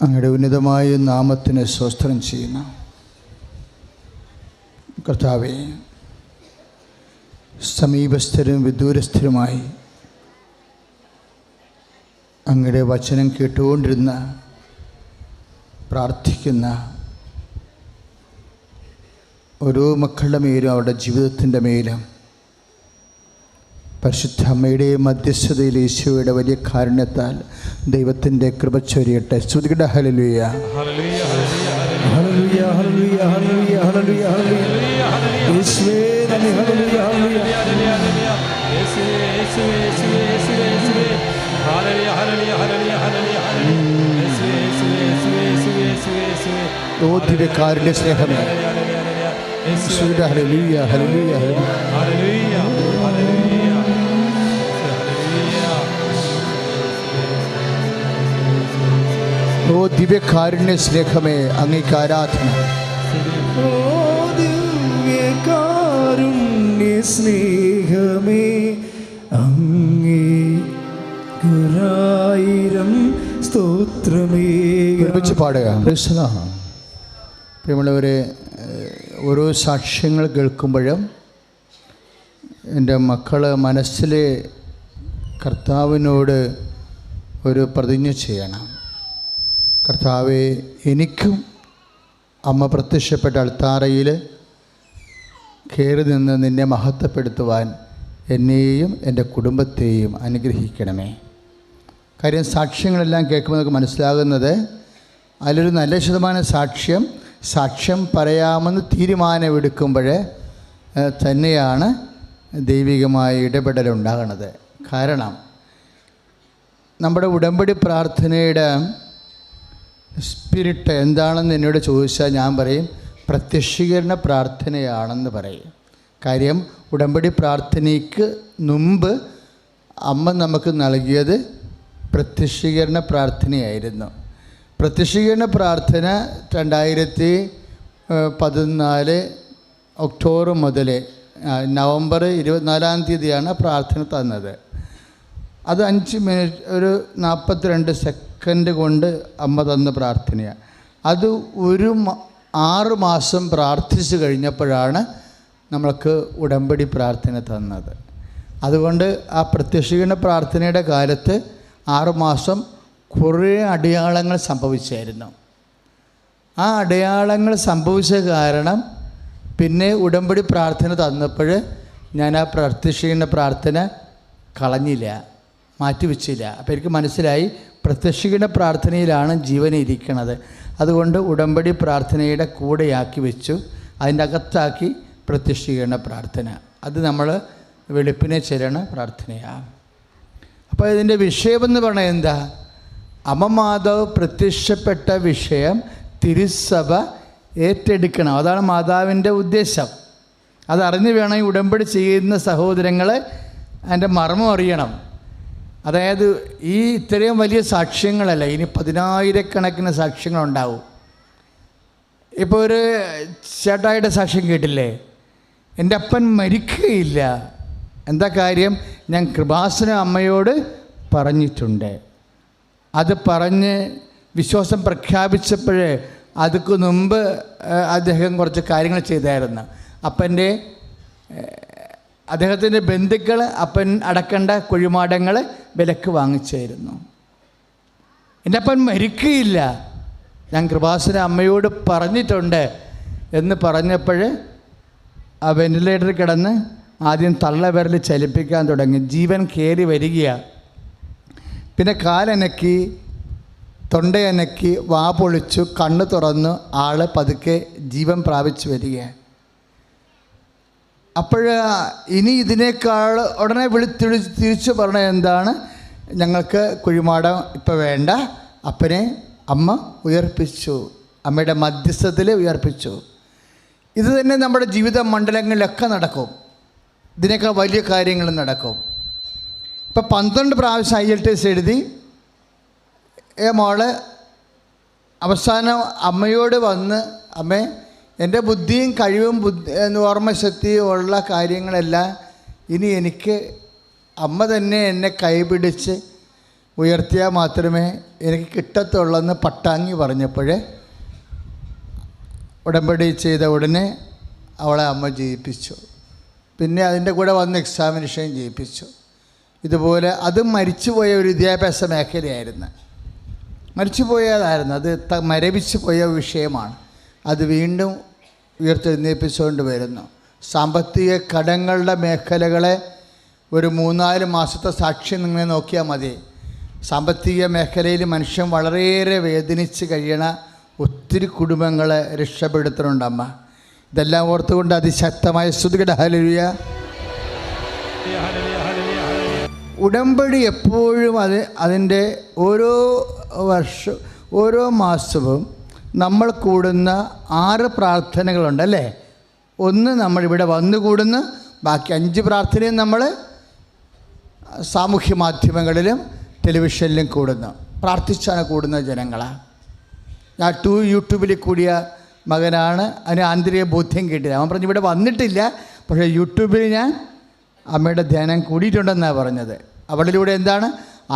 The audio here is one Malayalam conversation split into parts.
അങ്ങയുടെ ഉന്നതമായ നാമത്തിന് സ്തോത്രം ചെയ്യുന്നു. കർത്താവേ, സമീപസ്ഥരും വിദൂരസ്ഥരുമായി അങ്ങയുടെ വചനം കേട്ടുകൊണ്ടിരുന്ന പ്രാർത്ഥിക്കുന്ന ഓരോ മക്കളുടെ മേലും അവരുടെ ജീവിതത്തിൻ്റെ മേലും പരിശുദ്ധ അമ്മയുടെ മധ്യസ്ഥതയിൽ ഈശോയുടെ വലിയ കാരുണ്യത്താൽ ദൈവത്തിൻ്റെ കൃപ ചൊരിയട്ടെ. സ്തുതിക്കട്ടെ. ഹല്ലേലൂയ, ഹല്ലേലൂയ, ഹല്ലേലൂയ, ഹല്ലേലൂയ, ഹല്ലേലൂയ, ഹല്ലേലൂയ. യേശുവേ നന്ദി. ഹല്ലേലൂയ, ഹല്ലേലൂയ, ഹല്ലേലൂയ. യേശുവേ, യേശുവേ, യേശുവേ, യേശുവേ, യേശുവേ. ഹല്ലേലൂയ, ഹല്ലേലൂയ, ഹല്ലേലൂയ, ഹല്ലേലൂയ, ഹല്ലേലൂയ. യേശുവേ, യേശുവേ, യേശുവേ, യേശുവേ, യേശുവേ, യേശുവേ. ഓ ദിവ്യകാരുണ്യ സ്നേഹമേ. യേശുവേ, ഹല്ലേലൂയ, ഹല്ലേലൂയ, ഹല്ലേലൂയ, ഹല്ലേലൂയ. ഓ ദിവ്യകാരുണ്യ സ്നേഹമേ, അങ്ങേക്ക് ആരാധന. ഓ ദിവ്യകാരുണ്യ സ്നേഹമേ, അങ്ങേക്കൊരായിരം സ്തോത്രമേ. ഒരുമിച്ച് പാടുക. പ്രിയമുള്ളവരെ, ഓരോ സാക്ഷ്യങ്ങൾ കേൾക്കുമ്പോഴും എൻ്റെ മക്കൾ മനസ്സിൽ കർത്താവിനോട് ഒരു പ്രതിജ്ഞ ചെയ്യണം. കർത്താവെ, എനിക്കും അമ്മ പ്രത്യക്ഷപ്പെട്ട അൾത്താരയിൽ കയറി നിന്ന് നിന്നെ മഹത്വപ്പെടുത്തുവാൻ എന്നെയും എൻ്റെ കുടുംബത്തെയും അനുഗ്രഹിക്കണമേ. കാര്യം സാക്ഷ്യങ്ങളെല്ലാം കേൾക്കുമ്പോൾ നമുക്ക് മനസ്സിലാകുന്നത് അതിലൊരു നല്ല ശതമാനം സാക്ഷ്യം പറയാമെന്ന് തീരുമാനമെടുക്കുമ്പോൾ തന്നെയാണ് ദൈവികമായ ഇടപെടലുണ്ടാകുന്നത്. കാരണം നമ്മുടെ ഉടമ്പടി പ്രാർത്ഥനയുടെ സ്പിരിറ്റ് എന്താണെന്ന് എന്നോട് ചോദിച്ചാൽ ഞാൻ പറയും പ്രത്യക്ഷീകരണ പ്രാർത്ഥനയാണെന്ന് പറയും. കാര്യം ഉടമ്പടി പ്രാർത്ഥനയ്ക്ക് മുമ്പ് അമ്മ നമുക്ക് നൽകിയത് പ്രത്യക്ഷീകരണ പ്രാർത്ഥനയായിരുന്നു. പ്രത്യക്ഷീകരണ പ്രാർത്ഥന 2014 ഒക്ടോബർ മുതൽ നവംബർ 24-ാം തീയതിയാണ് പ്രാർത്ഥന തന്നത്. അത് 5 മിനിറ്റ് ഒരു 42 സെക്കൻഡ് കൊണ്ട് അമ്മ തന്ന പ്രാർത്ഥനയാണ്. അത് 6 മാസം പ്രാർത്ഥിച്ചു കഴിഞ്ഞപ്പോഴാണ് നമ്മൾക്ക് ഉടമ്പടി പ്രാർത്ഥന തന്നത്. അതുകൊണ്ട് ആ പ്രത്യക്ഷീകരണ പ്രാർത്ഥനയുടെ കാലത്ത് 6 മാസം കുറേ അടയാളങ്ങൾ സംഭവിച്ചായിരുന്നു. ആ അടയാളങ്ങൾ സംഭവിച്ച കാരണം പിന്നെ ഉടമ്പടി പ്രാർത്ഥന തന്നപ്പോൾ ഞാൻ ആ പ്രത്യക്ഷീകരണ പ്രാർത്ഥന കളഞ്ഞില്ല, മാറ്റിവെച്ചില്ല. അപ്പോൾ എനിക്ക് മനസ്സിലായി പ്രത്യക്ഷീകരണ പ്രാർത്ഥനയിലാണ് ജീവൻ ഇരിക്കുന്നത്. അതുകൊണ്ട് ഉടമ്പടി പ്രാർത്ഥനയുടെ കൂടെയാക്കി വെച്ചു, അതിൻ്റെ അകത്താക്കി പ്രത്യക്ഷീകരണ പ്രാർത്ഥന. അത് നമ്മൾ വെളുപ്പിനെ ചെല്ലണ പ്രാർത്ഥനയാണ്. അപ്പോൾ ഇതിൻ്റെ വിഷയമെന്ന് പറഞ്ഞാൽ എന്താ? അമ്മ മാതാവ് പ്രത്യക്ഷപ്പെട്ട വിഷയം തിരുസഭ ഏറ്റെടുക്കണം. അതാണ് മാതാവിൻ്റെ ഉദ്ദേശം. അതറിഞ്ഞ് വേണം ഈ ഉടമ്പടി ചെയ്യുന്ന സഹോദരങ്ങൾ അതിൻ്റെ മർമ്മം അറിയണം. അതായത് ഈ ഇത്രയും വലിയ സാക്ഷ്യങ്ങളല്ല, ഇനി 10,000-കണക്കിന് സാക്ഷ്യങ്ങളുണ്ടാവും. ഇപ്പോൾ ഒരു ചേട്ടായിയുടെ സാക്ഷ്യം കേട്ടില്ലേ? എൻ്റെ അപ്പൻ മരിക്കുകയില്ല. എന്താ കാര്യം? ഞാൻ കൃപാസന അമ്മയോട് പറഞ്ഞിട്ടുണ്ട്. അത് പറഞ്ഞ് വിശ്വാസം പ്രഖ്യാപിച്ചപ്പോഴേ അതിക്ക് മുമ്പ് അദ്ദേഹം കുറച്ച് കാര്യങ്ങൾ ചെയ്തായിരുന്നു. അദ്ദേഹത്തിൻ്റെ ബന്ധുക്കൾ അപ്പൻ അടക്കേണ്ട കുഴിമാടങ്ങൾ വിലക്ക് വാങ്ങിച്ചായിരുന്നു. എൻ്റെ അപ്പൻ മരിക്കുകയില്ല, ഞാൻ കൃപാസന അമ്മയോട് പറഞ്ഞിട്ടുണ്ട് എന്ന് പറഞ്ഞപ്പോൾ ആ വെന്റിലേറ്ററിൽ കിടന്ന് ആദ്യം തള്ളവിരൽ ചലിപ്പിക്കാൻ തുടങ്ങി. ജീവൻ കയറി വരികയാണ്. പിന്നെ കാലനക്കി, തൊണ്ടയനക്കി, വാ പൊളിച്ചു, കണ്ണ് തുറന്നു, ആൾ പതുക്കെ ജീവൻ പ്രാപിച്ചു വരികയാണ്. അപ്പോൾ ഇനി ഇതിനേക്കാൾ ഉടനെ തിരിച്ചു പറഞ്ഞ എന്താണ്? ഞങ്ങൾക്ക് കുഴിമാടം ഇപ്പോൾ വേണ്ട, അപ്പനെ അമ്മ ഉയർപ്പിച്ചു, അമ്മയുടെ മധ്യസ്ഥത്തിൽ ഉയർപ്പിച്ചു. ഇത് തന്നെ നമ്മുടെ ജീവിത മണ്ഡലങ്ങളിലൊക്കെ നടക്കും. ഇതിനേക്കാൾ വലിയ കാര്യങ്ങൾ നടക്കും. ഇപ്പോൾ 12 പ്രാവശ്യം IELTS എഴുതി മോള് അവസാനം അമ്മയോട് വന്ന്, അമ്മേ എൻ്റെ ബുദ്ധിയും കഴിവും ഓർമ്മശക്തിയും ഉള്ള കാര്യങ്ങളെല്ലാം ഇനി എനിക്ക് അമ്മ തന്നെ എന്നെ കൈപിടിച്ച് ഉയർത്തിയാൽ മാത്രമേ എനിക്ക് കിട്ടത്തുള്ളെന്ന് പട്ടാങ്ങി പറഞ്ഞപ്പോൾ ഉടമ്പടി ചെയ്ത ഉടനെ അവളെ അമ്മ ജയിപ്പിച്ചു. പിന്നെ അതിൻ്റെ കൂടെ വന്ന് എക്സാമിനേഷൻ ജയിപ്പിച്ചു. ഇതുപോലെ അത് മരിച്ചുപോയ ഒരു വിദ്യാഭ്യാസ മേഖലയായിരുന്നു, മരിച്ചുപോയതായിരുന്നു, അത് മരവിച്ചു പോയ വിഷയമാണ്. അത് വീണ്ടും ഉയർത്തെഴുന്നേൽപ്പിച്ചുകൊണ്ട് വരുന്നു. സാമ്പത്തിക കടങ്ങളുടെ മേഖലകളെ ഒരു 3-4 മാസത്തെ സാക്ഷ്യം നിങ്ങൾ നോക്കിയാൽ മതി. സാമ്പത്തിക മേഖലയിൽ മനുഷ്യൻ വളരെയേറെ വേദനിച്ച് കഴിയണ ഒത്തിരി കുടുംബങ്ങളെ രക്ഷപ്പെടുത്തുന്നുണ്ട് അമ്മ. ഇതെല്ലാം ഓർത്തുകൊണ്ട് അതിശക്തമായ സ്തുതിയുടെ ഹല്ലേലൂയ. ഉടമ്പടി എപ്പോഴും അതിൻ്റെ ഓരോ മാസവും നമ്മൾ കൂടുന്ന 6 പ്രാർത്ഥനകളുണ്ട് അല്ലേ. ഒന്ന് നമ്മളിവിടെ വന്നു കൂടുന്നു, ബാക്കി 5 പ്രാർത്ഥനയും നമ്മൾ സാമൂഹ്യ മാധ്യമങ്ങളിലും ടെലിവിഷനിലും കൂടുന്നു. പ്രാർത്ഥിച്ചാണ് കൂടുന്ന ജനങ്ങളാണ്. ഞാൻ യൂട്യൂബിൽ കൂടിയ മകനാണ്, അതിന് ആന്തരിക ബോധ്യം കിട്ടിയത്. അവൻ പറഞ്ഞു ഇവിടെ വന്നിട്ടില്ല, പക്ഷേ യൂട്യൂബിൽ ഞാൻ അമ്മയുടെ ധ്യാനം കൂടിയിട്ടുണ്ടെന്നാണ് പറഞ്ഞത്. അവളിലൂടെ എന്താണ്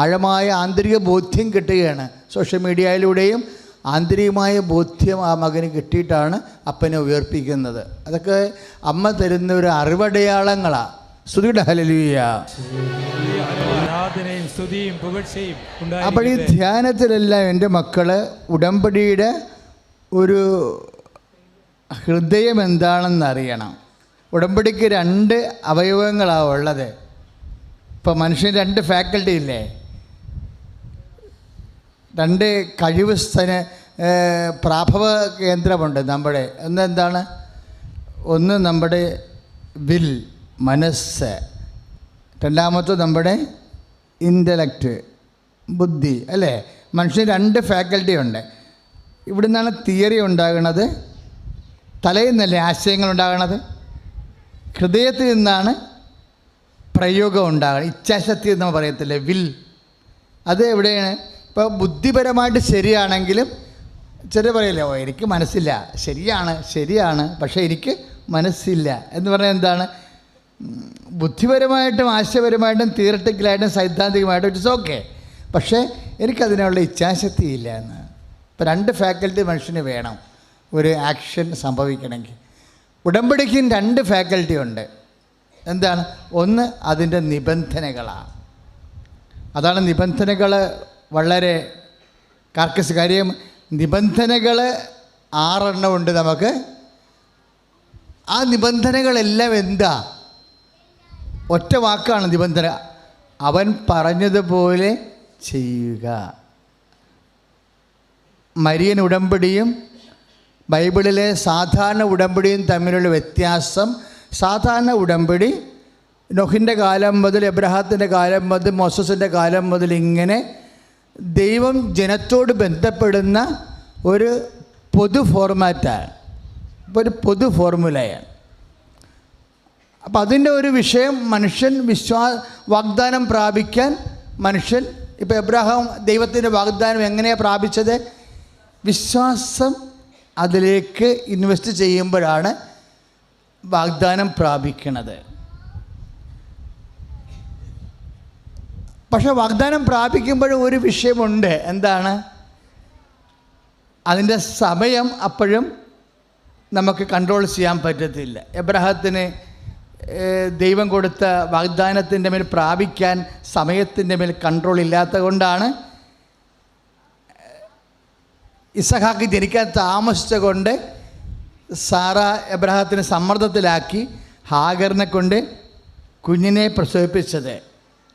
ആഴമായ ആന്തരിക ബോധ്യം കിട്ടുകയാണ്. സോഷ്യൽ മീഡിയയിലൂടെയും ആന്തരികമായ ബോധ്യം ആ മകന് കിട്ടിയിട്ടാണ് അപ്പനെ ഉയർപ്പിക്കുന്നത്. അതൊക്കെ അമ്മ തരുന്ന ഒരു അറിവടയാളങ്ങളാണ്. സ്തുതിയുടെ ഹല്ലേലൂയ. അപ്പോൾ ഈ ധ്യാനത്തിലെല്ലാം എൻ്റെ മക്കൾ ഉടമ്പടിയുടെ ഒരു ഹൃദയം എന്താണെന്ന് അറിയണം. ഉടമ്പടിക്ക് 2 അവയവങ്ങളാണ് ഉള്ളത്. ഇപ്പോൾ മനുഷ്യന് 2 ഫാക്കൽറ്റി ഇല്ലേ, 2 കഴിവ് പ്രാഭവ കേന്ദ്രമുണ്ട് നമ്മുടെ. എന്താണ്? ഒന്ന് നമ്മുടെ വിൽ, മനസ്സ്. രണ്ടാമത്തെ നമ്മുടെ ഇൻ്റലക്റ്റ്, ബുദ്ധി അല്ലേ. മനുഷ്യന് 2 ഫാക്കൽറ്റി ഉണ്ട്. ഇവിടെ നിന്നാണ് തിയറി ഉണ്ടാകുന്നത്, തലയിൽ നിന്നല്ലേ ആശയങ്ങൾ ഉണ്ടാകുന്നത്. ഹൃദയത്തിൽ നിന്നാണ് പ്രയോഗം ഉണ്ടാകുന്നത്. ഇച്ഛാശക്തി എന്ന് പറയത്തില്ലേ, വിൽ. അത് എവിടെയാണ്? ഇപ്പോൾ ബുദ്ധിപരമായിട്ട് ശരിയാണെങ്കിലും ചിലർ പറയില്ല, ഓ എനിക്ക് മനസ്സില്ല. ശരിയാണ് പക്ഷേ എനിക്ക് മനസ്സില്ല എന്ന് പറഞ്ഞാൽ എന്താണ്? ബുദ്ധിപരമായിട്ടും ആശയപരമായിട്ടും തിയററ്റിക്കലായിട്ടും സൈദ്ധാന്തികമായിട്ടും ഇറ്റ്സ് ഓക്കെ, പക്ഷേ എനിക്കതിനുള്ള ഇച്ഛാശക്തി ഇല്ല എന്ന്. ഇപ്പോൾ 2 ഫാക്കൽറ്റി മനുഷ്യന് വേണം ഒരു ആക്ഷൻ സംഭവിക്കണമെങ്കിൽ. ഉടമ്പടിക്കും 2 ഫാക്കൽറ്റി ഉണ്ട്. എന്താണ്? ഒന്ന് അതിൻ്റെ നിബന്ധനകളാണ്. അതാണ് നിബന്ധനകൾ വളരെ കാർക്കസ് കാര്യം. നിബന്ധനകൾ 6 ഉണ്ട് നമുക്ക്. ആ നിബന്ധനകളെല്ലാം എന്താ? ഒറ്റ വാക്കാണ് നിബന്ധന. അവൻ പറഞ്ഞതുപോലെ ചെയ്യുക. മരിയൻ ഉടമ്പടിയും ബൈബിളിലെ സാധാരണ ഉടമ്പടിയും തമ്മിലുള്ള വ്യത്യാസം, സാധാരണ ഉടമ്പടി നോഹിൻ്റെ കാലം മുതൽ, എബ്രഹാത്തിൻ്റെ കാലം മുതൽ, മോസസിൻ്റെ കാലം മുതൽ ഇങ്ങനെ ദൈവം ജനത്തോട് ബന്ധപ്പെടുന്ന ഒരു പൊതു ഫോർമാറ്റാണ്, ഒരു പൊതു ഫോർമുലയാണ്. അപ്പം അതിൻ്റെ ഒരു വിഷയം മനുഷ്യൻ വാഗ്ദാനം പ്രാപിക്കാൻ മനുഷ്യൻ, ഇപ്പോൾ എബ്രഹാം ദൈവത്തിൻ്റെ വാഗ്ദാനം എങ്ങനെയാണ് പ്രാപിച്ചത്? വിശ്വാസം അതിലേക്ക് ഇൻവെസ്റ്റ് ചെയ്യുമ്പോഴാണ് വാഗ്ദാനം പ്രാപിക്കുന്നത്. പക്ഷേ വാഗ്ദാനം പ്രാപിക്കുമ്പോഴും ഒരു വിഷയമുണ്ട്. എന്താണ്? അതിൻ്റെ സമയം അപ്പോഴും നമുക്ക് കൺട്രോൾ ചെയ്യാൻ പറ്റത്തില്ല. എബ്രഹാത്തിന് ദൈവം കൊടുത്ത വാഗ്ദാനത്തിൻ്റെ മേൽ പ്രാപിക്കാൻ സമയത്തിൻ്റെ മേൽ കൺട്രോൾ ഇല്ലാത്തത് കൊണ്ടാണ് ഇസഹാക്ക് ജനിക്കാൻ താമസിച്ച കൊണ്ട് സാറ എബ്രഹാത്തിനെ സമ്മർദ്ദത്തിലാക്കി ഹാഗറിനെ കൊണ്ട് കുഞ്ഞിനെ പ്രസവിപ്പിച്ചത്.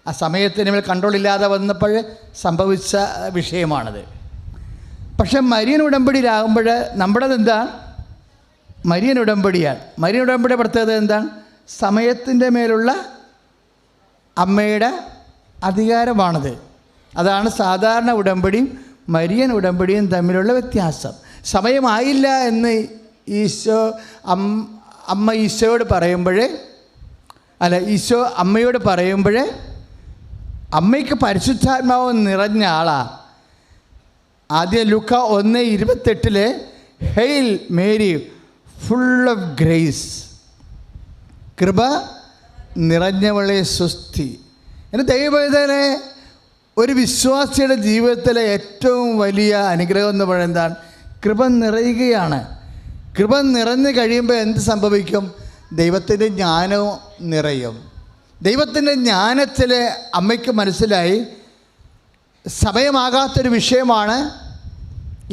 ആ സമയത്തിന് മേൽ കൺട്രോൾ ഇല്ലാതെ വന്നപ്പോൾ സംഭവിച്ച വിഷയമാണത്. പക്ഷെ മരിയൻ ഉടമ്പടിയിലാകുമ്പോൾ നമ്മുടേത് എന്താ? മരിയൻ ഉടമ്പടിയാണ്. മരിയൻ ഉടമ്പടിയുടെ പ്രത്യേകത എന്താണ്? സമയത്തിൻ്റെ മേലുള്ള അമ്മയുടെ അധികാരമാണത്. അതാണ് സാധാരണ ഉടമ്പടിയും മരിയൻ ഉടമ്പടിയും തമ്മിലുള്ള വ്യത്യാസം. സമയമായില്ല എന്ന് അമ്മ ഈശോയോട് പറയുമ്പോഴേ, ഈശോ അമ്മയോട് പറയുമ്പോഴേ അമ്മയ്ക്ക് പരിശുദ്ധാത്മാവ് നിറഞ്ഞ ആളാണ്. ആദ്യം ലൂക്ക 1:28 hail Mary full of grace, കൃപ നിറഞ്ഞവളെ സ്വസ്തി. എൻ്റെ ദൈവവേദനെ ഒരു വിശ്വാസിയുടെ ജീവിതത്തിലെ ഏറ്റവും വലിയ അനുഗ്രഹം എന്ന് പറയുന്നത് എന്താണ്? കൃപ നിറയുകയാണ്. കൃപ നിറഞ്ഞു കഴിയുമ്പോൾ എന്ത് സംഭവിക്കും? ദൈവത്തിൻ്റെ ജ്ഞാനവും നിറയും. ദൈവത്തിൻ്റെ ജ്ഞാനത്തിൽ അമ്മയ്ക്ക് മനസ്സിലായി സമയമാകാത്തൊരു വിഷയമാണ്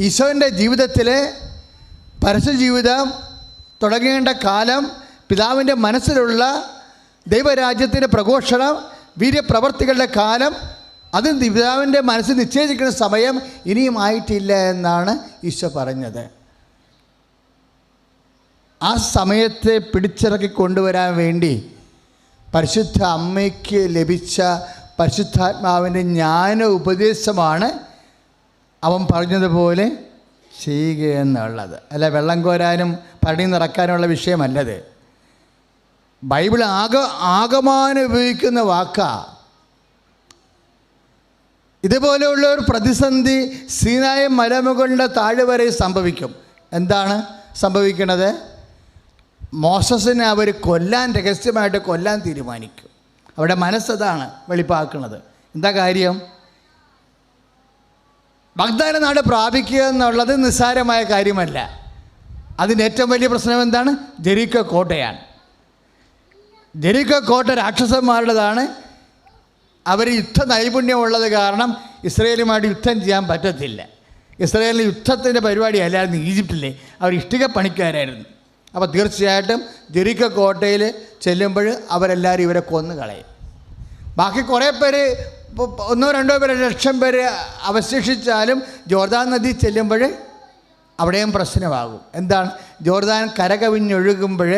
ഈശോൻ്റെ ജീവിതത്തിലെ പരസ്യജീവിതം തുടങ്ങേണ്ട കാലം, പിതാവിൻ്റെ മനസ്സിലുള്ള ദൈവരാജ്യത്തിൻ്റെ പ്രഘോഷണം, വീര്യപ്രവർത്തികളുടെ കാലം, അത് പിതാവിൻ്റെ മനസ്സിൽ നിശ്ചയിച്ചിരിക്കുന്ന സമയം ഇനിയും ആയിട്ടില്ല എന്നാണ് ഈശോ പറഞ്ഞത്. ആ സമയത്തെ പിടിച്ചിറക്കി കൊണ്ടുവരാൻ വേണ്ടി പരിശുദ്ധ അമ്മയ്ക്ക് ലഭിച്ച പരിശുദ്ധാത്മാവിൻ്റെ ജ്ഞാന ഉപദേശമാണ് അവൻ പറഞ്ഞതുപോലെ ചെയ്യുകയെന്നുള്ളത്. അല്ല, വെള്ളം കോരാനും പണി നിറക്കാനുമുള്ള വിഷയമല്ലത്. ബൈബിൾ ആകമാനം ഉപയോഗിക്കുന്ന വാക്കാണ്. ഇതുപോലെയുള്ള ഒരു പ്രതിസന്ധി സീനായി മലമുകളുടെ താഴ്വരയിൽ സംഭവിക്കും. എന്താണ് സംഭവിക്കുന്നത്? മോസസിനെ അവർ രഹസ്യമായിട്ട് കൊല്ലാൻ തീരുമാനിക്കും. അവരുടെ മനസ്സതാണ് വെളിപ്പാക്കുന്നത്. എന്താ കാര്യം? വാഗ്ദാന നാട് പ്രാപിക്കുക എന്നുള്ളത് നിസ്സാരമായ കാര്യമല്ല. അതിന് ഏറ്റവും വലിയ പ്രശ്നം എന്താണ്? ജെറിക്കോ കോട്ടയാണ്. ജെറിക്കോ കോട്ട രാക്ഷസന്മാരുടേതാണ്. അവർ യുദ്ധ നൈപുണ്യമുള്ളത് കാരണം ഇസ്രയേലുമായിട്ട് യുദ്ധം ചെയ്യാൻ പറ്റത്തില്ല. ഇസ്രയേലിന് യുദ്ധത്തിൻ്റെ പരിപാടിയല്ലായിരുന്നു ഈജിപ്തിലെ. അവർ ഇഷ്ടിക പണിക്കാരായിരുന്നു. അപ്പോൾ തീർച്ചയായിട്ടും ജെറിക്കോ കോട്ടയിൽ ചെല്ലുമ്പോൾ അവരെല്ലാവരും ഇവരെ കൊന്നു കളയും. ബാക്കി കുറേ പേര്, 1-2 പേര്, 1,00,000 പേര് അവശേഷിച്ചാലും ജോർദാൻ നദി ചെല്ലുമ്പോൾ അവിടെയും പ്രശ്നമാകും. എന്താണ്? ജോർദാൻ കരകവിഞ്ഞൊഴുകുമ്പോൾ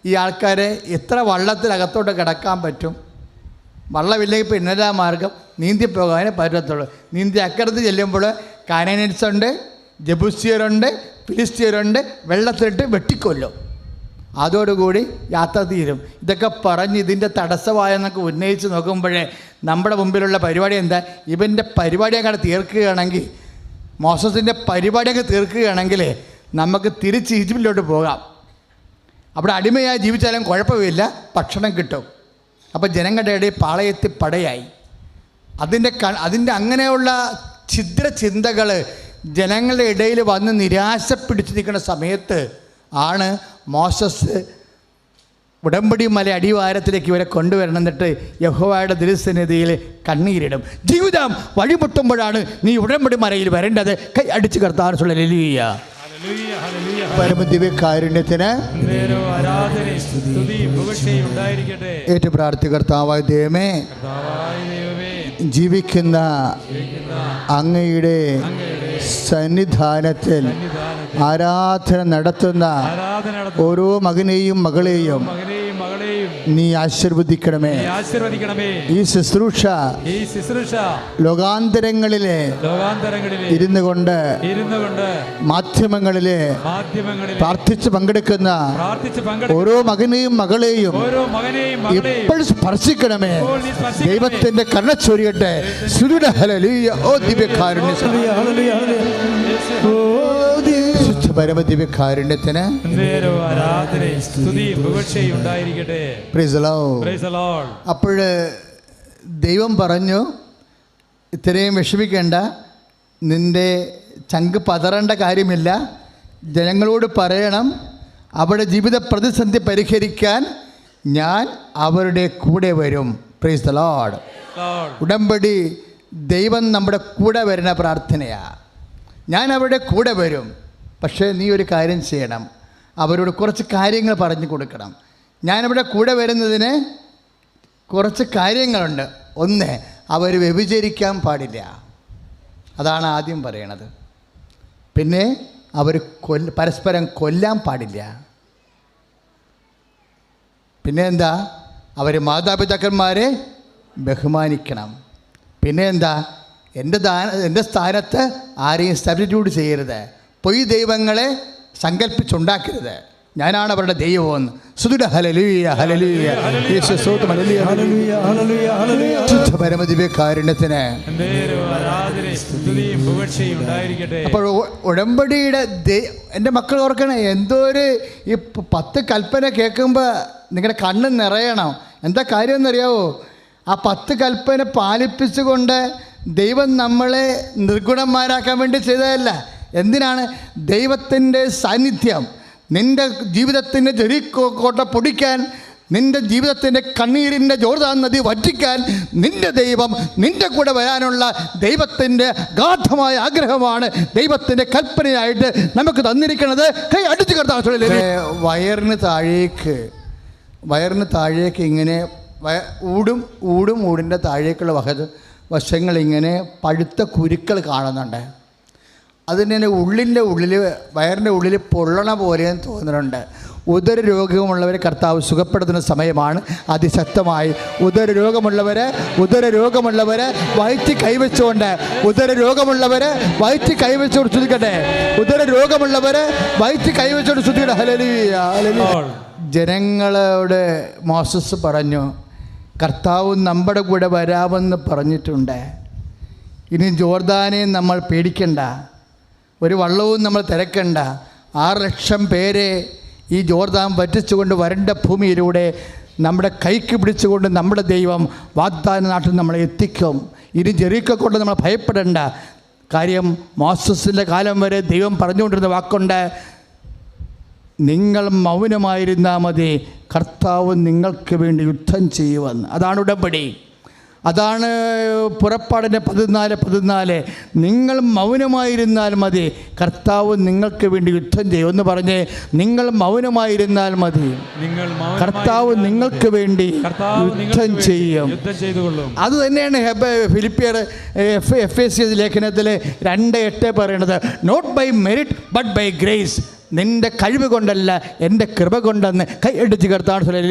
ഈ ആൾക്കാരെ എത്ര വള്ളത്തിനകത്തോട്ട് കിടക്കാൻ പറ്റും? വള്ളമില്ലെങ്കിൽ ഇപ്പോൾ ഇന്നലാ മാർഗം നീന്തി പോകാനേ പറ്റത്തുള്ളൂ. നീന്തി അക്കരത്ത് ചെല്ലുമ്പോൾ കാനാനിയൻസ് ഉണ്ട്, ജബൂസിയരുണ്ട്, ഫിലിസ്തീയരുണ്ട്, വെള്ളത്തിലിട്ട് വെട്ടിക്കൊല്ലും. അതോടുകൂടി യാത്ര തീരും. ഇതൊക്കെ പറഞ്ഞ് ഇതിൻ്റെ തടസ്സമായെന്നൊക്കെ ഉന്നയിച്ച് നോക്കുമ്പോഴേ നമ്മുടെ മുമ്പിലുള്ള പരിപാടി എന്താ? ഇവൻ്റെ പരിപാടി അങ്ങോട്ട് തീർക്കുകയാണെങ്കിൽ, മോസസിൻ്റെ പരിപാടിയൊക്കെ തീർക്കുകയാണെങ്കിൽ നമുക്ക് തിരിച്ച് ഈജിപ്തിലോട്ട് പോകാം. അവിടെ അടിമയായി ജീവിച്ചാലും കുഴപ്പമില്ല, ഭക്ഷണം കിട്ടും. അപ്പോൾ ജനങ്ങളുടെ ഇടയിൽ പാളയത്തിൽ പടയായി. അതിൻ്റെ അങ്ങനെയുള്ള ഛിദ്ര ചിന്തകൾ ജനങ്ങളുടെ ഇടയിൽ വന്ന് നിരാശ പിടിച്ചിരിക്കുന്ന സമയത്ത് ആണ് മോസസ് ഉടമ്പടി മല അടിവാരത്തിലേക്ക് ഇവരെ കൊണ്ടുവരണം. എന്നിട്ട് യഹോവയുടെ തിരുസന്നിധിയിൽ കണ്ണീരിടും. ജീവിതം വഴിമുട്ടുമ്പോഴാണ് നീ ഉടമ്പടി മലയിൽ വരേണ്ടത്. കൈ അടിച്ച് കർത്താവിനുള്ള ഹല്ലേലൂയ. പരമദിവ്യകാരുണ്യത്തിന് ഏറ്റു പ്രാർത്ഥി. കർത്താവായ ദൈവമേ, ജീവിക്കുന്ന അങ്ങയുടെ സന്നിധാനത്തിൽ ആരാധന നടത്തുന്ന ഓരോ മകനെയും മകളെയും നീ ആശീർവദിക്കണമേ. ഈ ശുശ്രൂഷ ലോകാന്തരങ്ങളിലെ ഇരുന്നു കൊണ്ട് മാധ്യമങ്ങളിലെ പ്രാർത്ഥിച്ച് പങ്കെടുക്കുന്ന ഓരോ മകനെയും മകളെയും ഇപ്പോൾ സ്പർശിക്കണമേ. ദൈവത്തിന്റെ കരുണ ചൊരിയട്ടെ. പരമദിവ്യകാരുണ്യത്തിന് അപ്പോൾ ദൈവം പറഞ്ഞു, ഇത്രയും വിഷമിക്കേണ്ട, നിന്റെ ചങ്ക് പതറേണ്ട കാര്യമില്ല. ജനങ്ങളോട് പറയണം, അവരുടെ ജീവിത പ്രതിസന്ധി പരിഹരിക്കാൻ ഞാൻ അവരുടെ കൂടെ വരും. Praise the Lord. ഉടമ്പടി ദൈവം നമ്മുടെ കൂടെ വരുന്ന പ്രാർത്ഥനയാണ്. ഞാൻ അവരുടെ കൂടെ വരും. പക്ഷേ നീ ഒരു കാര്യം ചെയ്യണം, അവരോട് കുറച്ച് കാര്യങ്ങൾ പറഞ്ഞു കൊടുക്കണം. ഞാനവിടെ കൂടെ വരുന്നതിന് കുറച്ച് കാര്യങ്ങളുണ്ട്. ഒന്ന്, അവർ വ്യഭിചരിക്കാൻ പാടില്ല. അതാണ് ആദ്യം പറയണത്. പിന്നെ അവർ പരസ്പരം കൊല്ലാൻ പാടില്ല. പിന്നെ എന്താ? അവർ മാതാപിതാക്കന്മാരെ ബഹുമാനിക്കണം. പിന്നെ എന്താ? എൻ്റെ സ്ഥാനത്ത് ആരെയും സബ്സ്റ്റിറ്റ്യൂട്ട് ചെയ്യരുത്. പൊയ് ദൈവങ്ങളെ സങ്കല്പിച്ചുണ്ടാക്കരുത്. ഞാനാണ് അവരുടെ ദൈവമെന്ന്. പരമദിവ്യകാരുണ്യത്തിന്. അപ്പോൾ ഉടമ്പടിയുടെ എൻ്റെ മക്കൾ ഓർക്കണം, എന്തോ ഒരു ഈ 10 കൽപ്പന കേൾക്കുമ്പോൾ നിങ്ങളുടെ കണ്ണ് നിറയണം. എന്താ കാര്യം എന്നറിയാവോ? ആ 10 കൽപ്പന പാലിപ്പിച്ചുകൊണ്ട് ദൈവം നമ്മളെ നിർഗുണന്മാരാക്കാൻ വേണ്ടി ചെയ്തതല്ല. എന്തിനാണ്? ദൈവത്തിൻ്റെ സാന്നിധ്യം നിൻ്റെ ജീവിതത്തിൻ്റെ ജെറിക്കോ കോട്ട പൊടിക്കാൻ, നിൻ്റെ ജീവിതത്തിൻ്റെ കണ്ണീരിൻ്റെ ജോർദാൻ നദി വറ്റിക്കാൻ നിൻ്റെ ദൈവം നിൻ്റെ കൂടെ വരാനുള്ള ദൈവത്തിൻ്റെ ഗാഢമായ ആഗ്രഹമാണ് ദൈവത്തിൻ്റെ കൽപ്പനയായിട്ട് നമുക്ക് തന്നിരിക്കുന്നത്. കൈ അടിച്ചു കിടത്താൻ വയറിന് താഴേക്ക് ഇങ്ങനെ ഊടിൻ്റെ താഴേക്കുള്ള വശങ്ങളിങ്ങനെ പഴുത്ത കുരുക്കൾ കാണുന്നുണ്ട്. അതിൻ്റെ വയറിൻ്റെ ഉള്ളിൽ പൊള്ളണ പോലെയും തോന്നുന്നുണ്ട്. ഉദര രോഗമുള്ളവരെ കർത്താവ് സുഖപ്പെടുത്തുന്ന സമയമാണ്. അതിശക്തമായി ഉദര രോഗമുള്ളവരെ വയറ്റി കൈവച്ചുകൊണ്ട് ശ്രദ്ധിക്കട്ടെ. ഉദര രോഗമുള്ളവരെ വയറ്റി കൈവച്ചുകൊണ്ട് ശ്രദ്ധിക്കട്ടെ. ഹല്ലേലൂയ, ഹല്ലേലൂയ. ജനങ്ങളോട് മോസസ് പറഞ്ഞു, കർത്താവ് നമ്മുടെ കൂടെ വരാമെന്ന് പറഞ്ഞിട്ടുണ്ട്. ഇനി ജോർദാനെ നമ്മൾ പേടിക്കണ്ട, ഒരു വള്ളവും നമ്മൾ തിരക്കണ്ട. 6 ലക്ഷം പേരെ ഈ ജോർദാൻ വറ്റിച്ചുകൊണ്ട് വരണ്ട ഭൂമിയിലൂടെ നമ്മുടെ കൈക്ക് പിടിച്ചുകൊണ്ട് നമ്മുടെ ദൈവം വാഗ്ദാന നാട്ടിൽ നമ്മളെ എത്തിക്കും. ഇനി ജെറിക്കോ കൊണ്ട് നമ്മൾ ഭയപ്പെടേണ്ട കാര്യം. മോസസിൻ്റെ കാലം വരെ ദൈവം പറഞ്ഞുകൊണ്ടിരുന്ന വാക്കുണ്ട്, നിങ്ങൾ മൗനമായിരുന്നാൽ മതി, കർത്താവ് നിങ്ങൾക്ക് വേണ്ടി യുദ്ധം ചെയ്യുമെന്ന്. അതാണ് ഉടമ്പടി. അതാണ് പുറപ്പാടിൻ്റെ 14:14. നിങ്ങൾ മൗനമായിരുന്നാൽ മതി, കർത്താവ് നിങ്ങൾക്ക് വേണ്ടി യുദ്ധം ചെയ്യും എന്ന് പറഞ്ഞ്, നിങ്ങൾ മൗനമായിരുന്നാൽ മതി, കർത്താവ് നിങ്ങൾക്ക് വേണ്ടി യുദ്ധം ചെയ്യും. അത് തന്നെയാണ് ഫിലിപ്പിയർ എഫേസ്യ ലേഖനത്തിൽ 2:8 പറയുന്നത്, not by merit but by grace. നിൻ്റെ കഴിവ് കൊണ്ടല്ല, എൻ്റെ കൃപ കൊണ്ടെന്ന് കൈ അടിച്ച് കർത്താവ്.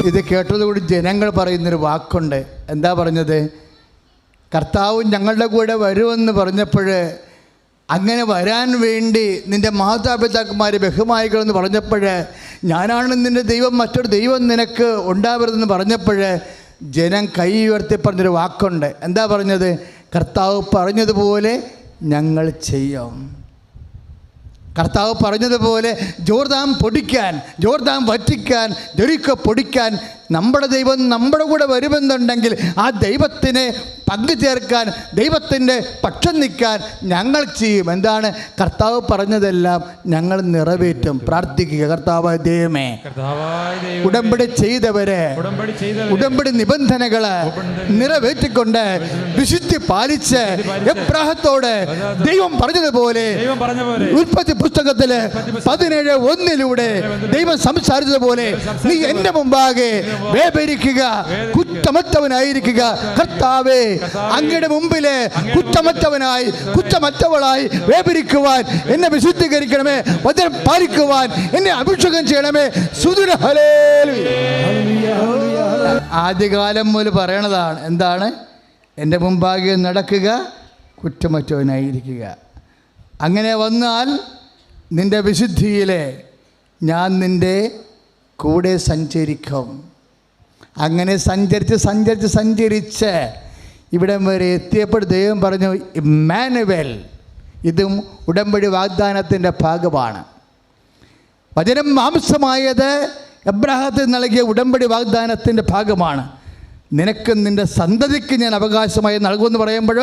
ഇത് കേട്ടതുകൂടി ജനങ്ങൾ പറയുന്നൊരു വാക്കുണ്ട്. എന്താ പറഞ്ഞത്? കർത്താവ് ഞങ്ങളുടെ കൂടെ വരുമെന്ന് പറഞ്ഞപ്പോൾ, അങ്ങനെ വരാൻ വേണ്ടി നിൻ്റെ മാതാപിതാക്കന്മാർ ബഹുമായികളെന്ന് പറഞ്ഞപ്പോൾ, ഞാനാണ് നിൻ്റെ ദൈവം, മറ്റൊരു ദൈവം നിനക്ക് ഉണ്ടാവരുതെന്ന് പറഞ്ഞപ്പോൾ, ജനം കൈ ഉയർത്തി പറഞ്ഞൊരു വാക്കുണ്ട്. എന്താ പറഞ്ഞത്? കർത്താവ് പറഞ്ഞതുപോലെ ഞങ്ങൾ ചെയ്യും. കർത്താവ് പറഞ്ഞതുപോലെ ജോർദാൻ പൊടിക്കാൻ, ജോർദാൻ വറ്റിക്കാൻ, ജെറിക്കോ പൊടിക്കാൻ നമ്മുടെ ദൈവം നമ്മുടെ കൂടെ വരുമെന്നുണ്ടെങ്കിൽ ആ ദൈവത്തിനെ പങ്കുചേർക്കാൻ, ദൈവത്തിൻ്റെ പക്ഷം നിൽക്കാൻ ഞങ്ങൾ ചെയ്യും. എന്താണ്? കർത്താവ് പറഞ്ഞതെല്ലാം ഞങ്ങൾ നിറവേറ്റും. പ്രാർത്ഥിക്കുക, കർത്താവായ ദൈവമേ, ഉടമ്പടി ചെയ്തവരെ ഉടമ്പടി നിബന്ധനകള് നിറവേറ്റിക്കൊണ്ട് വിശുദ്ധി പാലിച്ച് എബ്രാഹത്തോട് ദൈവം പറഞ്ഞതുപോലെ ഉൽപ്പത്തി പുസ്തകത്തില് 17:1 ദൈവം സംസാരിച്ചതുപോലെ നീ എൻ്റെ മുമ്പാകെ വേപരിക്കുക, കുറ്റമറ്റവനായിരിക്കുക. കർത്താവേ, അങ്ങയുടെ മുമ്പില് കുറ്റമറ്റവളായി വേപരിക്കുവാൻ എന്നെ വിശുദ്ധീകരിക്കണമേ, വചനം പാലിക്കുവാൻ എന്നെ അഭിഷേകം ചെയ്യണമേ. സുദുര ഹല്ലേലൂയ. ആദ്യകാലം മുതൽ പറയണതാണ്. എന്താണ്? എൻ്റെ മുമ്പാകെ നടക്കുക, കുറ്റമറ്റവനായിരിക്കുക. അങ്ങനെ വന്നാൽ നിൻ്റെ വിശുദ്ധിയിലെ ഞാൻ നിൻ്റെ കൂടെ സഞ്ചരിക്കും. അങ്ങനെ സഞ്ചരിച്ച് ഇവിടം വരെ എത്തിയപ്പോൾ ദൈവം പറഞ്ഞു, ഇമ്മാനുവേൽ. ഇതും ഉടമ്പടി വാഗ്ദാനത്തിൻ്റെ ഭാഗമാണ്. വചനം മാംസമായത് എബ്രാഹത്തിന് നൽകിയ ഉടമ്പടി വാഗ്ദാനത്തിൻ്റെ ഭാഗമാണ്. നിനക്ക് നിൻ്റെ സന്തതിക്ക് ഞാൻ അവകാശമായി നൽകുമെന്ന് പറയുമ്പോൾ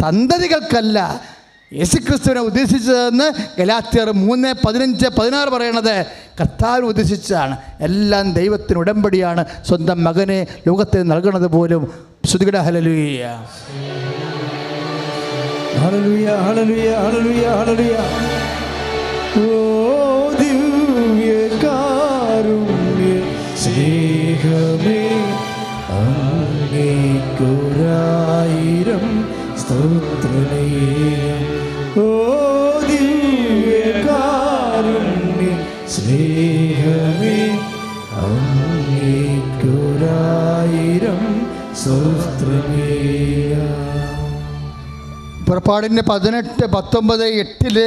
സന്തതികൾക്കല്ല, യേശുക്രിസ്തുവിനെ ഉദ്ദേശിച്ചതെന്ന് ഗലാത്യർ 3:15-16 പറയണത് കർത്താവിനെ ഉദ്ദേശിച്ചാണ്. എല്ലാം ദൈവത്തിന് ഉടമ്പടിയാണ്. സ്വന്തം മകനെ ലോകത്തിന് നൽകണത് പോലും. ശ്രുതികട ഹല്ലേലൂയ, ഹല്ലേലൂയ, ഹല്ലേലൂയ, ഹല്ലേലൂയ, ഹല്ലേലൂയ. ഓ ദിവ്യകാരുണ്യ സ്നേഹമേ, അങ്ങേക്കൊരായിരം സ്തോത്രമേയം. ഓ ദിവ്യകാരുണ്യ സ്നേഹമേ, അങ്ങേക്കൊരായിരം സ്തോത്രമേയം. പുറപ്പാടിൻ്റെ 18:19-8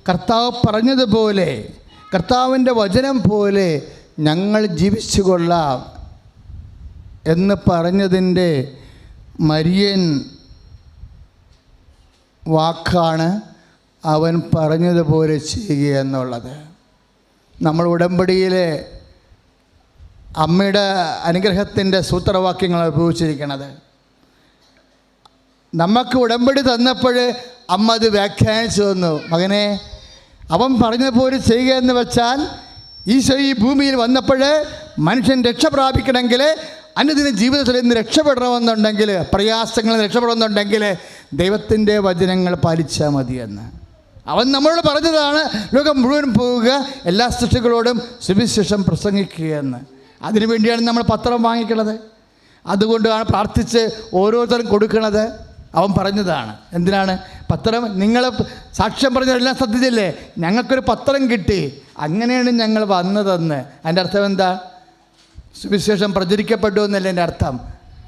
കർത്താവ് പറഞ്ഞതുപോലെ, കർത്താവിൻ്റെ വചനം പോലെ ഞങ്ങൾ ജീവിച്ചു കൊള്ളാം എന്ന് പറഞ്ഞതിൻ്റെ മരിയൻ വാക്കാണ് അവൻ പറഞ്ഞതുപോലെ ചെയ്യുക എന്നുള്ളത്. നമ്മൾ ഉടമ്പടിയിലെ അമ്മയുടെ അനുഗ്രഹത്തിൻ്റെ സൂത്രവാക്യങ്ങൾ ഉപയോഗിച്ചിരിക്കുന്നത്. നമുക്ക് ഉടമ്പടി തന്നപ്പോൾ അമ്മ അത് വ്യാഖ്യാനിച്ചു തന്നു. മകനെ, അവൻ പറഞ്ഞതുപോലെ ചെയ്യുക എന്ന് വെച്ചാൽ ഈശോ ഈ ഭൂമിയിൽ വന്നപ്പോൾ മനുഷ്യൻ രക്ഷ പ്രാപിക്കണമെങ്കിൽ, അനുദിന ജീവിതത്തിൽ നിന്ന് രക്ഷപ്പെടണമെന്നുണ്ടെങ്കിൽ, പ്രയാസങ്ങളിൽ നിന്ന് രക്ഷപ്പെടണമെന്നുണ്ടെങ്കിൽ ദൈവത്തിൻ്റെ വചനങ്ങൾ പാലിച്ചാൽ മതിയെന്ന് അവൻ നമ്മളോട് പറഞ്ഞതാണ്. ലോകം മുഴുവൻ പോവുക, എല്ലാ സൃഷ്ടികളോടും സുവിശേഷം പ്രസംഗിക്കുകയെന്ന്. അതിനുവേണ്ടിയാണ് നമ്മൾ പത്രം വാങ്ങിക്കണത്. അതുകൊണ്ടാണ് പ്രാർത്ഥിച്ച് ഓരോരുത്തരും കൊടുക്കണത്. അവൻ പറഞ്ഞതാണ്. എന്തിനാണ് പത്രം? നിങ്ങൾ സാക്ഷ്യം പറഞ്ഞതെല്ലാം സത്യത്തില്ലേ? ഞങ്ങൾക്കൊരു പത്രം കിട്ടി, അങ്ങനെയാണ് ഞങ്ങൾ വന്നതെന്ന്. അതിൻ്റെ അർത്ഥം എന്താ? സുവിശേഷം പ്രചരിക്കപ്പെട്ടു എന്നല്ല എൻ്റെ അർത്ഥം.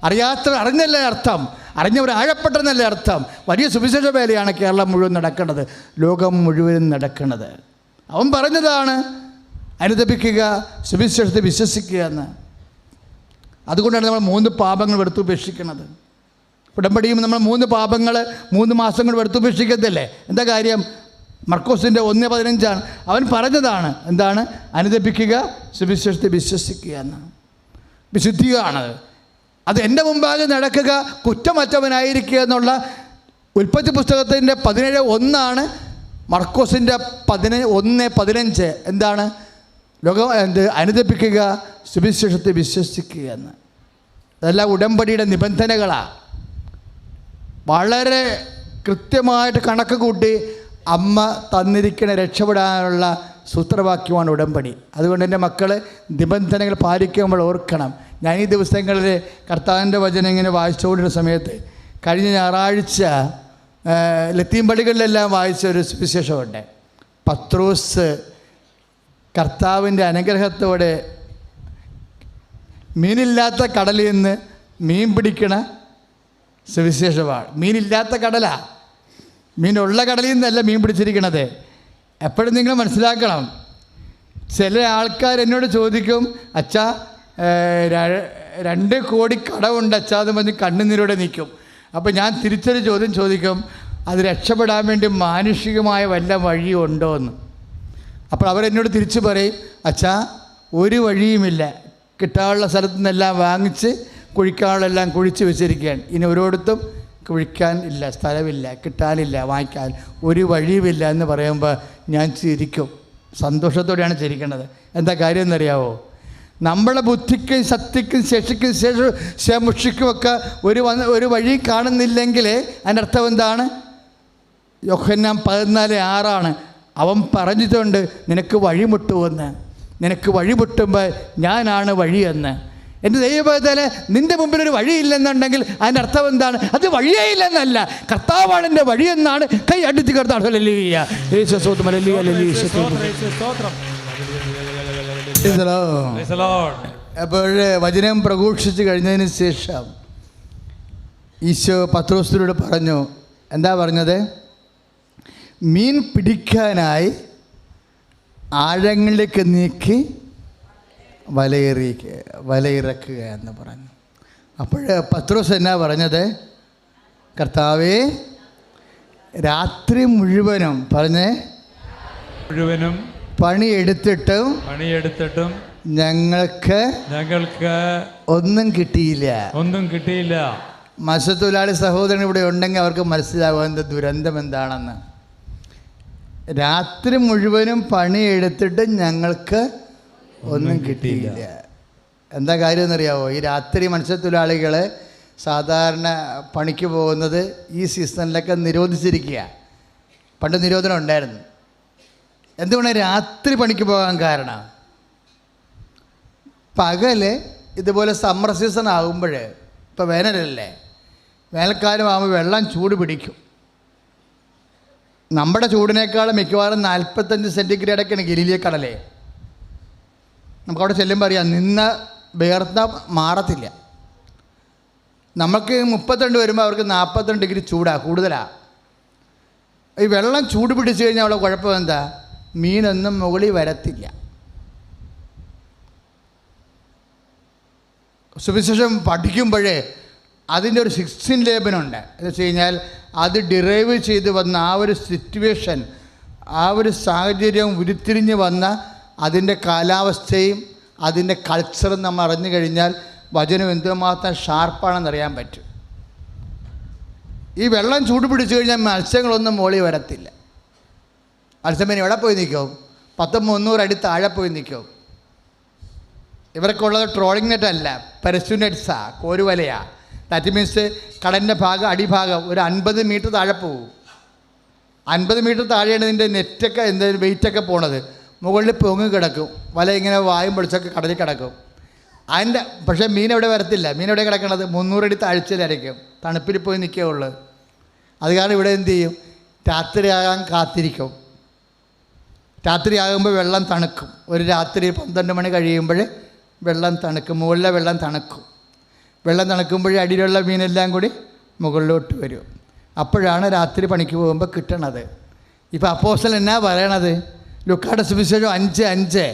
അറിയാത്തവർ അറിഞ്ഞല്ലേ അർത്ഥം, അറിഞ്ഞവർ ആഴപ്പെട്ടെന്നല്ലേ അർത്ഥം. വലിയ സുവിശേഷ വേലയാണ് കേരളം മുഴുവൻ നടക്കുന്നത്, ലോകം മുഴുവൻ നടക്കുന്നത്. അവൻ പറഞ്ഞതാണ് അനുദപിക്കുക, സുവിശേഷത്തെ വിശ്വസിക്കുക എന്ന്. അതുകൊണ്ടാണ് നമ്മൾ 3 പാപങ്ങൾ വെറുത്തുപേക്ഷിക്കുന്നത്. ഉടമ്പടിയും നമ്മൾ 3 പാപങ്ങൾ 3 മാസം കൊണ്ട് വെറുത്തുപേക്ഷിക്കത്തില്ലേ? എന്താ കാര്യം? മർക്കോസിൻ്റെ 1:15 അവൻ പറഞ്ഞതാണ്. എന്താണ്? അനുദപിക്കുക, സുവിശേഷത്തെ വിശ്വസിക്കുക എന്ന്. വിശുദ്ധിയാണത്. അത് എൻ്റെ മുമ്പാകെ നടക്കുക, കുറ്റമറ്റവനായിരിക്കുക എന്നുള്ള ഉൽപ്പത്തി പുസ്തകത്തിൻ്റെ 17:1 മർക്കോസിൻ്റെ 1:15 എന്താണ്? അനുദപിക്കുക, സുവിശേഷത്തെ വിശ്വസിക്കുക എന്ന്. അതെല്ലാം ഉടമ്പടിയുടെ നിബന്ധനകളാണ്. വളരെ കൃത്യമായിട്ട് കണക്ക് കൂട്ടി അമ്മ തന്നിരിക്കുന്ന രക്ഷപ്പെടാനുള്ള സൂത്രവാക്യമാണ് ഉടമ്പടി. അതുകൊണ്ട് എൻ്റെ മക്കൾ നിബന്ധനകൾ പാലിക്കുമ്പോൾ ഓർക്കണം. ഞാൻ ഈ ദിവസങ്ങളിൽ കർത്താവിൻ്റെ വചനം ഇങ്ങനെ വായിച്ചുകൊണ്ടിരുന്ന സമയത്ത് കഴിഞ്ഞ ഞായറാഴ്ച ലത്തീൻ പള്ളികളിലെല്ലാം വായിച്ച ഒരു സുവിശേഷമുണ്ട്. പത്രോസ് കർത്താവിൻ്റെ അനുഗ്രഹത്തോടെ മീനില്ലാത്ത കടലിൽ നിന്ന് മീൻ പിടിക്കണ സുവിശേഷമാണ്. മീനില്ലാത്ത കടലാണ്, മീനുള്ള കടലിൽ നിന്നല്ല മീൻ പിടിച്ചിരിക്കണത്. എപ്പോഴും നിങ്ങൾ മനസ്സിലാക്കണം. ചില ആൾക്കാർ എന്നോട് ചോദിക്കും, അച്ഛാ 2 കോടി കടമുണ്ട് അച്ഛാ എന്ന് പറഞ്ഞ് കണ്ണുനീരോടെ നിൽക്കും. അപ്പോൾ ഞാൻ തിരിച്ചൊരു ചോദ്യം ചോദിക്കും, അത് രക്ഷപ്പെടാൻ വേണ്ടി മാനുഷികമായ വല്ല വഴിയുണ്ടോ എന്ന്. അപ്പോൾ അവരെന്നോട് തിരിച്ചു പറയും, അച്ഛാ ഒരു വഴിയുമില്ല, കിട്ടാനുള്ള സ്ഥലത്തു നിന്നെല്ലാം വാങ്ങിച്ച് കുഴിക്കാനുള്ളെല്ലാം കുഴിച്ച് വെച്ചിരിക്കുകയാണ്. ഇനി ഓരോരുത്തും കുഴിക്കാൻ ഇല്ല, സ്ഥലമില്ല, കിട്ടാനില്ല, വാങ്ങിക്കാൻ ഒരു വഴിയുമില്ല എന്ന് പറയുമ്പോൾ ഞാൻ ചിരിക്കും. സന്തോഷത്തോടെയാണ് ചിരിക്കുന്നത്. എന്താ കാര്യം എന്നറിയാവോ? നമ്മളെ ബുദ്ധിക്കും ശക്തിക്കും ശേഷിക്കും ശേഷിക്കുമൊക്കെ ഒരു വഴി കാണുന്നില്ലെങ്കിൽ അതിൻ്റെ അർത്ഥം എന്താണ്? യോഹന്നാൻ 14:6 അവൻ പറഞ്ഞിട്ടുണ്ട്, നിനക്ക് വഴിമുട്ടുമെന്ന്. നിനക്ക് വഴിമുട്ടുമ്പോൾ ഞാനാണ് വഴിയെന്ന്. എൻ്റെ ദൈവത്തിലെ നിൻ്റെ മുമ്പിൽ ഒരു വഴിയില്ലെന്നുണ്ടെങ്കിൽ അതിൻ്റെ അർത്ഥം എന്താണ്? അത് വഴിയേ ഇല്ലെന്നല്ല, കർത്താവാണ് എൻ്റെ വഴിയെന്നാണ്. കൈ അടുത്ത് കർത്താവ്. അപ്പോൾ വചനം പ്രഘോഷിച്ച് കഴിഞ്ഞതിന് ശേഷം ഈശോ പത്രോസിനോട് പറഞ്ഞു. എന്താ പറഞ്ഞത്? മീൻ പിടിക്കാനായി ആഴങ്ങളിലേക്ക് നീക്കി വലയിറക്കുക എന്ന് പറഞ്ഞു. അപ്പോൾ പത്രോസ് എന്നാ പറഞ്ഞത്? കർത്താവേ, രാത്രി മുഴുവനും പണിയെടുത്തിട്ടും ഞങ്ങൾക്ക് ഒന്നും കിട്ടിയില്ല. മത്സ്യത്തൊഴിലാളി സഹോദരൻ ഇവിടെ ഉണ്ടെങ്കിൽ അവർക്ക് മനസ്സിലാവുന്ന ദുരന്തം എന്താണെന്ന്. രാത്രി മുഴുവനും പണിയെടുത്തിട്ട് ഞങ്ങൾക്ക് ഒന്നും കിട്ടിയില്ല. എന്താ കാര്യം എന്നറിയാവോ? ഈ രാത്രി മത്സ്യത്തൊഴിലാളികൾ സാധാരണ പണിക്ക് പോകുന്നത് ഈ സീസണിലൊക്കെ നിരോധിച്ചിരിക്കുക. പണ്ട് നിരോധനം ഉണ്ടായിരുന്നു. എന്തുകൊണ്ടാണ് രാത്രി പണിക്ക് പോകാൻ കാരണം? പകല് ഇതുപോലെ സമ്മർ സീസൺ ആകുമ്പോൾ, ഇപ്പോൾ വേനലല്ലേ, വേനൽക്കാലം ആകുമ്പോൾ വെള്ളം ചൂട് പിടിക്കും. നമ്മുടെ ചൂടിനേക്കാളും മിക്കവാറും 45 സെൻറ്റിഗ്രേഡൊക്കെയാണ് ഗലീലിയ കടലേ. നമുക്കവിടെ ചെല്ലുമ്പോൾ അറിയാം, വേർത്ത മാറത്തില്ല. നമുക്ക് 32 വരുമ്പോൾ അവർക്ക് 42 ഡിഗ്രി ചൂടാണ്, കൂടുതലാണ്. ഈ വെള്ളം ചൂട് പിടിച്ച് കഴിഞ്ഞാൽ അവിടെ കുഴപ്പം എന്താ? മീനൊന്നും മുകളിൽ വരത്തില്ല. സുവിശേഷം പഠിക്കുമ്പോഴേ അതിൻ്റെ ഒരു 16 ലേബനുണ്ട്. എന്ന് വെച്ച് കഴിഞ്ഞാൽ അത് ഡിറൈവ് ചെയ്ത് വന്ന ആ ഒരു സിറ്റുവേഷൻ, ആ ഒരു സാഹചര്യം ഉരുത്തിരിഞ്ഞ് വന്ന അതിൻ്റെ കാലാവസ്ഥയും അതിൻ്റെ കൾച്ചറും നമ്മൾ അറിഞ്ഞു കഴിഞ്ഞാൽ വചനം എന്തുമാത്രം ഷാർപ്പാണെന്ന് അറിയാൻ പറ്റും. ഈ വെള്ളം ചൂട് പിടിച്ചു കഴിഞ്ഞാൽ മത്സ്യങ്ങളൊന്നും മോളി വരത്തില്ല. മത്സ്യമീൻ എവിടെ പോയി നിൽക്കും? 100-300 അടി താഴെ പോയി നിൽക്കും. ഇവർക്കുള്ളത് ട്രോളിംഗ് നെറ്റല്ല, പെരസ്യൂ നെറ്റ്സാണ്, കോരുവലയാണ്. ദാറ്റ് മീൻസ് കടലിൻ്റെ ഭാഗം അടിഭാഗം ഒരു 50 മീറ്റർ താഴെ പോകും. 50 മീറ്റർ താഴെയാണ് ഇതിൻ്റെ നെറ്റൊക്കെ എന്തെങ്കിലും വെയിറ്റൊക്കെ പോണത്. മുകളിൽ പൊങ്ങി കിടക്കും, വല ഇങ്ങനെ വായും പൊളിച്ചൊക്കെ കടലിൽ കിടക്കും. അതിൻ്റെ പക്ഷേ മീൻ എവിടെ വരത്തില്ല. മീൻ എവിടെ കിടക്കണത്? 300 അടി താഴ്ചയിലായിരിക്കും, തണുപ്പിൽ പോയി നിൽക്കുകയുള്ളൂ. അത് കാരണം ഇവിടെ എന്ത് ചെയ്യും? രാത്രിയാകാൻ കാത്തിരിക്കും. രാത്രിയാകുമ്പോൾ വെള്ളം തണുക്കും. ഒരു രാത്രി 12 മണി കഴിയുമ്പോൾ വെള്ളം തണുക്കും, മുകളിലെ വെള്ളം തണുക്കും. വെള്ളം തണുക്കുമ്പോഴേ അടിയിലുള്ള മീനെല്ലാം കൂടി മുകളിലോട്ട് വരും. അപ്പോഴാണ് രാത്രി പണിക്ക് പോകുമ്പോൾ കിട്ടണത്. ഇപ്പോൾ അപ്പോസ്തലൻ എന്നാ പറയണത്? ലൂക്കായുടെ സുവിശേഷം 5:5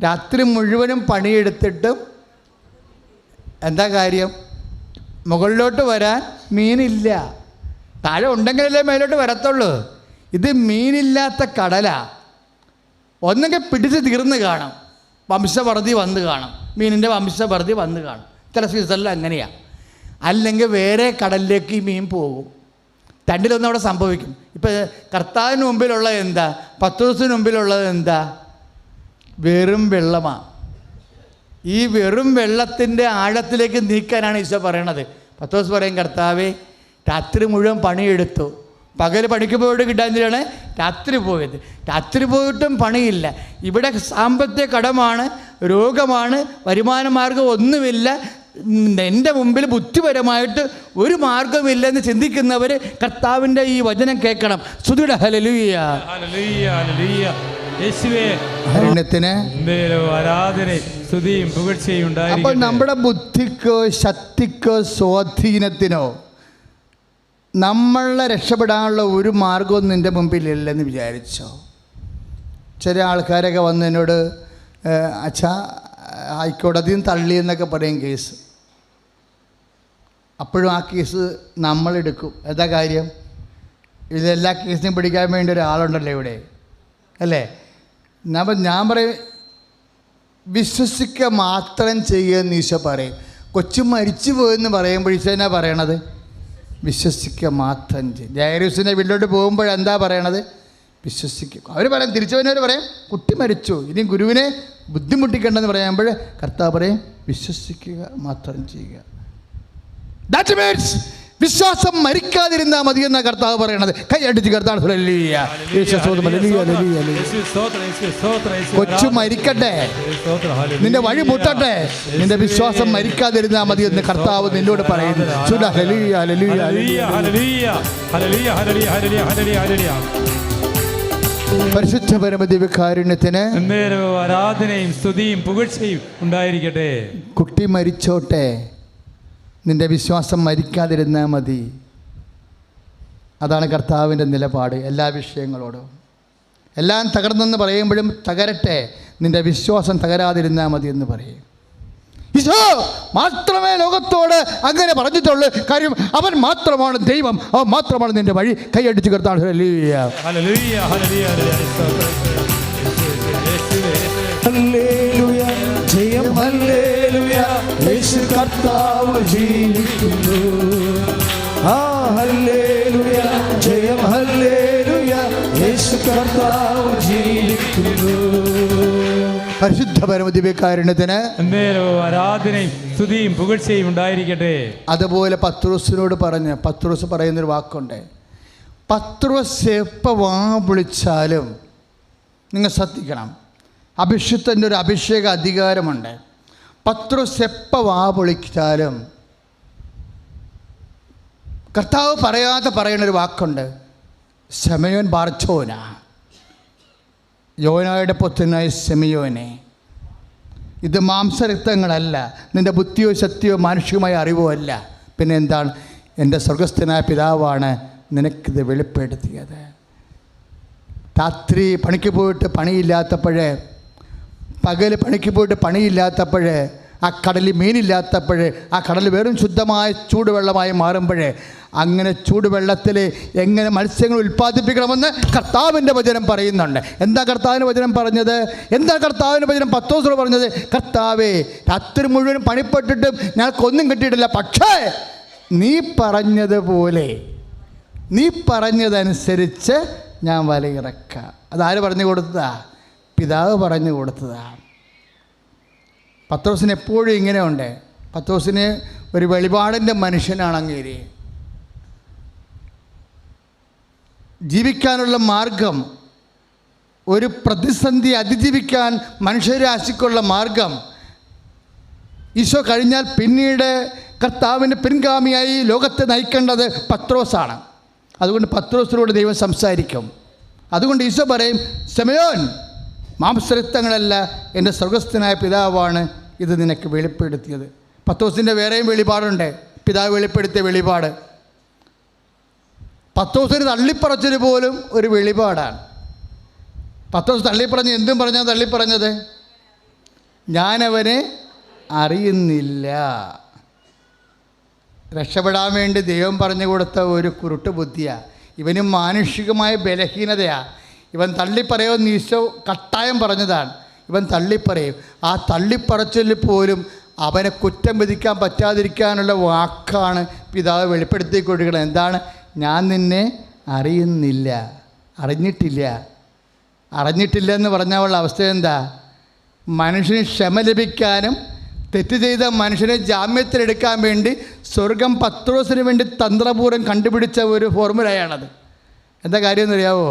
രാത്രി മുഴുവനും പണിയെടുത്തിട്ടും എന്താ കാര്യം? മുകളിലോട്ട് വരാൻ മീനില്ല. താഴെ ഉണ്ടെങ്കിലല്ലേ മേലോട്ട് വരത്തുള്ളൂ. ഇത് മീനില്ലാത്ത കടലാണ്. ഒന്നെങ്കിൽ പിടിച്ച് തീർന്ന് കാണും, വംശവർദ്ധി വന്ന് കാണും, മീനിൻ്റെ വംശവർദ്ധി വന്ന് കാണും. ചില സീസണിൽ അങ്ങനെയാണ്. അല്ലെങ്കിൽ വേറെ കടലിലേക്ക് ഈ മീൻ പോകും. രണ്ടിലൊന്നും അവിടെ സംഭവിക്കും. ഇപ്പം കർത്താവിന് മുമ്പിലുള്ളത് എന്താ? പത്രോസിന് മുമ്പിലുള്ളത് എന്താ? വെറും വെള്ളമാണ്. ഈ വെറും വെള്ളത്തിൻ്റെ ആഴത്തിലേക്ക് നീക്കാനാണ് ഈശോ പറയണത്. പത്രോസ് പറയും, കർത്താവേ, രാത്രി മുഴുവൻ പണിയെടുത്തു, പകൽ പണിക്ക് പോയിട്ട് കിട്ടാൻ രാത്രി പോയത്. രാത്രി പോയിട്ടും പണിയില്ല. ഇവിടെ സാമ്പത്തിക കടമാണ്, രോഗമാണ്, വരുമാന മാർഗം ഒന്നുമില്ല, എൻ്റെ മുമ്പിൽ ബുദ്ധിപരമായിട്ട് ഒരു മാർഗമില്ലെന്ന് ചിന്തിക്കുന്നവർ കർത്താവിൻ്റെ ഈ വചനം കേൾക്കണം. സ്തുതിയുടെ ഹല്ലേലൂയ. അപ്പോൾ നമ്മുടെ ബുദ്ധിക്കോ ശക്തിക്കോ സ്വാധീനത്തിനോ നമ്മളെ രക്ഷപ്പെടാനുള്ള ഒരു മാർഗവും നിൻ്റെ മുമ്പിലില്ലെന്ന് വിചാരിച്ചോ? ചില ആൾക്കാരൊക്കെ വന്ന് എന്നോട്, അച്ഛാ ഹൈക്കോടതിയും തള്ളി എന്നൊക്കെ പറയും കേസ്. അപ്പോഴും ആ കേസ് നമ്മളെടുക്കും. എന്താ കാര്യം? ഇതെല്ലാ കേസിനും പിടിക്കാൻ വേണ്ടി ഒരാളുണ്ടല്ലോ ഇവിടെ, അല്ലേ? അപ്പം ഞാൻ പറയും, വിശ്വസിക്കുക മാത്രം ചെയ്യുമെന്ന് ഈശോ പറയും. കൊച്ചു മരിച്ചു പോയെന്ന് പറയുമ്പോൾ ഈശോ എന്നാ പറയണത്? വിശ്വസിക്കുക മാത്രം ചെയ്യും. ജയരൂസിൻ്റെ വീട്ടിലോട്ട് പോകുമ്പോഴെന്താ പറയണത്? വിശ്വസിക്കുക. അവർ പറയാം, തിരിച്ചവനവർ പറയാം, കുട്ടി മരിച്ചു, ഇനി ഗുരുവിനെ ബുദ്ധിമുട്ടിക്കേണ്ടെന്ന് പറയുമ്പോൾ കർത്താവ് പറയും, വിശ്വസിക്കുക മാത്രം ചെയ്യുക. ദാറ്റ് മീൻസ് വിശ്വാസം മരിക്കാതിരുന്നാൽ മതി എന്നാ കർത്താവ് പറയണത്. കൈ അടിച്ച് കർത്താവ് കൊച്ചു മരിക്കട്ടെ, നിന്റെ വഴി മുട്ടട്ടെ, നിന്റെ വിശ്വാസം മരിക്കാതിരുന്നാൽ മതി എന്ന് കർത്താവ് നിന്നോട് പറയുന്നു. പരിശുദ്ധ പരമദിവ്യകാരുണ്യത്തിന് ആരാധനയും സ്തുതിയും പുകഴ്ചയും ഉണ്ടായിരിക്കട്ടെ. കുട്ടി മരിച്ചോട്ടെ, നിന്റെ വിശ്വാസം മരിക്കാതിരുന്നാൽ മതി. അതാണ് കർത്താവിൻ്റെ നിലപാട് എല്ലാ വിഷയങ്ങളോടും. എല്ലാം തകർന്നെന്ന് പറയുമ്പോഴും തകരട്ടെ, നിന്റെ വിശ്വാസം തകരാതിരുന്നാൽ മതി എന്ന് പറയും. ഈശോ മാത്രമേ ലോകത്തോട് അങ്ങനെ പറഞ്ഞിട്ടുള്ളൂ. കാര്യം അവൻ മാത്രമാണ് ദൈവം, അവൻ മാത്രമാണ് നിന്റെ വഴി. കൈയടിച്ച് കർത്താവ് ജയം ഹല്ലേലൂയ, യേശു കർത്താവ് ജീവിക്കുന്നു. ഹല്ലേലൂയ, ജയം ഹല്ലേലൂയ, യേശു കർത്താവ് ജീവിക്കുന്നു. പരിശുദ്ധ പരമദിവ്യകാരുണ്യത്തിന് ആരാധനയും സ്തുതിയും പുകഴ്ചയും ഉണ്ടായിരിക്കട്ടെ. അതുപോലെ പത്രോസിനോട് പറഞ്ഞ്, പത്രോസ് പറയുന്നൊരു വാക്കുണ്ട്, പത്രോസ് എപ്പോൾ വാ വിളിച്ചാലും നിങ്ങൾ ശ്രദ്ധിക്കണം, അഭിഷിക്തൻ്റെ ഒരു അഭിഷേക അധികാരമുണ്ട്. പത്രോസ് എപ്പോൾ വാ വിളിച്ചാലും കർത്താവ് പറയാതെ പറയുന്നൊരു വാക്കുണ്ട്, ശമയോൻ ബാർച്ചോന, യോനായുടെ പുത്രനായ ശമയോനെ. ഇത് മാംസരക്തങ്ങളല്ല, നിൻ്റെ ബുദ്ധിയോ ശക്തിയോ മാനുഷികമായ അറിവോ അല്ല, പിന്നെ എന്താണ്? എൻ്റെ സ്വർഗസ്ഥനായ പിതാവാണ് നിനക്കിത് വെളിപ്പെടുത്തിയത്. രാത്രി പണിക്ക് പോയിട്ട് പണിയില്ലാത്തപ്പോഴേ, പകൽ പണിക്ക് പോയിട്ട് പണിയില്ലാത്തപ്പോഴേ, ആ കടലിൽ മീനില്ലാത്തപ്പോഴേ, ആ കടൽ വെറും ശുദ്ധമായ ചൂടുവെള്ളമായി മാറുമ്പോഴേ, അങ്ങനെ ചൂടുവെള്ളത്തിൽ എങ്ങനെ മത്സ്യങ്ങൾ ഉൽപ്പാദിപ്പിക്കണമെന്ന് കർത്താവിൻ്റെ വചനം പറയുന്നുണ്ട്. എന്താ കർത്താവിൻ്റെ വചനം പറഞ്ഞത്? എന്താ കർത്താവിൻ്റെ വചനം പത്രോസിനോട് പറഞ്ഞത്? കർത്താവേ, രാത്രി മുഴുവൻ പണിപ്പെട്ടിട്ടും ഞങ്ങൾക്കൊന്നും കിട്ടിയിട്ടില്ല, പക്ഷേ നീ പറഞ്ഞതുപോലെ, നീ പറഞ്ഞതനുസരിച്ച് ഞാൻ വലയിറക്കാം. അതാര് പറഞ്ഞു കൊടുത്തതാ? പിതാവ് പറഞ്ഞു കൊടുത്തതാ. പത്രോസിന് എപ്പോഴും ഇങ്ങനെ ഉണ്ട്. പത്രോസിന് ഒരു വെളിപാടിൻ്റെ മനുഷ്യനാണ് അങ്ങേര്. ജീവിക്കാനുള്ള മാർഗം, ഒരു പ്രതിസന്ധി അതിജീവിക്കാൻ മനുഷ്യരാശിക്കുള്ള മാർഗം, ഈശോ കഴിഞ്ഞാൽ പിന്നീട് കർത്താവിൻ്റെ പിൻഗാമിയായി ലോകത്തെ നയിക്കേണ്ടത് പത്രോസാണ്. അതുകൊണ്ട് പത്രോസിനോട് ദൈവം സംസാരിക്കും. അതുകൊണ്ട് ഈശോ പറയും, ശമയോൻ, മാംസരക്തങ്ങളല്ല, എൻ്റെ സ്വർഗസ്ഥനായ പിതാവാണ് ഇത് നിനക്ക് വെളിപ്പെടുത്തിയത്. പത്രോസിൻ്റെ വേറെയും വെളിപാടുണ്ട്, പിതാവ് വെളിപ്പെടുത്തിയ വെളിപാട്. പത്രോസിന് തള്ളിപ്പറച്ചത് പോലും ഒരു വെളിപാടാണ്. പത്രോസ് തള്ളിപ്പറഞ്ഞ് എന്തും പറഞ്ഞാൽ തള്ളിപ്പറഞ്ഞത്, ഞാനവനെ അറിയുന്നില്ല. രക്ഷപ്പെടാൻ വേണ്ടി ദൈവം പറഞ്ഞു കൊടുത്ത ഒരു കുരുട്ട് ബുദ്ധിയാണ്. ഇവന് മാനുഷികമായ ബലഹീനതയാണ്. ഇവൻ തള്ളിപ്പറയുമെന്ന് ഈശോ കട്ടായം പറഞ്ഞതാണ്. ഇവൻ തള്ളിപ്പറയും. ആ തള്ളിപ്പറച്ചിൽ പോലും അവനെ കുറ്റം വിധിക്കാൻ പറ്റാതിരിക്കാനുള്ള വാക്കാണ് പിതാവ് വെളിപ്പെടുത്തി കൊടുക്കുന്നത്. എന്താണ്? ഞാൻ നിന്നെ അറിയുന്നില്ല, അറിഞ്ഞിട്ടില്ല. അറിഞ്ഞിട്ടില്ല എന്ന് പറഞ്ഞാലുള്ള അവസ്ഥ എന്താ? മനുഷ്യന് ക്ഷമ ലഭിക്കാനും തെറ്റ് ചെയ്ത മനുഷ്യനെ ജാമ്യത്തിലെടുക്കാൻ വേണ്ടി സ്വർഗം പത്രോസിന് വേണ്ടി തന്ത്രപൂർവ്വം കണ്ടുപിടിച്ച ഒരു ഫോർമുലയാണത്. എന്താ കാര്യം എന്നറിയാവോ?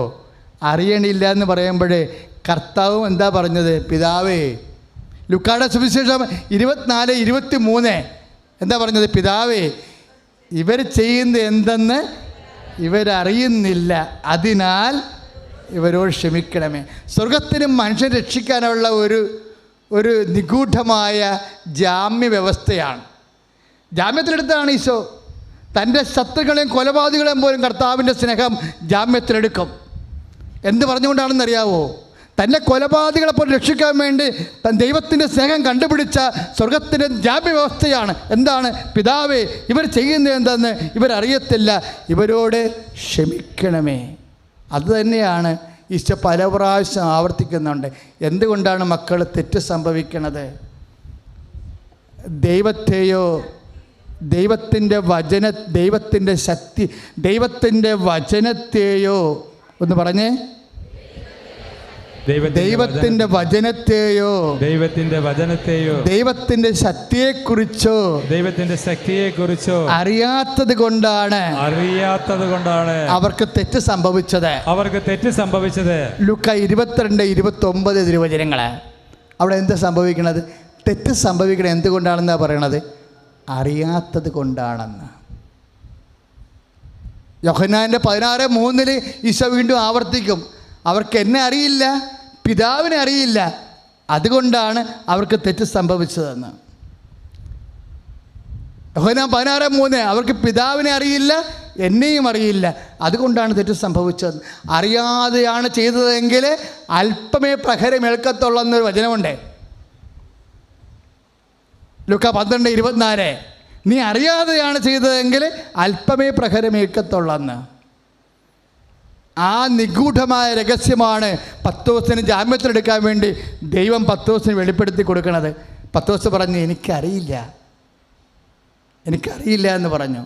അറിയണില്ല എന്ന് പറയുമ്പോഴേ കർത്താവും എന്താ പറഞ്ഞത്? പിതാവേ, ലുക്കായുടെ സുവിശേഷം 24:23 എന്താ പറഞ്ഞത്? പിതാവേ, ഇവർ ചെയ്യുന്നത് എന്തെന്ന് ഇവരറിയുന്നില്ല, അതിനാൽ ഇവരോട് ക്ഷമിക്കണമേ. സ്വർഗത്തിനും മനുഷ്യൻ രക്ഷിക്കാനുള്ള ഒരു നിഗൂഢമായ ജാമ്യ വ്യവസ്ഥയാണ്. ജാമ്യത്തിലെടുത്താണ് ഈശോ. തൻ്റെ ശത്രുക്കളെയും കൊലപാതകളെയും പോലും കർത്താവിൻ്റെ സ്നേഹം ജാമ്യത്തിലെടുക്കും. എന്ത് പറഞ്ഞുകൊണ്ടാണെന്നറിയാവോ? തന്നെ കൊലപാതകളെപ്പോൾ രക്ഷിക്കാൻ വേണ്ടി ദൈവത്തിൻ്റെ സ്നേഹം കണ്ടുപിടിച്ച സ്വർഗത്തിൻ്റെ ജാമ്യ വ്യവസ്ഥയാണ്. എന്താണ്? പിതാവേ, ഇവർ ചെയ്യുന്നത് എന്തെന്ന് ഇവരറിയത്തില്ല, ഇവരോട് ക്ഷമിക്കണമേ. അതുതന്നെയാണ് ഈശോ പല പ്രാവശ്യം ആവർത്തിക്കുന്നുണ്ട്. എന്തുകൊണ്ടാണ് മക്കൾ തെറ്റ് സംഭവിക്കണത്? ദൈവത്തെയോ ദൈവത്തിൻ്റെ ശക്തി, ദൈവത്തിൻ്റെ വചനത്തെയോ ഒന്ന് പറഞ്ഞേ, ദൈവത്തിൻ്റെ വചനത്തെയോ ദൈവത്തിൻ്റെ ശക്തിയെക്കുറിച്ചോ അറിയാത്തത് കൊണ്ടാണ് അവർക്ക് തെറ്റ് സംഭവിച്ചത്. ലുക്ക 22-29 തിരുവചനങ്ങള്. അവിടെ എന്താ സംഭവിക്കണത്? തെറ്റ് സംഭവിക്കണത് എന്തുകൊണ്ടാണെന്നാണ് പറയണത്? അറിയാത്തത് കൊണ്ടാണെന്ന്. യോഹന്നാൻ്റെ 16:3 ഈശോ വീണ്ടും ആവർത്തിക്കും, അവർക്ക് എന്നെ അറിയില്ല, പിതാവിനെ അറിയില്ല, അതുകൊണ്ടാണ് അവർക്ക് തെറ്റ് സംഭവിച്ചതെന്ന്. യോഹന്നാൻ 16:3 അവർക്ക് പിതാവിനെ അറിയില്ല, എന്നെയും അറിയില്ല, അതുകൊണ്ടാണ് തെറ്റ് സംഭവിച്ചത്. അറിയാതെയാണ് ചെയ്തതെങ്കിൽ അല്പമേ പ്രഹരമേൽക്കത്തുള്ളൂ എന്നൊരു വചനമുണ്ട്. ലുക്ക 12:24 നീ അറിയാതെയാണ് ചെയ്തതെങ്കിൽ അല്പമേ പ്രഹരമേൽക്കത്തുള്ളെന്ന്. ആ നിഗൂഢമായ രഹസ്യമാണ് പത്രോസിന് ജാമ്യത്തിലെടുക്കാൻ വേണ്ടി ദൈവം പത്രോസിന് വെളിപ്പെടുത്തി കൊടുക്കുന്നത്. പത്രോസ് പറഞ്ഞു, എനിക്കറിയില്ല എന്ന് പറഞ്ഞു.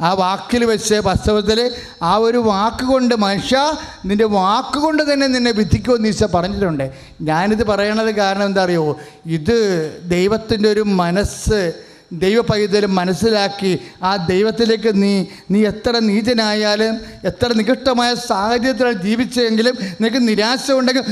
ആ വാക്കിൽ വെച്ച് വാസ്തവത്തിൽ ആ ഒരു വാക്കുകൊണ്ട്, മനുഷ്യ നിൻ്റെ വാക്കുകൊണ്ട് തന്നെ നിന്നെ വിധിക്കുമെന്ന് ഈശോ പറഞ്ഞിട്ടുണ്ട്. ഞാനിത് പറയണത് കാരണം എന്താ അറിയോ? ഇത് ദൈവത്തിൻ്റെ ഒരു മനസ്സ് ദൈവ പൈതൽ മനസ്സിലാക്കി ആ ദൈവത്തിലേക്ക് നീ എത്ര നീചനായാലും എത്ര നികഷ്ടമായ സാഹചര്യത്തിൽ ജീവിച്ചെങ്കിലും നിനക്ക് നിരാശ ഉണ്ടെങ്കിൽ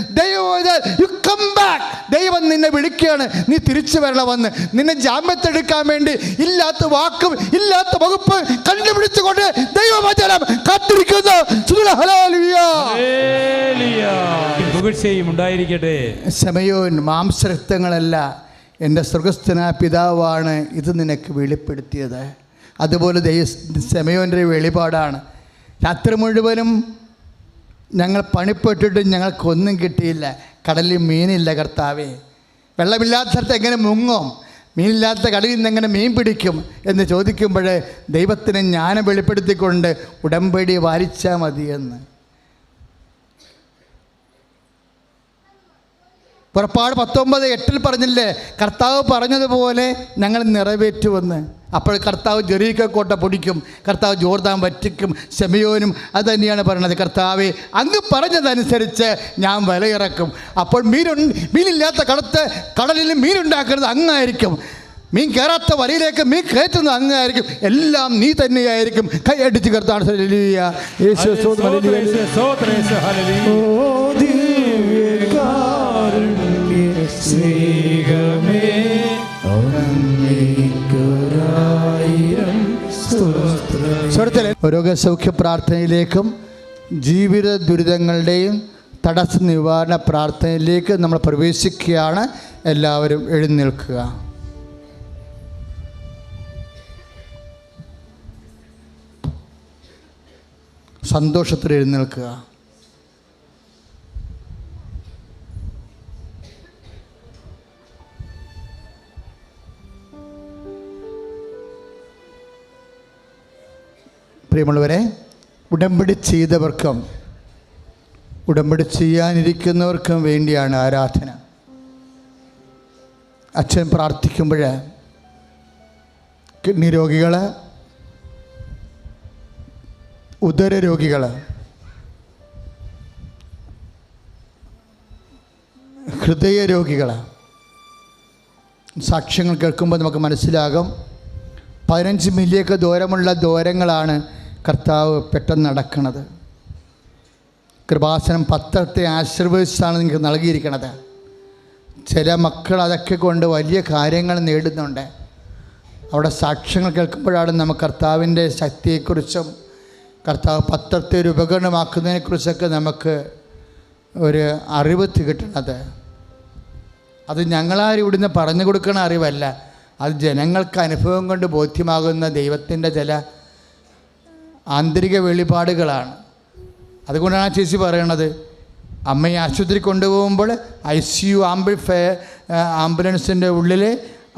ദൈവം നിന്നെ വിളിക്കുകയാണ്, നീ തിരിച്ചു വരണമെന്ന്. നിന്നെ ജാമ്യത്തെടുക്കാൻ വേണ്ടി ഇല്ലാത്ത വാക്കും ഇല്ലാത്ത വകുപ്പ് കണ്ടുപിടിച്ചുകൊണ്ട് ദൈവവചനം കാത്തിരിക്കുന്നു. ശമയോൻ, മാംസരക്തങ്ങളല്ല, എൻ്റെ സ്വർഗസ്ഥനായ പിതാവാണ് ഇത് നിനക്ക് വെളിപ്പെടുത്തിയത്. അതുപോലെ ശമയോൻ്റെ വെളിപാടാണ്. രാത്രി മുഴുവനും ഞങ്ങൾ പണിപ്പെട്ടിട്ട് ഞങ്ങൾക്കൊന്നും കിട്ടിയില്ല, കടലിൽ മീനില്ല കർത്താവേ, വെള്ളമില്ലാത്ത സ്ഥലത്ത് എങ്ങനെ മുങ്ങും, മീനില്ലാത്ത കടലിൽ നിന്ന് എങ്ങനെ മീൻ പിടിക്കും എന്ന് ചോദിക്കുമ്പോൾ ദൈവത്തിന് ജ്ഞാനം വെളിപ്പെടുത്തിക്കൊണ്ട് ഉടമ്പടി വാരിച്ചാൽ മതിയെന്ന്. പുറപ്പാട് 19:8 പറഞ്ഞില്ലേ, കർത്താവ് പറഞ്ഞതുപോലെ ഞങ്ങൾ നിറവേറ്റുമെന്ന്. അപ്പോൾ കർത്താവ് ജെറീക്കോ കോട്ട പൊടിക്കും, കർത്താവ് ജോർദാൻ വറ്റിക്കും, ശെമയോനും അത് തന്നെയാണ് പറയുന്നത്. കർത്താവെ അങ്ങ് പറഞ്ഞതനുസരിച്ച് ഞാൻ വലയിറക്കും. അപ്പോൾ മീനില്ലാത്ത കടലിൽ മീനുണ്ടാക്കുന്നത് അങ്ങായിരിക്കും, മീൻ കയറാത്ത വലയിലേക്ക് മീൻ കയറ്റുന്നത് അങ്ങായിരിക്കും, എല്ലാം നീ തന്നെയായിരിക്കും. കൈയടിച്ച് കർത്താവ് രോഗസൗഖ്യ പ്രാർത്ഥനയിലേക്കും ജീവിത ദുരിതങ്ങളുടെയും തടസ്സ നിവാരണ പ്രാർത്ഥനയിലേക്ക് നമ്മൾ പ്രവേശിക്കുകയാണ്. എല്ലാവരും എഴുന്നേൽക്കുക. സന്തോഷത്തിൽ എഴുന്നേൽക്കുക. പ്രിയമുള്ളവരെ, ഉടമ്പടി ചെയ്തവർക്കും ഉടമ്പടി ചെയ്യാനിരിക്കുന്നവർക്കും വേണ്ടിയാണ് ആരാധന. അച്ഛൻ പ്രാർത്ഥിക്കുമ്പോൾ കിഡ്നി രോഗികൾ, ഉദര രോഗികൾ, ഹൃദയ രോഗികൾ സാക്ഷ്യങ്ങൾ കേൾക്കുമ്പോൾ നമുക്ക് മനസ്സിലാകും 15 മില്ലിയൊക്കെ ദൂരമുള്ള ദൂരങ്ങളാണ് കർത്താവ് പെട്ടെന്ന് നടക്കുന്നത്. കൃപാസനം പത്രത്തെ ആശീർവദിച്ചാണ് നിങ്ങൾക്ക് നൽകിയിരിക്കുന്നത്. ചില മക്കൾ അതൊക്കെ കൊണ്ട് വലിയ കാര്യങ്ങൾ നേടുന്നുണ്ട്. അവിടെ സാക്ഷ്യങ്ങൾ കേൾക്കുമ്പോഴാണ് നമുക്ക് കർത്താവിൻ്റെ ശക്തിയെക്കുറിച്ചും കർത്താവ് പത്രത്തെ ഒരു ഉപകരണമാക്കുന്നതിനെക്കുറിച്ചൊക്കെ നമുക്ക് ഒരു അറിവ് കിട്ടുന്നത്. അത് ഞങ്ങളാരും ഇവിടുന്ന് പറഞ്ഞു കൊടുക്കുന്ന അറിവല്ല, അത് ജനങ്ങൾക്ക് അനുഭവം കൊണ്ട് ബോധ്യമാകുന്ന ദൈവത്തിൻ്റെ ചില ആന്തരിക വെളിപാടുകളാണ്. അതുകൊണ്ടാണ് ആ ചേച്ചി പറയണത്, അമ്മയെ ആശുപത്രി കൊണ്ടുപോകുമ്പോൾ ICU ആംബുലൻസിൻ്റെ ഉള്ളിൽ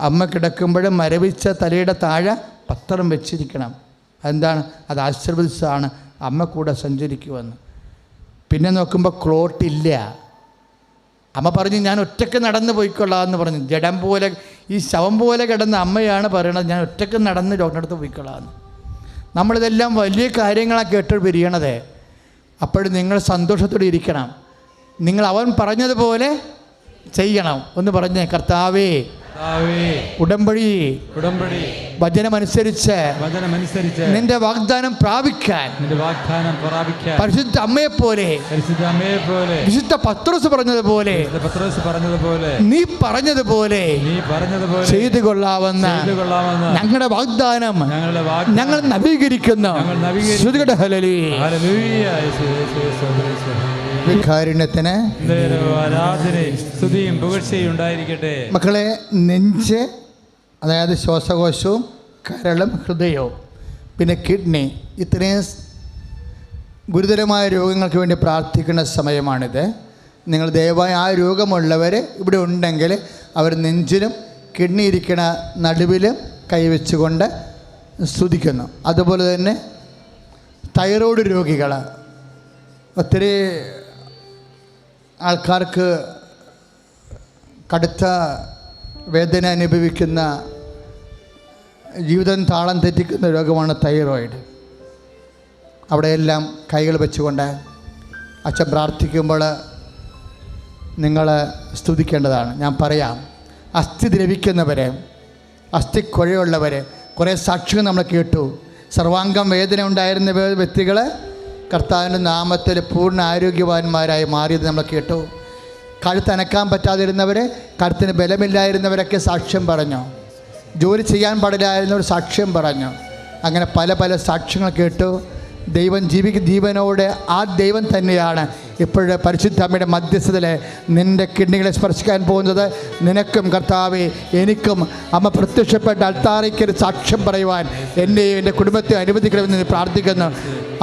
അമ്മ കിടക്കുമ്പോൾ മരവിച്ച തലയുടെ താഴെ പത്രം വെച്ചിരിക്കണം. അതെന്താണ്? അത് ആശീർവദിച്ചാണ് അമ്മ കൂടെ സഞ്ചരിക്കുമെന്ന്. പിന്നെ നോക്കുമ്പോൾ ക്ലോട്ടില്ല. അമ്മ പറഞ്ഞു ഞാൻ ഒറ്റയ്ക്ക് നടന്ന് പോയിക്കൊള്ളാമെന്ന് പറഞ്ഞു. ജഡം പോലെ ഈ ശവം പോലെ കിടന്ന അമ്മയാണ് പറയണത് ഞാൻ ഒറ്റയ്ക്ക് നടന്ന് ഡോക്ടറെ അടുത്ത് പോയിക്കൊള്ളാമെന്ന്. നമ്മളിതെല്ലാം വലിയ കാര്യങ്ങളാണ് കേട്ട് പിരിയണത്. അപ്പോൾ നിങ്ങൾ സന്തോഷത്തോടെ ഇരിക്കണം. നിങ്ങൾ അവൻ പറഞ്ഞതുപോലെ ചെയ്യണം. ഒന്ന് പറഞ്ഞേ, കർത്താവേ ഉടമ്പടി വചനമനുസരിച്ച് നിന്റെ വാഗ്ദാനം പ്രാപിക്കാൻ പരിശുദ്ധ അമ്മയെ പോലെ വിശുദ്ധ പത്രോസ് പറഞ്ഞതുപോലെ നീ പറഞ്ഞതുപോലെ ചെയ്തു കൊള്ളാവുന്ന ഞങ്ങളുടെ വാഗ്ദാനം ഞങ്ങൾ നവീകരിക്കുന്നു. കാരുണ്യത്തിന് മക്കളെ, നെഞ്ച്, അതായത് ശ്വാസകോശവും കരളും ഹൃദയവും പിന്നെ കിഡ്നി, ഇത്രയും ഗുരുതരമായ രോഗങ്ങൾക്ക് വേണ്ടി പ്രാർത്ഥിക്കുന്ന സമയമാണിത്. നിങ്ങൾ ദയവായി ആ രോഗമുള്ളവർ ഇവിടെ ഉണ്ടെങ്കിൽ അവർ നെഞ്ചിലും കിഡ്നി ഇരിക്കുന്ന നടുവിലും കൈവച്ചുകൊണ്ട് സ്തുതിക്കുന്നു. അതുപോലെ തന്നെ തൈറോയ്ഡ് രോഗികൾ, ഒത്തിരി ആൾക്കാർക്ക് കടുത്ത വേദന അനുഭവിക്കുന്ന, ജീവിതം താളം തെറ്റിക്കുന്ന രോഗമാണ് തൈറോയിഡ്. അവിടെയെല്ലാം കൈകൾ വെച്ചുകൊണ്ട് അച്ഛൻ പ്രാർത്ഥിക്കുമ്പോൾ നിങ്ങൾ സ്തുതിക്കേണ്ടതാണ്. ഞാൻ പറയാം, അസ്ഥി ദ്രവിക്കുന്നവരെ, അസ്ഥിക്കുഴയുള്ളവർ, കുറേ സാക്ഷികൾ നമ്മൾ കേട്ടു. സർവാംഗം വേദന ഉണ്ടായിരുന്ന വ്യക്തികൾ കർത്താവിൻ്റെ നാമത്തിൽ പൂർണ്ണ ആരോഗ്യവാന്മാരായി മാറിയത് നമ്മൾ കേട്ടു. കഴുത്തനക്കാൻ പറ്റാതിരുന്നവർ, കഴുത്തിന് ബലമില്ലായിരുന്നവരൊക്കെ സാക്ഷ്യം പറഞ്ഞു. ജോലി ചെയ്യാൻ പാടില്ലായിരുന്നവർ സാക്ഷ്യം പറഞ്ഞു. അങ്ങനെ പല പല സാക്ഷ്യങ്ങൾ കേട്ടു. ദൈവം ജീവനോടെ ആ ദൈവം തന്നെയാണ് ഇപ്പോഴേ പരിശുദ്ധ അമ്മയുടെ മധ്യസ്ഥതയിൽ നിൻ്റെ കിഡ്നികളെ സ്പർശിക്കാൻ പോകുന്നത്. നിനക്കും കർത്താവേ എനിക്കും അമ്മ പ്രത്യക്ഷപ്പെട്ട അൾത്താരയ്ക്ക് ഒരു സാക്ഷ്യം പറയുവാൻ എന്നെയും എൻ്റെ കുടുംബത്തെ അനുവദിക്കണമെന്ന് പ്രാർത്ഥിക്കുന്നു.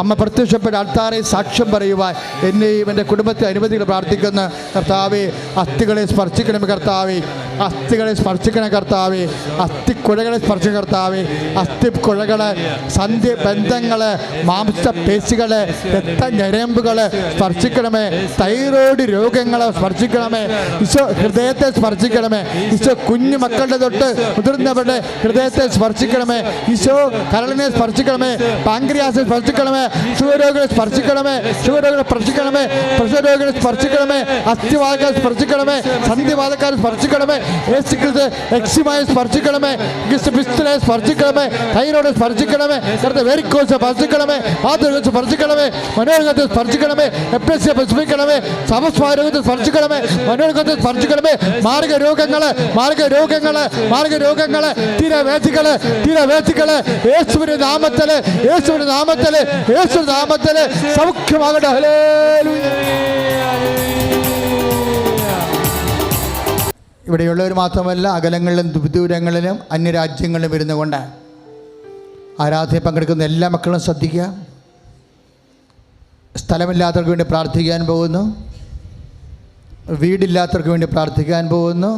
അമ്മ പ്രത്യക്ഷപ്പെട്ട അൾത്താരയെ സാക്ഷ്യം പറയുവാൻ എന്നെയും എൻ്റെ കുടുംബത്തെ അനുവദിക്കണം പ്രാർത്ഥിക്കുന്നു. കർത്താവേ, അസ്ഥികളെ സ്പർശിക്കണം കർത്താവേ. അസ്ഥികളെ സ്പർശിക്കണ കർത്താവേ, അസ്ഥിക്കുഴകളെ സ്പർശിക്കണ കർത്താവേ, അസ്ഥിക്കുഴകള്, സന്ധി ബന്ധങ്ങള്, മാംസപേശികള്, രക്തഞരമ്പുകള് സ്പർശിക്കണമേ. തൈറോയ്ഡ് രോഗങ്ങളെ സ്പർശിക്കണമേ ഈശോ. ഹൃദയത്തെ സ്പർശിക്കണമേ ഈശോ. കുഞ്ഞു മക്കളുടെ തൊട്ട് മുതിർന്നവരുടെ ഹൃദയത്തെ സ്പർശിക്കണമേ ഈശോ. കരളിനെ സ്പർശിക്കണമേ, പാങ്ക്രിയാസിനെ സ്പർശിക്കണമേ, ഷുഗരോഗികളെ സ്പർശിക്കണമേ, ഷുഗരോഗികളെ സ്പർശിക്കണമേ, പ്രഷർ രോഗികളെ സ്പർശിക്കണമേ, അസ്ഥിവാദക്കാരെ സ്പർശിക്കണമേ, സന്ധിവാദക്കാരെ സ്പർശിക്കണമേ, എക്സിമയെ സ്പർശിക്കണമേ, പിസ്തലെ സ്പർശിക്കണമേ, തൈറോയ്ഡ് സ്പർശിക്കണമേ, വെരിക്കോസ് സ്പർശിക്കണമേ, ആദ്യ സ്പർശിക്കണമേ, മനോരോഗത്തെ സ്പർശിക്കണമേ, എപ്പിലെപ്സിയെ സ്പർശിക്കണമേ, സമസ്വാരോഗത്തെ സ്പർശിക്കണമേ, മനോരോഗത്തെ സ്പർശിക്കണമേ, മാർഗരോഗങ്ങള്, മാർഗരോഗങ്ങള്, മാർഗരോഗങ്ങള്, തീരവേദികള്, തീരവേദികള്, യേശുവിന്റെ നാമത്തില്, യേശുവിന്റെ നാമത്തില്, യേശുവിന്റെ നാമത്തില് സൗഖ്യമാകട്ടെ. ഹല്ലേലൂയ. ഇവിടെയുള്ളവർ മാത്രമല്ല, അകലങ്ങളിലും ദൂരങ്ങളിലും അന്യരാജ്യങ്ങളിലും വരുന്നുകൊണ്ട് ആരാധനയിൽ പങ്കെടുക്കുന്ന എല്ലാ മക്കളും ശ്രദ്ധിക്കുക. സ്ഥലമില്ലാത്തവർക്ക് വേണ്ടി പ്രാർത്ഥിക്കാൻ പോകുന്നു, വീടില്ലാത്തവർക്ക് വേണ്ടി പ്രാർത്ഥിക്കാൻ പോകുന്നു.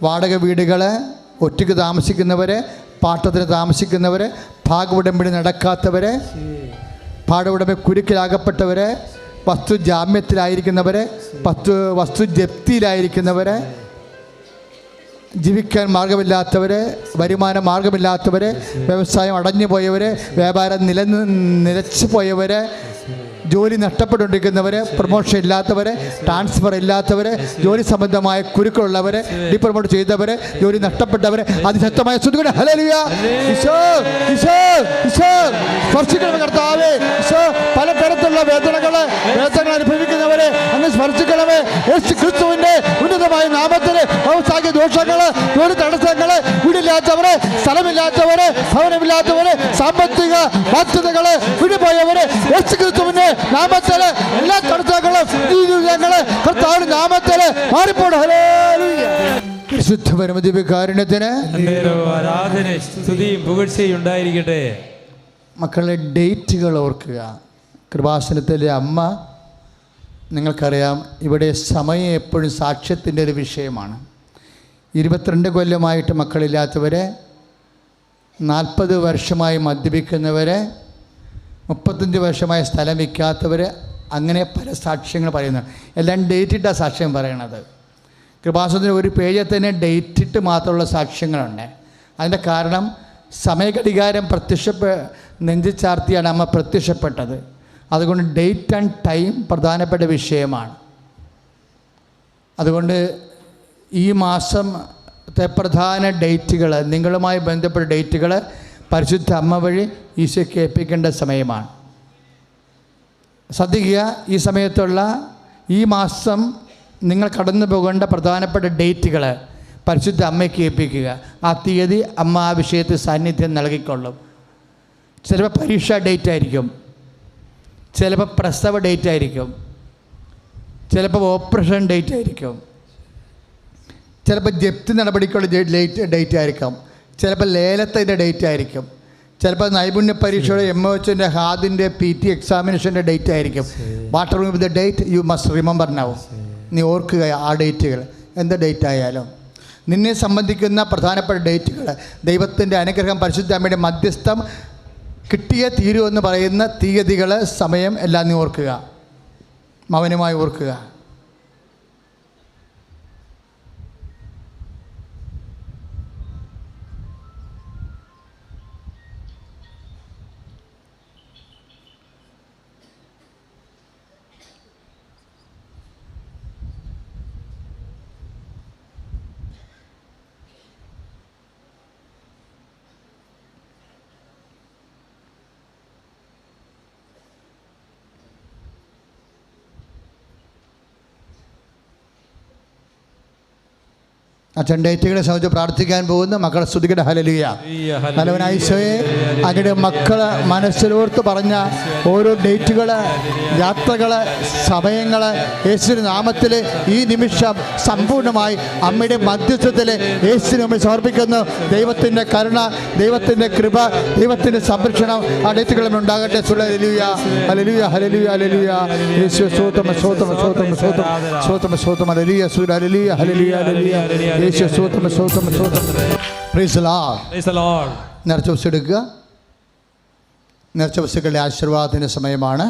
വാടക വീടുകൾ, ഒറ്റയ്ക്ക് താമസിക്കുന്നവർ, പാട്ടത്തിന് താമസിക്കുന്നവർ, ഭാഗുടമ്പടി നടക്കാത്തവർ, പാടുടമ്പ കുരുക്കിലാകപ്പെട്ടവർ, വസ്തു ജാമ്യത്തിലായിരിക്കുന്നവർ, വസ്തു ജപ്തിയിലായിരിക്കുന്നവർ, ജീവിക്കാൻ മാർഗമില്ലാത്തവർ, വരുമാന മാർഗമില്ലാത്തവർ, വ്യവസായം അടഞ്ഞു പോയവർ, വ്യാപാരം നിലച്ചു പോയവർ, ജോലി നഷ്ടപ്പെട്ടുകൊണ്ടിരിക്കുന്നവർ, പ്രൊമോഷൻ ഇല്ലാത്തവർ, ട്രാൻസ്ഫർ ഇല്ലാത്തവർ, ജോലി സംബന്ധമായ കുരുക്കളുള്ളവർ, ഡിപ്രൊമോട്ട് ചെയ്തവർ, ജോലി നഷ്ടപ്പെട്ടവർ, അതിശക്തമായ സ്തുതികളെ ഹല്ലേലൂയ. ഈശോ, ഈശോ, ഈശോ സ്പർശിക്കണമേ കർത്താവേ. ഈശോ, പല തരത്തിലുള്ള വേദനകൾ അനുഭവിക്കുന്നവരെ അങ്ങ് സ്പർശിക്കണമേ. യേശു ക്രിസ്തുവിന്റെ ഉന്നതമായ നാമത്തിൽ വ്യവസായ ദോഷങ്ങള്, ജോലി തടസ്സങ്ങള്, വീടില്ലാത്തവര്, സ്ഥലമില്ലാത്തവര്, ഭവനമില്ലാത്തവര്, സാമ്പത്തിക ബാധ്യതകള്, വിട്ടുപോയവര്, യേശു ക്രിസ്തുവിന്റെ നാമത്തില് എല്ലാ തടസ്സങ്ങളും കർത്താവിന്റെ നാമത്തില് മാറിപ്പോണ്. ഹല്ലേലൂയ. പരിശുദ്ധ പരമദിവ്യകാരുണ്യത്തിന് ആരാധനയും സ്തുതിയും പുകഴ്ചയും ഉണ്ടായിരിക്കട്ടെ. മക്കളെ, ഡേറ്റുകൾ ഓർക്കുക. കൃപാസനത്തിലെ അമ്മ, നിങ്ങൾക്കറിയാം, ഇവിടെ സമയം എപ്പോഴും സാക്ഷ്യത്തിൻ്റെ ഒരു വിഷയമാണ്. 22 കൊല്ലമായിട്ട് മക്കളില്ലാത്തവരെ, 40 വർഷമായി മദ്യപിക്കുന്നവരെ, 35 വർഷമായി സ്ഥലം വിൽക്കാത്തവർ, അങ്ങനെ പല സാക്ഷ്യങ്ങൾ പറയുന്നത്. എല്ലാം ഡേറ്റിട്ട സാക്ഷ്യം പറയണത്. കൃപാസനത്തിന് ഒരു പേജിൽ തന്നെ ഡേറ്റിട്ട് മാത്രമുള്ള സാക്ഷ്യങ്ങളുണ്ട്. അതിൻ്റെ കാരണം സമയഘടികാരം നെഞ്ചിച്ചാർത്തിയാണ് അമ്മ പ്രത്യക്ഷപ്പെട്ടത്. അതുകൊണ്ട് ഡേറ്റ് ആൻഡ് ടൈം പ്രധാനപ്പെട്ട വിഷയമാണ്. അതുകൊണ്ട് ഈ മാസത്തെ പ്രധാന ഡേറ്റുകൾ, നിങ്ങളുമായി ബന്ധപ്പെട്ട ഡേറ്റുകൾ പരിശുദ്ധ അമ്മ വഴി ഈശോയ്ക്ക് ഏൽപ്പിക്കേണ്ട സമയമാണ്. ശ്രദ്ധിക്കുക, ഈ സമയത്തുള്ള ഈ മാസം നിങ്ങൾ കടന്നു പോകേണ്ട പ്രധാനപ്പെട്ട ഡേറ്റുകൾ പരിശുദ്ധ അമ്മയ്ക്ക് ഏൽപ്പിക്കുക. ആ തീയതി അമ്മ ആ വിഷയത്തിൽ സാന്നിധ്യം നൽകിക്കൊള്ളും. ചിലപ്പോൾ പരീക്ഷാ ഡേറ്റ് ആയിരിക്കും, ചിലപ്പോൾ പ്രസവ ഡേറ്റ് ആയിരിക്കും, ചിലപ്പോൾ ഓപ്പറേഷൻ ഡേറ്റ് ആയിരിക്കും, ചിലപ്പോൾ ജപ്തി നടപടിക്കുള്ള ഡേറ്റ് ആയിരിക്കും, ചിലപ്പോൾ ലേലത്തിൻ്റെ ഡേറ്റ് ആയിരിക്കും, ചിലപ്പോൾ നൈപുണ്യ പരീക്ഷയുടെ MOHൻ്റെ ഹാദിൻ്റെ PT എക്സാമിനേഷൻ്റെ ഡേറ്റ് ആയിരിക്കും. What ever with the date you must remember now. നീ ഓർക്കുക ആ ഡേറ്റുകൾ, എന്ത് ഡേറ്റ് ആയാലും നിന്നെ സംബന്ധിക്കുന്ന പ്രധാനപ്പെട്ട ഡേറ്റുകൾ, ദൈവത്തിൻ്റെ അനുഗ്രഹം, പരിശുദ്ധ അമ്മയുടെ മധ്യസ്ഥം കിട്ടിയേ തീരുമെന്ന് പറയുന്ന തീയതികൾ, സമയം എല്ലാം നീ ഓർക്കുക, മൗനമായി ഓർക്കുക. അച്ഛൻ ഡേറ്റുകളെ സംബന്ധിച്ച് പ്രാർത്ഥിക്കാൻ പോകുന്നു. മക്കളെ സ്തുതിക്കട്ടെ. ഹല്ലേലൂയ. നല്ലവനായ ഈശോയെ, അങ്ങയുടെ മക്കള് മനസ്സിലോർത്ത് പറഞ്ഞ ഓരോ ഡേറ്റുകൾ, യാത്രകൾ, സമയങ്ങൾ യേശുവിന്റെ നാമത്തിൽ ഈ നിമിഷം സമ്പൂർണ്ണമായി അമ്മയുടെ മധ്യസ്ഥത്തിൽ യേശുവിന് മുമ്പിൽ സമർപ്പിക്കുന്നു. ദൈവത്തിൻ്റെ കരുണ, ദൈവത്തിൻ്റെ കൃപ, ദൈവത്തിൻ്റെ സംരക്ഷണം ആ ഡേറ്റുകളിൽ ഉണ്ടാകട്ടെ. ഹല്ലേലൂയ, ഹല്ലേലൂയ, ഹല്ലേലൂയ, ഹല്ലേലൂയ. യേശുവേ സ്തോത്രം, സ്തോത്രം, സ്തോത്രം, സ്തോത്രം, സ്തോത്രം, സ്തോത്രം. ഹല്ലേലൂയ, ഹല്ലേലൂയ, ഹല്ലേലൂയ, ഹല്ലേലൂയ. യേശുവേ സ്തോത്രം, സ്തോത്രം, സ്തോത്രം. Praise the Lord. Praise the Lord. നേർച്ച വസ്തു എടുക്കുക. നേർച്ച വസ്തുക്കളുടെ ആശീർവാദത്തിൻ്റെ സമയമാണ്.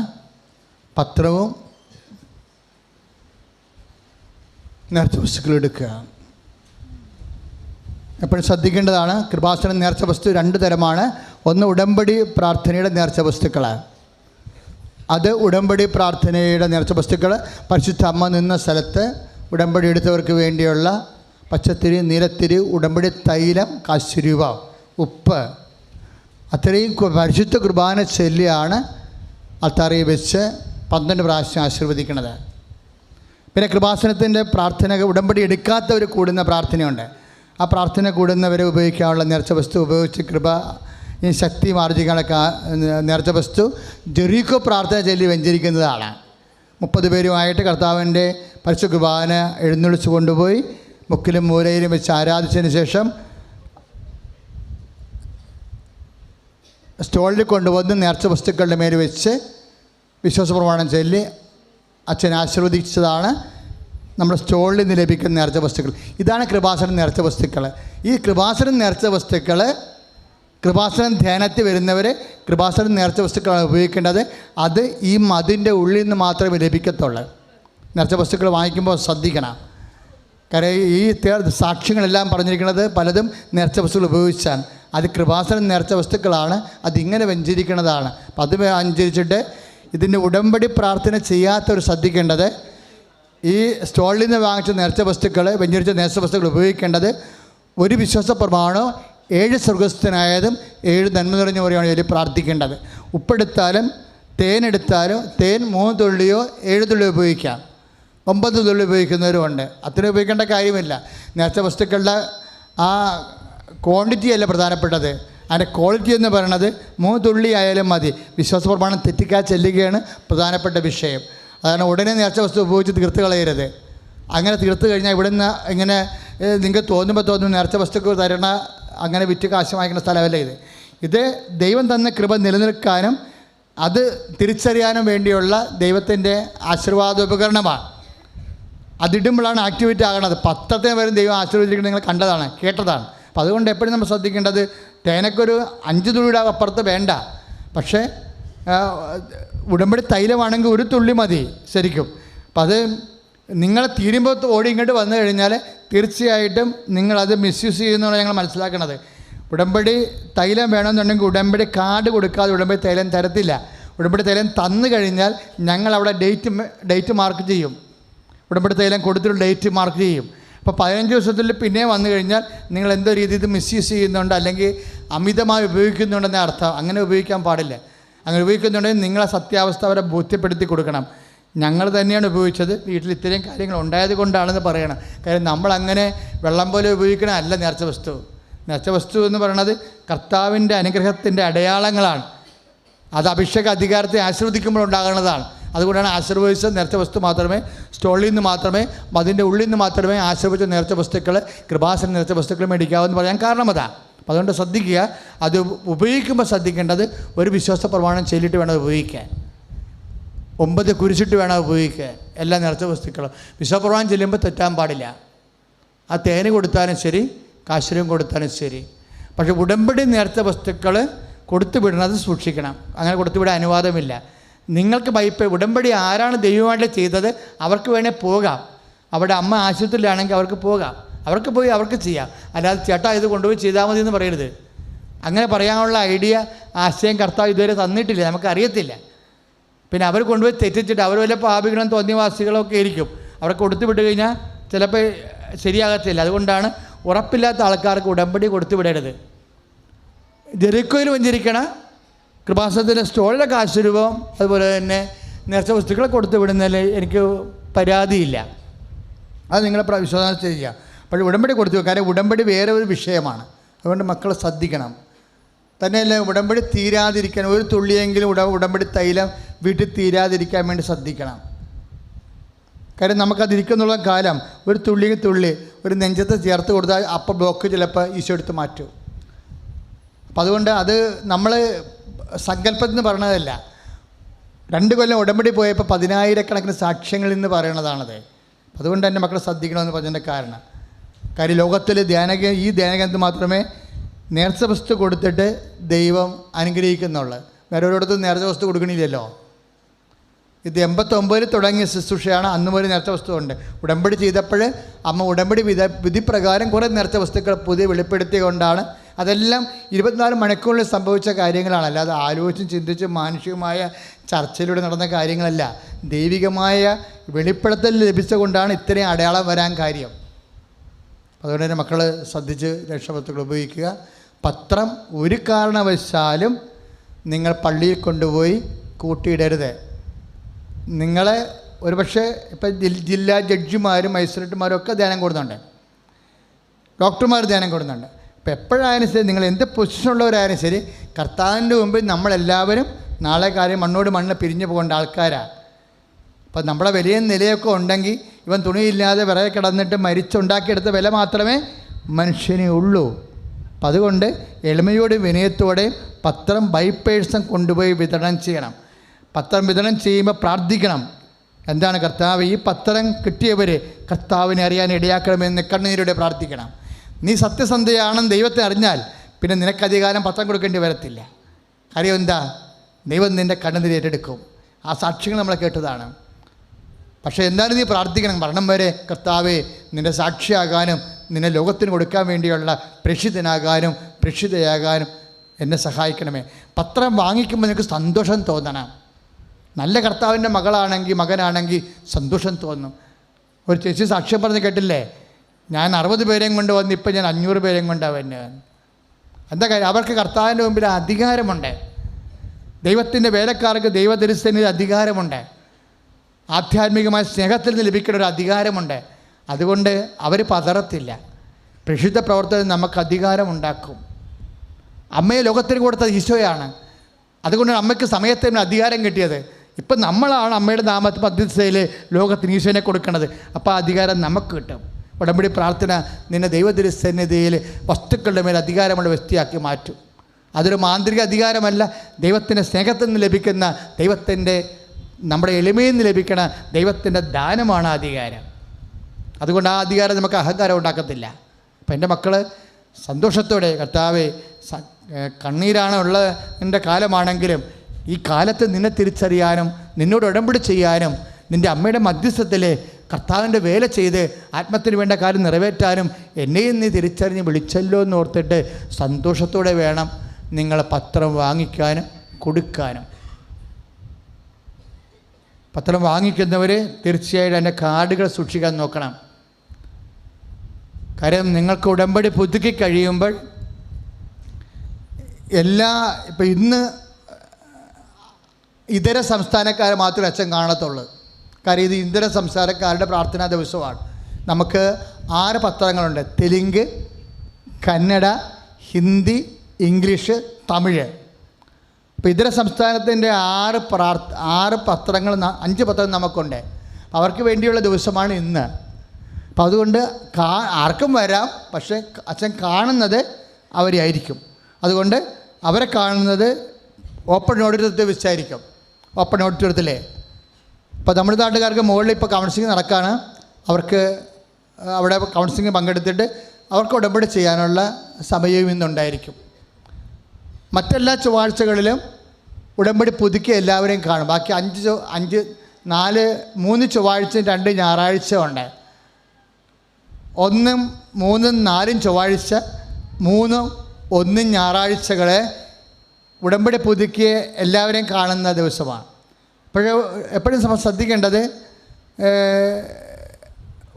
പത്രവും നേർച്ച വസ്തുക്കൾ എടുക്കുക. എപ്പോഴും ശ്രദ്ധിക്കേണ്ടതാണ്, കൃപാസനം നേർച്ച വസ്തു 2 തരമാണ്. ഒന്ന് ഉടമ്പടി പ്രാർത്ഥനയുടെ നേർച്ച വസ്തുക്കൾ. അത് ഉടമ്പടി പ്രാർത്ഥനയുടെ നേർച്ച വസ്തുക്കൾ പരിശുദ്ധ അമ്മ നിന്ന സ്ഥലത്ത് ഉടമ്പടി എടുത്തവർക്ക് വേണ്ടിയുള്ള പച്ചത്തിരി, നീലത്തിരി, ഉടമ്പടി തൈലം, കാശുരൂപ, ഉപ്പ്, അത്രയും പരിശുദ്ധ കുർബാന ചൊല്ലിയാണ് അൾത്താരയിൽ വെച്ച് 12 പ്രാവശ്യം ആശീർവദിക്കുന്നത്. പിന്നെ കൃപാസനത്തിൻ്റെ പ്രാർത്ഥന ഉടമ്പടി എടുക്കാത്തവർ കൂടുന്ന പ്രാർത്ഥനയുണ്ട്. ആ പ്രാർത്ഥന കൂടുന്നവരെ ഉപയോഗിക്കാനുള്ള നേർച്ച വസ്തു ഉപയോഗിച്ച് ഈ ശക്തി ആർജിക്കാനുള്ള നേർച്ച വസ്തു ജെറീക്കോ പ്രാർത്ഥന ചൊല്ലി വെഞ്ചരിക്കുന്നതാണ്. 30 പേരുമായിട്ട് കർത്താവിൻ്റെ പരിശുദ്ധ കുർബാന എഴുന്നള്ളിച്ച് കൊണ്ടുപോയി മുക്കിലും മൂലയിലും വെച്ച് ആരാധിച്ചതിന് ശേഷം സ്റ്റോളിൽ കൊണ്ടുവന്ന് നേർച്ച വസ്തുക്കളുടെ മേൽ വെച്ച് വിശ്വാസ പ്രമാണം ചൊല്ലി അച്ഛൻ ആശീർവദിച്ചതാണ് നമ്മുടെ സ്റ്റോളിൽ നിന്ന് ലഭിക്കുന്ന നേർച്ച വസ്തുക്കൾ. ഇതാണ് കൃപാസനം നേർച്ച വസ്തുക്കൾ. ഈ കൃപാസനം നേർച്ച വസ്തുക്കൾ കൃപാസനം ധ്യാനത്തിൽ വരുന്നവർ കൃപാസനം നേർച്ച വസ്തുക്കളാണ് ഉപയോഗിക്കേണ്ടത്. അത് ഈ മതിൻ്റെ ഉള്ളിൽ നിന്ന് മാത്രമേ ലഭിക്കത്തുള്ളൂ. നേർച്ച വസ്തുക്കൾ വാങ്ങിക്കുമ്പോൾ ശ്രദ്ധിക്കണം. കാരണം ഈ സാക്ഷ്യങ്ങളെല്ലാം പറഞ്ഞിരിക്കുന്നത് പലതും നേർച്ച വസ്തുക്കൾ ഉപയോഗിച്ചാണ്. അത് കൃപാസനം നേർച്ച വസ്തുക്കളാണ്. അതിങ്ങനെ വെഞ്ചരിക്കുന്നതാണ്. അപ്പം അത് അനുസരിച്ചിട്ട് ഇതിൻ്റെ ഉടമ്പടി പ്രാർത്ഥന ചെയ്യാത്തവർ ശ്രദ്ധിക്കേണ്ടത്, ഈ സ്റ്റോളിൽ നിന്ന് വാങ്ങിച്ച നേർച്ച വസ്തുക്കൾ, വെഞ്ചരിച്ച നേർച്ച വസ്തുക്കൾ ഉപയോഗിക്കേണ്ടത് ഒരു വിശ്വാസ പ്രമാണോ 7 സ്വർഗസ്ഥനായതും 7 നന്മ നിറഞ്ഞ പോലെയാണ് ഇതിൽ പ്രാർത്ഥിക്കേണ്ടത്. ഉപ്പെടുത്താലും തേനെടുത്താലും തേൻ 3 തുള്ളിയോ 7 തുള്ളിയോ ഉപയോഗിക്കാം. 9 തുള്ളി ഉപയോഗിക്കുന്നവരുമുണ്ട്. അത്രയും ഉപയോഗിക്കേണ്ട കാര്യമില്ല. നേർച്ച വസ്തുക്കളുടെ ആ ക്വാണ്ടിറ്റി അല്ല പ്രധാനപ്പെട്ടത്, അതിൻ്റെ ക്വാളിറ്റി എന്ന് പറയുന്നത് 3 തുള്ളി ആയാലും മതി. വിശ്വാസ പ്രമാണം തെറ്റിക്കാതെ ചെല്ലുകയാണ് പ്രധാനപ്പെട്ട വിഷയം. അതാണ് ഉടനെ നേർച്ച വസ്തു ഉപയോഗിച്ച് തീർത്ത് കളയരുത്. അങ്ങനെ തീർത്ത് കഴിഞ്ഞാൽ ഇവിടെ നിന്ന് ഇങ്ങനെ നിങ്ങൾക്ക് തോന്നുന്നു നേർച്ച വസ്തുക്കൾ തരണ അങ്ങനെ വിറ്റ് കാശ് വാങ്ങിക്കുന്ന സ്ഥലമല്ല ഇത്. ഇത് ദൈവം തന്ന കൃപ നിലനിൽക്കാനും അത് തിരിച്ചറിയാനും വേണ്ടിയുള്ള ദൈവത്തിൻ്റെ ആശീർവാദോപകരണമാണ്. അതിടുമ്പോഴാണ് ആക്ടിവിറ്റി ആകണത്. 10 വരെ ദൈവം ആശീർവദിക്കുന്നത് നിങ്ങൾ കണ്ടതാണ്, കേട്ടതാണ്. അപ്പം അതുകൊണ്ട് എപ്പോഴും നമ്മൾ ശ്രദ്ധിക്കേണ്ടത്, തേനക്കൊരു 5 തുള്ളിയുടെ അപ്പുറത്ത് വേണ്ട. പക്ഷേ ഉടമ്പടി തൈലമാണെങ്കിൽ 1 തുള്ളി മതി ശരിക്കും. അപ്പം അത് നിങ്ങൾ തീരുമ്പോൾ ഓടി ഇങ്ങോട്ട് വന്നു കഴിഞ്ഞാൽ തീർച്ചയായിട്ടും നിങ്ങളത് മിസ്യൂസ് ചെയ്യുന്നതാണ് ഞങ്ങൾ മനസ്സിലാക്കണത്. ഉടമ്പടി തൈലം വേണമെന്നുണ്ടെങ്കിൽ ഉടമ്പടി കാർഡ് കൊടുക്കാതെ ഉടമ്പടി തൈലം തരത്തില്ല. ഉടമ്പടി തൈലം തന്നു കഴിഞ്ഞാൽ ഞങ്ങൾ അവിടെ ഡേറ്റ് മാർക്ക് ചെയ്യും. ഉടമ്പടി തൈലം കൊടുത്തിട്ട് ഡേറ്റ് മാർക്ക് ചെയ്യും. അപ്പോൾ 15 ദിവസത്തിൽ പിന്നെ വന്നു കഴിഞ്ഞാൽ നിങ്ങൾ എന്തോ രീതിയിൽ മിസ്യൂസ് ചെയ്യുന്നുണ്ട്, അല്ലെങ്കിൽ അമിതമായി ഉപയോഗിക്കുന്നുണ്ടെന്ന അർത്ഥം. അങ്ങനെ ഉപയോഗിക്കാൻ പാടില്ല. അങ്ങനെ ഉപയോഗിക്കുന്നുണ്ടെങ്കിൽ നിങ്ങളെ സത്യാവസ്ഥ അവരെ ബോധ്യപ്പെടുത്തി കൊടുക്കണം. ഞങ്ങൾ തന്നെയാണ് ഉപയോഗിച്ചത്, വീട്ടിൽ ഇത്രയും കാര്യങ്ങൾ ഉണ്ടായത് കൊണ്ടാണെന്ന് പറയണം. കാര്യം നമ്മളങ്ങനെ വെള്ളം പോലെ ഉപയോഗിക്കണ അല്ല നേർച്ച വസ്തു. നേർച്ച വസ്തു എന്ന് പറയുന്നത് കർത്താവിൻ്റെ അനുഗ്രഹത്തിൻ്റെ അടയാളങ്ങളാണ്. അത് അഭിഷേക അധികാരത്തെ ആശീർവദിക്കുമ്പോൾ ഉണ്ടാകുന്നതാണ്. അതുകൊണ്ടാണ് ആശീർവദിച്ച നേർച്ച വസ്തു മാത്രമേ, സ്റ്റോളിൽ നിന്ന് മാത്രമേ, അതിൻ്റെ ഉള്ളിൽ നിന്ന് മാത്രമേ ആശീർവദിച്ച നേർച്ച വസ്തുക്കൾ, കൃപാസന നേർച്ച വസ്തുക്കൾ മേടിക്കാമെന്ന് പറയാൻ കാരണം അതാ. അപ്പം അതുകൊണ്ട് ശ്രദ്ധിക്കുക, അത് ഉപയോഗിക്കുമ്പോൾ ശ്രദ്ധിക്കേണ്ടത് ഒരു വിശ്വാസ പ്രമാണം ചൊല്ലിയിട്ട് വേണം ഉപയോഗിക്കാൻ. 9 കുരിശിട്ട് വേണം ഉപയോഗിക്കാൻ എല്ലാ നേർച്ച വസ്തുക്കളും. വിശ്വാസ പ്രമാണം ചെല്ലുമ്പോൾ തെറ്റാൻ പാടില്ല. ആ തേന് കൊടുത്താലും ശരി, കാശുരം കൊടുത്താലും ശരി. പക്ഷേ ഉടമ്പടി നേർച്ച വസ്തുക്കൾ കൊടുത്തു വിടുന്നത് സൂക്ഷിക്കണം. അങ്ങനെ കൊടുത്തുവിടാൻ അനുവാദമില്ല. നിങ്ങൾക്ക് ഉടമ്പടി ആരാണ് ദൈവമായിട്ട് ചെയ്തത് അവർക്ക് വേണേൽ പോകാം. അവിടെ അമ്മ ആശുപത്രിയിലാണെങ്കിൽ അവർക്ക് പോകാം, അവർക്ക് പോയി അവർക്ക് ചെയ്യാം. അല്ലാതെ ചേട്ടാ ഇത് കൊണ്ടുപോയി ചെയ്താൽ മതി എന്ന് പറയരുത്. അങ്ങനെ പറയാനുള്ള ഐഡിയ, ആശയം കർത്താവ് ഇതുവരെ തന്നിട്ടില്ല, നമുക്കറിയത്തില്ല. പിന്നെ അവർ കൊണ്ടുപോയി തെറ്റിച്ചിട്ട് അവർ വല്ല പാപികളും തോന്നിയവാസികളൊക്കെ ആയിരിക്കും. അവർക്ക് കൊടുത്തു വിട്ട് കഴിഞ്ഞാൽ ചിലപ്പോൾ ശരിയാകത്തില്ല. അതുകൊണ്ടാണ് ഉറപ്പില്ലാത്ത ആൾക്കാർക്ക് ഉടമ്പടി കൊടുത്തു വിടരുത്. ജെറിക്കോയിൽ വഞ്ചരിക്കണ കൃപാസനത്തിൻ്റെ സ്റ്റോളിലെ കാശ് രൂപം അതുപോലെ തന്നെ നേർച്ച വസ്തുക്കളെ കൊടുത്തു വിടുന്നതിൽ എനിക്ക് പരാതിയില്ല. അത് നിങ്ങളെ വിശ്വാസം ചെയ്യുക. പക്ഷേ ഉടമ്പടി കൊടുത്തു വെക്കുക. കാര്യം ഉടമ്പടി വേറെ ഒരു വിഷയമാണ്. അതുകൊണ്ട് മക്കൾ ശ്രദ്ധിക്കണം. തന്നെയല്ല, ഉടമ്പടി തീരാതിരിക്കാൻ ഒരു തുള്ളിയെങ്കിലും ഉടമ്പടി തൈലം വീട്ടിൽ തീരാതിരിക്കാൻ വേണ്ടി ശ്രദ്ധിക്കണം. കാര്യം നമുക്കതിരിക്കുന്നുള്ള കാലം ഒരു തുള്ളി ഒരു നെഞ്ചത്ത് ചേർത്ത് കൊടുത്താൽ അപ്പം ബ്ലോക്ക് ചിലപ്പോൾ ഈശോ എടുത്ത് മാറ്റും. അപ്പം അതുകൊണ്ട് അത് നമ്മൾ സങ്കല്പത്തിൽ നിന്ന് പറയണതല്ല. 2 കൊല്ലം ഉടമ്പടി പോയപ്പോൾ 10,000 കണക്കിന് സാക്ഷ്യങ്ങളിൽ നിന്ന് പറയണതാണത്. അതുകൊണ്ട് തന്നെ മക്കളെ ശ്രദ്ധിക്കണമെന്ന് പറഞ്ഞതിൻ്റെ കാരണം കാര്യം ലോകത്തിൽ ഈ ധ്യാനകേന്ദ്രം മാത്രമേ നേർച്ച വസ്തു കൊടുത്തിട്ട് ദൈവം അനുഗ്രഹിക്കുന്നുള്ളൂ. വേറെ ഒരിടത്തും നേർച്ച വസ്തു കൊടുക്കണില്ലല്ലോ. ഇത് 89 തുടങ്ങിയ ശുശ്രൂഷയാണ്. അന്ന് മുതൽ നേർച്ച വസ്തു ഉണ്ട്. ഉടമ്പടി ചെയ്തപ്പോൾ അമ്മ ഉടമ്പടി വിധി പ്രകാരം കുറേ നേർച്ച വസ്തുക്കൾ പുതിയ വെളിപ്പെടുത്തിയതുകൊണ്ടാണ്. അതെല്ലാം 24 മണിക്കൂറിൽ സംഭവിച്ച കാര്യങ്ങളാണ്. അല്ലാതെ ആലോചിച്ചും ചിന്തിച്ചും മാനുഷികമായ ചർച്ചയിലൂടെ നടന്ന കാര്യങ്ങളല്ല. ദൈവികമായ വെളിപ്പെടുത്തൽ ലഭിച്ചുകൊണ്ടാണ് ഇത്രയും അടയാളം വരാൻ കാര്യം. അതുകൊണ്ട് തന്നെ മക്കൾ ശ്രദ്ധിച്ച് രക്ഷാവസ്തുക്കൾ ഉപയോഗിക്കുക. പത്രം ഒരു കാരണവശാലും നിങ്ങൾ പള്ളിയിൽ കൊണ്ടുപോയി കൂട്ടിയിടരുത്. നിങ്ങളെ ഒരുപക്ഷെ ഇപ്പം ജില്ലാ ജഡ്ജിമാരും മജിസ്ട്രേറ്റുമാരും ഒക്കെ ധ്യാനം കൊടുക്കുന്നുണ്ട്, ഡോക്ടർമാർ ധ്യാനം കൊടുക്കുന്നുണ്ട്. അപ്പോൾ എപ്പോഴായാലും ശരി, നിങ്ങൾ എന്ത് പൊസിഷനുള്ളവരായാലും ശരി, കർത്താവിൻ്റെ മുമ്പിൽ നമ്മളെല്ലാവരും നാളെ കാര്യം മണ്ണോട് മണ്ണ് പിരിഞ്ഞു പോകേണ്ട ആൾക്കാരാണ്. അപ്പോൾ നമ്മുടെ വലിയ നിലയൊക്കെ ഉണ്ടെങ്കിൽ ഇവൻ തുണിയില്ലാതെ വിറകെ കിടന്നിട്ട് മരിച്ചുണ്ടാക്കിയെടുത്ത വില മാത്രമേ മനുഷ്യനെ ഉള്ളൂ. അപ്പം അതുകൊണ്ട് എളിമയോടും വിനയത്തോടെ പത്രം ബൈ പേഴ്സൺ കൊണ്ടുപോയി വിതരണം ചെയ്യണം. പത്രം വിതരണം ചെയ്യുമ്പോൾ പ്രാർത്ഥിക്കണം. എന്താണ് കർത്താവ്, ഈ പത്രം കിട്ടിയവർ കർത്താവിനെ അറിയാൻ ഇടയാക്കണമെന്ന് കണ്ണുനീരോടെ പ്രാർത്ഥിക്കണം. നീ സത്യസന്ധയാണെന്ന് ദൈവത്തെ അറിഞ്ഞാൽ പിന്നെ നിനക്കധികാരം പത്രം കൊടുക്കേണ്ടി വരത്തില്ല. കാര്യം എന്താ, ദൈവം നിൻ്റെ കണ്ണുനീര് ഏറ്റെടുക്കും. ആ സാക്ഷ്യങ്ങൾ നമ്മൾ കേട്ടതാണ്. പക്ഷേ എന്തായാലും നീ പ്രാർത്ഥിക്കണം, മരണം വരെ കർത്താവെ നിൻ്റെ സാക്ഷിയാകാനും നിന്നെ ലോകത്തിന് കൊടുക്കാൻ വേണ്ടിയുള്ള പ്രേക്ഷിതനാകാനും പ്രേക്ഷിതയാകാനും എന്നെ സഹായിക്കണമേ. പത്രം വാങ്ങിക്കുമ്പോൾ നിനക്ക് സന്തോഷം തോന്നണം. നല്ല കർത്താവിൻ്റെ മകനാണെങ്കിൽ സന്തോഷം തോന്നും. ഒരു ചേച്ചി സാക്ഷ്യം പറഞ്ഞ് കേട്ടില്ലേ, ഞാൻ 60 പേരെയും കൊണ്ട് വന്ന് ഇപ്പം ഞാൻ 500 പേരെയും കൊണ്ടാണ് വരുന്നത്. എന്താ കാര്യം, അവർക്ക് കർത്താവിൻ്റെ മുമ്പിൽ അധികാരമുണ്ട്. ദൈവത്തിൻ്റെ വേലക്കാർക്ക് ദൈവദരിസനിൽ അധികാരമുണ്ട്. ആധ്യാത്മികമായ സ്നേഹത്തിൽ നിന്ന് ലഭിക്കുന്ന ഒരു അധികാരമുണ്ട്. അതുകൊണ്ട് അവർ പതറത്തില്ല. പ്രേക്ഷിത പ്രവർത്തനം നമുക്ക് അധികാരമുണ്ടാക്കും. അമ്മയെ ലോകത്തിന് കൊടുത്തത് ഈശോയാണ്. അതുകൊണ്ട് അമ്മയ്ക്ക് സമയത്തിന് അധികാരം കിട്ടിയത്. ഇപ്പം നമ്മളാണ് അമ്മയുടെ നാമത്തിൽ മധ്യസ്ഥയിൽ ലോകത്തിന് ഈശോനെ കൊടുക്കുന്നത്. അപ്പോൾ ആ അധികാരം നമുക്ക് കിട്ടും. ഉടമ്പടി പ്രാർത്ഥന നിന്നെ ദൈവത്തിരുസന്നിധിയിൽ വസ്തുക്കളുടെ മേൽ അധികാരമുള്ള വ്യക്തിയാക്കി മാറ്റും. അതൊരു മാന്ത്രിക അധികാരമല്ല, ദൈവത്തിൻ്റെ സ്നേഹത്തിൽ നിന്ന് ലഭിക്കുന്ന, ദൈവത്തിൻ്റെ നമ്മുടെ എളിമയിൽ നിന്ന് ലഭിക്കുന്ന ദൈവത്തിൻ്റെ ദാനമാണ് അധികാരം. അതുകൊണ്ട് ആ അധികാരം നമുക്ക് അഹങ്കാരം ഉണ്ടാക്കത്തില്ല. അപ്പം എൻ്റെ മക്കൾ സന്തോഷത്തോടെ, കർത്താവേ കണ്ണീരാണ് ഉള്ളതിൻ്റെ കാലമാണെങ്കിലും ഈ കാലത്ത് നിന്നെ തിരിച്ചറിയാനും നിന്നോട് ഉടമ്പടി ചെയ്യാനും നിൻ്റെ അമ്മയുടെ മധ്യസ്ഥത്തിൽ കർത്താവിൻ്റെ വേല ചെയ്ത് ആത്മത്തിന് വേണ്ട കാര്യം നിറവേറ്റാനും എന്നെയും നീ തിരിച്ചറിഞ്ഞ് വിളിച്ചല്ലോ എന്ന് ഓർത്തിട്ട് സന്തോഷത്തോടെ വേണം നിങ്ങൾ പത്രം വാങ്ങിക്കാനും കൊടുക്കാനും. പത്രം വാങ്ങിക്കുന്നവർ തീർച്ചയായിട്ടും അതിൻ്റെ കാർഡുകൾ സൂക്ഷിക്കാൻ നോക്കണം. കാര്യം നിങ്ങൾക്ക് ഉടമ്പടി പുതുക്കി കഴിയുമ്പോൾ ഇപ്പം ഇന്ന് ഇതര സംസ്ഥാനക്കാരെ മാത്രമേ അച്ഛൻ കാണത്തുള്ളൂ. കാര്യം ഇത് ഇതര സംസ്ഥാനക്കാരുടെ പ്രാർത്ഥനാ ദിവസമാണ്. നമുക്ക് 6 പത്രങ്ങളുണ്ട്: തെലുങ്ക്, കന്നഡ, ഹിന്ദി, ഇംഗ്ലീഷ്, തമിഴ്. അപ്പോൾ ഇതര സംസ്ഥാനത്തിൻ്റെ 6 പത്രങ്ങൾ, 5 പത്രം നമുക്കുണ്ട്. അവർക്ക് വേണ്ടിയുള്ള ദിവസമാണ് ഇന്ന്. അപ്പം അതുകൊണ്ട് ആർക്കും വരാം, പക്ഷേ അച്ഛൻ കാണുന്നത് അവരെ ആയിരിക്കും. അതുകൊണ്ട് അവരെ കാണുന്നത് ഓപ്പൺ ഓഡിറ്റോറിയത്തിൽ വെച്ചായിരിക്കും. ഓപ്പൺ ഓഡിറ്റോറിയത്തിലെ ഇപ്പോൾ തമിഴ്നാട്ടുകാർക്ക് മുകളിൽ ഇപ്പോൾ കൗൺസിലിംഗ് നടക്കുകയാണ്. അവർക്ക് അവിടെ കൗൺസിലിംഗ് പങ്കെടുത്തിട്ട് അവർക്ക് ഉടമ്പടി ചെയ്യാനുള്ള സമയവും ഇന്നുണ്ടായിരിക്കും. മറ്റെല്ലാ ചൊവ്വാഴ്ചകളിലും ഉടമ്പടി പുതുക്കി എല്ലാവരെയും കാണും. ബാക്കി 3 ചൊവ്വാഴ്ചയും 2 ഞായറാഴ്ച ഉണ്ട്. 1, 3, 4 ചൊവ്വാഴ്ച, 3, 1 ഞായറാഴ്ചകളെ ഉടമ്പടി പുതുക്കിയ എല്ലാവരെയും കാണുന്ന ദിവസമാണ്. എപ്പോഴും ശ്രദ്ധിക്കേണ്ടത്,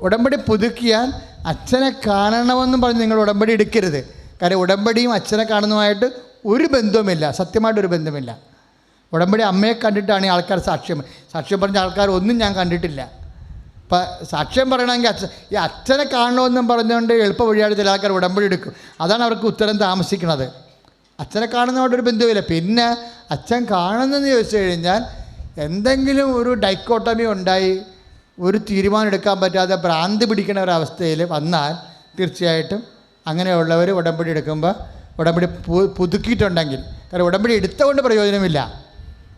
ഉടമ്പടി പുതുക്കിയാൽ അച്ഛനെ കാണണമെന്നും പറഞ്ഞ് നിങ്ങൾ ഉടമ്പടി എടുക്കരുത്. കാര്യം ഉടമ്പടിയും അച്ഛനെ കാണുന്നതുമായിട്ട് ഒരു ബന്ധവുമില്ല, സത്യമായിട്ടൊരു ബന്ധമില്ല. ഉടമ്പടി അമ്മയെ കണ്ടിട്ടാണ് ഈ ആൾക്കാർ സാക്ഷ്യം പറഞ്ഞ ആൾക്കാർ ഒന്നും ഞാൻ കണ്ടിട്ടില്ല. ഇപ്പം സാക്ഷ്യം പറയണമെങ്കിൽ അച്ഛനെ കാണണമെന്നും പറഞ്ഞുകൊണ്ട് എളുപ്പ വഴിയായിട്ട് ചില ആൾക്കാർ ഉടമ്പടി എടുക്കും. അതാണ് അവർക്ക് ഉത്തരം താമസിക്കുന്നത്. അച്ഛനെ കാണുന്നതുകൊണ്ടൊരു ബന്ധവുമില്ല. പിന്നെ അച്ഛൻ കാണുന്നതെന്ന് ചോദിച്ചു കഴിഞ്ഞാൽ എന്തെങ്കിലും ഒരു ഡൈക്കോട്ടമി ഉണ്ടായി ഒരു തീരുമാനം എടുക്കാൻ പറ്റാതെ ഭ്രാന്തി പിടിക്കുന്ന ഒരവസ്ഥയിൽ വന്നാൽ തീർച്ചയായിട്ടും അങ്ങനെയുള്ളവർ ഉടമ്പടി എടുക്കുമ്പോൾ ഉടമ്പടി പുതുക്കിയിട്ടുണ്ടെങ്കിൽ, കാരണം ഉടമ്പടി എടുത്തുകൊണ്ട് പ്രയോജനമില്ല.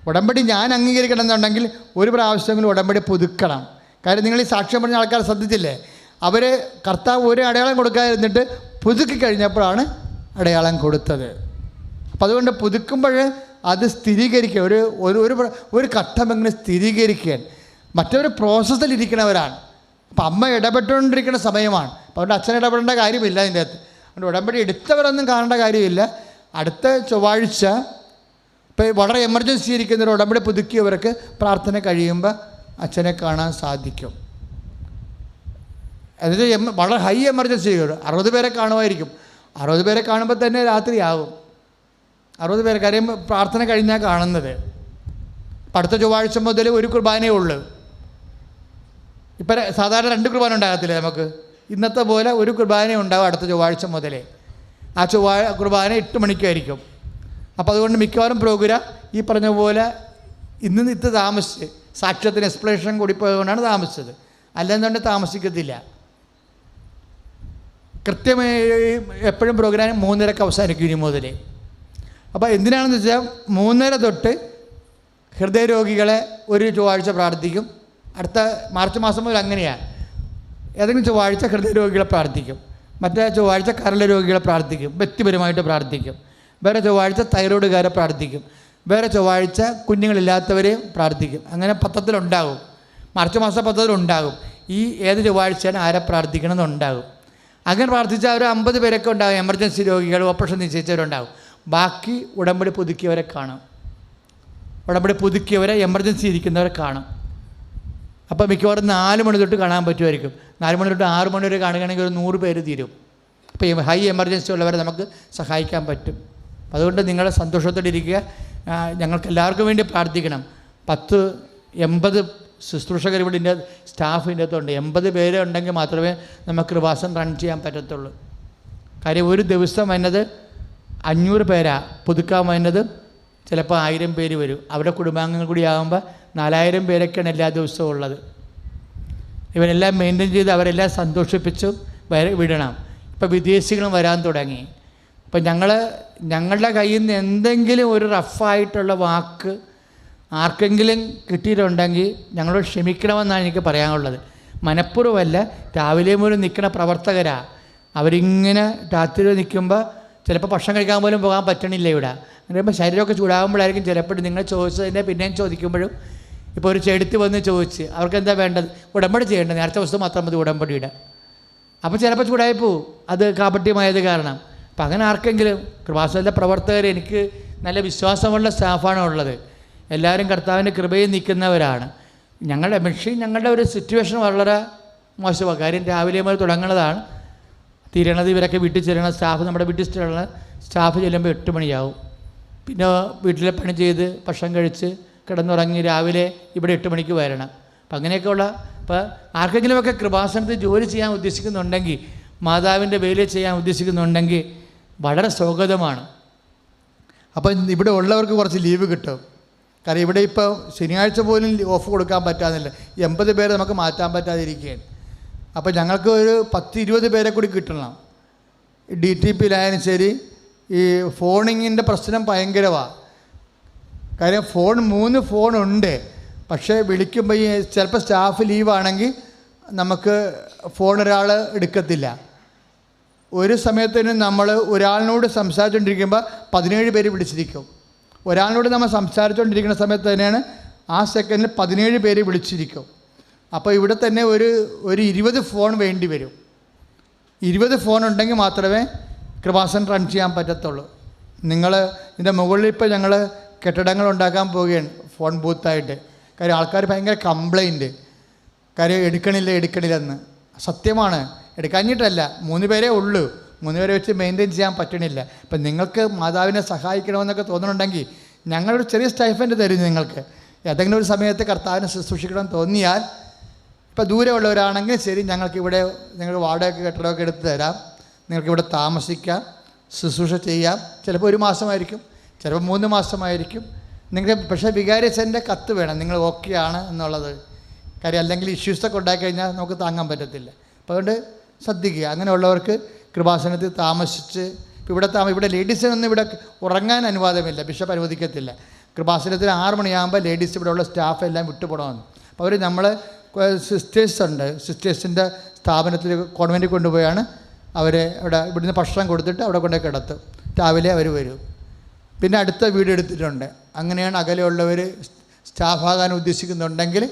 ഉടമ്പടി ഞാൻ അംഗീകരിക്കണം എന്നുണ്ടെങ്കിൽ ഒരു പ്രാവശ്യമെങ്കിലും ഉടമ്പടി പുതുക്കണം. കാര്യം നിങ്ങൾ ഈ സാക്ഷ്യം പറഞ്ഞ ആൾക്കാർ ശ്രദ്ധിച്ചില്ലേ, അവർ കർത്താവ് ഒരു അടയാളം കൊടുക്കാതിരുന്നിട്ട് പുതുക്കി കഴിഞ്ഞപ്പോഴാണ് അടയാളം കൊടുത്തത്. അപ്പം അതുകൊണ്ട് പുതുക്കുമ്പോൾ അത് സ്ഥിരീകരിക്കുക, ഒരു ഘട്ടമെങ്ങനെ സ്ഥിരീകരിക്കാൻ മറ്റൊരു പ്രോസസ്സിലിരിക്കുന്നവരാണ്. അപ്പം അമ്മ ഇടപെട്ടുകൊണ്ടിരിക്കുന്ന സമയമാണ്. അപ്പോൾ അതുകൊണ്ട് അച്ഛൻ ഇടപെടേണ്ട കാര്യമില്ല അതിൻ്റെ അകത്ത്. അതുകൊണ്ട് ഉടമ്പടി എടുത്തവരൊന്നും കാണേണ്ട കാര്യമില്ല. അടുത്ത ചൊവ്വാഴ്ച ഇപ്പോൾ വളരെ എമർജൻസി ഇരിക്കുന്നവർ ഉടമ്പടി പുതുക്കിയവർക്ക് പ്രാർത്ഥന കഴിയുമ്പോൾ അച്ഛനെ കാണാൻ സാധിക്കും. അതായത് വളരെ ഹൈ എമർജൻസി 60 പേരെ കാണുമായിരിക്കും. 60 പേരെ കാണുമ്പോൾ തന്നെ രാത്രിയാകും. 60 പേരെ കാര്യം പ്രാർത്ഥന കഴിഞ്ഞാൽ കാണുന്നത്. അപ്പം അടുത്ത ചൊവ്വാഴ്ച മുതൽ ഒരു കുർബാനയേ ഉള്ളൂ. ഇപ്പം സാധാരണ 2 കുർബാന ഉണ്ടാകത്തില്ലേ നമുക്ക്? ഇന്നത്തെ പോലെ ഒരു കുർബാന ഉണ്ടാവും അടുത്ത ചൊവ്വാഴ്ച മുതലേ. ആ കുർബാന 8 മണിക്കായിരിക്കും. അപ്പോൾ അതുകൊണ്ട് മിക്കവാറും പ്രോഗ്രാം ഈ പറഞ്ഞ പോലെ ഇന്ന് താമസിച്ച് സാക്ഷ്യത്തിന് എക്സ്പ്ലനേഷൻ കൂടി പോയതുകൊണ്ടാണ് താമസിച്ചത്. അല്ലെന്നുകൊണ്ട് താമസിക്കത്തില്ല. കൃത്യമായി എപ്പോഴും പ്രോഗ്രാം 3:30 അവസാനിക്കും ഇനി മുതൽ. അപ്പോൾ എന്തിനാണെന്ന് വെച്ചാൽ 3:30 തൊട്ട് ഹൃദയരോഗികളെ ഒരു ചൊവ്വാഴ്ച പ്രാർത്ഥിക്കും. അടുത്ത മാർച്ച് മാസം മുതൽ അങ്ങനെയാണ്. ഏതെങ്കിലും ചൊവ്വാഴ്ച ഹൃദയരോഗികളെ പ്രാർത്ഥിക്കും, മറ്റേ ചൊവ്വാഴ്ച കരൾ രോഗികളെ പ്രാർത്ഥിക്കും, വ്യക്തിപരമായിട്ട് പ്രാർത്ഥിക്കും. വേറെ ചൊവ്വാഴ്ച തൈറോയ്ഡുകാരെ പ്രാർത്ഥിക്കും. വേറെ ചൊവ്വാഴ്ച കുഞ്ഞുങ്ങളില്ലാത്തവരെയും പ്രാർത്ഥിക്കും. അങ്ങനെ പത്രത്തിലുണ്ടാകും, മാർച്ച് മാസം പത്രത്തിലുണ്ടാകും ഈ ഏത് ചൊവ്വാഴ്ചയാണ് ആരെ പ്രാർത്ഥിക്കണമെന്നുണ്ടാകും. അങ്ങനെ പ്രാർത്ഥിച്ചാൽ ഒരു 50 പേരൊക്കെ ഉണ്ടാകും. എമർജൻസി രോഗികൾ, ഓപ്പറേഷൻ നിശ്ചയിച്ചവരുണ്ടാകും. ബാക്കി ഉടമ്പടി പുതുക്കിയവരെ കാണും. ഉടമ്പടി പുതുക്കിയവരെ എമർജൻസി ഇരിക്കുന്നവരെ കാണും. അപ്പോൾ മിക്കവാറും 4 മണി തൊട്ട് കാണാൻ പറ്റുമായിരിക്കും. 4 മണി തൊട്ട് 6 മണി വരെ കാണുകയാണെങ്കിൽ ഒരു 100 പേര് തീരും. അപ്പോൾ ഈ ഹൈ എമർജൻസി ഉള്ളവരെ നമുക്ക് സഹായിക്കാൻ പറ്റും. അതുകൊണ്ട് നിങ്ങൾ സന്തോഷത്തോടെ ഇരിക്കുക. ഞങ്ങൾക്ക് എല്ലാവർക്കും വേണ്ടി പ്രാർത്ഥിക്കണം. 80 ശുശ്രൂഷകർ ഇവിടെ ഇതിൻ്റെ സ്റ്റാഫിൻ്റെ അകത്തുണ്ട്. 80 പേര് ഉണ്ടെങ്കിൽ മാത്രമേ നമുക്ക് കൃപാസനം റൺ ചെയ്യാൻ പറ്റത്തുള്ളൂ. കാര്യം ഒരു ദിവസം വരുന്നത് 500 പേരാ പുതുക്കാൻ വരുന്നത്. ചിലപ്പോൾ 1000 പേര് വരും. അവരുടെ കുടുംബാംഗങ്ങൾ കൂടി ആകുമ്പോൾ 4000 പേരൊക്കെയാണ് എല്ലാ ദിവസവും ഉള്ളത്. ഇവരെല്ലാം മെയിൻറ്റെയിൻ ചെയ്ത് അവരെല്ലാം സന്തോഷിപ്പിച്ചും വിടണം. ഇപ്പോൾ വിദേശികളും വരാൻ തുടങ്ങി. ഇപ്പം ഞങ്ങളുടെ കയ്യിൽ നിന്ന് എന്തെങ്കിലും ഒരു റഫായിട്ടുള്ള വാക്ക് ആർക്കെങ്കിലും കിട്ടിയിട്ടുണ്ടെങ്കിൽ ഞങ്ങളോട് ക്ഷമിക്കണമെന്നാണ് എനിക്ക് പറയാനുള്ളത്. മനഃപൂർവ്വമല്ല, രാവിലെ മുതൽ നിൽക്കുന്ന പ്രവർത്തകരാണ്. അവരിങ്ങനെ രാത്രി നിൽക്കുമ്പോൾ ചിലപ്പോൾ ഭക്ഷണം കഴിക്കാൻ പോലും പോകാൻ പറ്റണില്ല ഇവിടെ. അങ്ങനെ ശരീരമൊക്കെ ചൂടാകുമ്പോഴായിരിക്കും ചിലപ്പോൾ നിങ്ങൾ ചോദിച്ചതിൻ്റെ പിന്നെയും ചോദിക്കുമ്പോഴും. ഇപ്പോൾ ഒരു ചെടുത്ത് വന്ന് ചോദിച്ച് അവർക്ക് എന്താ വേണ്ടത്? ഉടമ്പടി ചെയ്യേണ്ടത്, നേരത്തെ ദിവസം മാത്രം മതി ഉടമ്പടിയുടെ. അപ്പോൾ ചിലപ്പോൾ ചൂടായി പോവും, അത് കാപട്യമായത് കാരണം. അപ്പം അങ്ങനെ ആർക്കെങ്കിലും കൃപാസനത്തിലെ പ്രവർത്തകർ, എനിക്ക് നല്ല വിശ്വാസമുള്ള സ്റ്റാഫാണ് ഉള്ളത്. എല്ലാവരും കർത്താവിൻ്റെ കൃപയിൽ നിൽക്കുന്നവരാണ്. ഞങ്ങളുടെ ഒരു സിറ്റുവേഷൻ വളരെ മോശമാണ്. കാര്യം രാവിലെ മുതൽ തുടങ്ങുന്നതാണ്, തീരണത് ഇവരൊക്കെ വീട്ടിൽ ചെല്ലണ സ്റ്റാഫ്, നമ്മുടെ വീട്ടിൽ ചെല്ലുന്ന സ്റ്റാഫ് ചെല്ലുമ്പോൾ 8 മണിയാവും. പിന്നെ വീട്ടിലെ പണി ചെയ്ത് ഭക്ഷണം കഴിച്ച് കിടന്നുറങ്ങി രാവിലെ ഇവിടെ 8 മണിക്ക് വരണം. അപ്പം അങ്ങനെയൊക്കെയുള്ള ഇപ്പോൾ ആർക്കെങ്കിലുമൊക്കെ കൃപാസനത്തിൽ ജോലി ചെയ്യാൻ ഉദ്ദേശിക്കുന്നുണ്ടെങ്കിൽ, മാതാവിൻ്റെ വേല ചെയ്യാൻ ഉദ്ദേശിക്കുന്നുണ്ടെങ്കിൽ വളരെ സ്വാഗതമാണ്. അപ്പം ഇവിടെ ഉള്ളവർക്ക് കുറച്ച് ലീവ് കിട്ടും. കാരണം ഇവിടെ ഇപ്പോൾ ശനിയാഴ്ച പോലും ഓഫ് കൊടുക്കാൻ പറ്റാതില്ല. 80 പേരെ നമുക്ക് മാറ്റാൻ പറ്റാതിരിക്കുകയാണ്. അപ്പോൾ ഞങ്ങൾക്ക് ഒരു 10-20 പേരെ കൂടി കിട്ടണം. DTPയിലായാലും ശരി. ഈ ഫോണിങ്ങിൻ്റെ പ്രശ്നം ഭയങ്കരമാണ്. കാര്യം 3 ഫോണുണ്ട്. പക്ഷേ വിളിക്കുമ്പോൾ ഈ ചിലപ്പോൾ സ്റ്റാഫ് ലീവാണെങ്കിൽ നമുക്ക് ഫോൺ ഒരാൾ എടുക്കത്തില്ല. ഒരു സമയത്തിന് നമ്മൾ ഒരാളിനോട് സംസാരിച്ചുകൊണ്ടിരിക്കുമ്പോൾ 17 പേര് വിളിച്ചിരിക്കും. ഒരാളിനോട് നമ്മൾ സംസാരിച്ചുകൊണ്ടിരിക്കുന്ന സമയത്ത് തന്നെയാണ് ആ സെക്കൻഡിൽ 17 പേര് വിളിച്ചിരിക്കും. അപ്പോൾ ഇവിടെ തന്നെ ഒരു 20 ഫോൺ വേണ്ടി വരും. 20 ഫോൺ ഉണ്ടെങ്കിൽ മാത്രമേ കൃപാസനം റൺ ചെയ്യാൻ പറ്റത്തുള്ളൂ. നിങ്ങൾ ഇതിൻ്റെ മുകളിൽ ഇപ്പോൾ ഞങ്ങൾ കെട്ടിടങ്ങൾ ഉണ്ടാക്കാൻ പോവുകയാണ് ഫോൺ ബൂത്തായിട്ട്. കാര്യം ആൾക്കാർ ഭയങ്കര കംപ്ലൈൻറ്റ്, കാര്യം എടുക്കണില്ലെന്ന്. സത്യമാണ്, എടുക്കാഞ്ഞിട്ടല്ല, 3 പേരേ ഉള്ളൂ. 3 പേരെ വെച്ച് മെയിൻറ്റെയിൻ ചെയ്യാൻ പറ്റണില്ല. ഇപ്പം നിങ്ങൾക്ക് മാതാവിനെ സഹായിക്കണമെന്നൊക്കെ തോന്നുന്നുണ്ടെങ്കിൽ ഞങ്ങളൊരു ചെറിയ സ്റ്റൈഫൻഡ് തരും നിങ്ങൾക്ക്. ഏതെങ്കിലും ഒരു സമയത്ത് കർത്താവിനെ ശുശ്രൂഷിക്കണമെന്ന് തോന്നിയാൽ, ഇപ്പോൾ ദൂരമുള്ളവരാണെങ്കിൽ ശരി, ഞങ്ങൾക്കിവിടെ നിങ്ങൾ വാടക കെട്ടിടമൊക്കെ എടുത്ത് തരാം. നിങ്ങൾക്കിവിടെ താമസിക്കാം, ശുശ്രൂഷ ചെയ്യാം. ചിലപ്പോൾ 1 മാസമായിരിക്കും, ചിലപ്പോൾ 3 മാസമായിരിക്കും. നിങ്ങൾക്ക് പക്ഷേ വികാരിയച്ഛൻ്റെ കത്ത് വേണം, നിങ്ങൾ ഓക്കെ ആണ് എന്നുള്ളത്. കാര്യം അല്ലെങ്കിൽ ഇഷ്യൂസൊക്കെ ഉണ്ടായിക്കഴിഞ്ഞാൽ നമുക്ക് താങ്ങാൻ പറ്റത്തില്ല. അപ്പോൾ അതുകൊണ്ട് ശ്രദ്ധിക്കുക. അങ്ങനെയുള്ളവർക്ക് കൃപാസനത്തിൽ താമസിച്ച് ഇവിടെ ലേഡീസിനൊന്നും ഇവിടെ ഉറങ്ങാൻ അനുവാദമില്ല, ബിഷപ്പ് അനുവദിക്കത്തില്ല. കൃപാസനത്തിൽ 6 മണിയാകുമ്പോൾ ലേഡീസ് ഇവിടെയുള്ള സ്റ്റാഫ് എല്ലാം വിട്ടുപോകണമെന്ന്. അപ്പോൾ അവർ നമ്മൾ സിസ്റ്റേഴ്സ് ഉണ്ട്, സിസ്റ്റേഴ്സിൻ്റെ സ്ഥാപനത്തിൽ കോൺവെൻറ്റിൽ കൊണ്ടുപോയാണ് അവരെ ഇവിടുന്ന് ഭക്ഷണം കൊടുത്തിട്ട് അവിടെ കൊണ്ടുപോയി കിടത്തും. രാവിലെ അവർ വരും. പിന്നെ അടുത്ത വീട് എടുത്തിട്ടുണ്ട്. അങ്ങനെയാണ് അകലെയുള്ളവർ സ്റ്റാഫാകാൻ ഉദ്ദേശിക്കുന്നുണ്ടെങ്കിൽ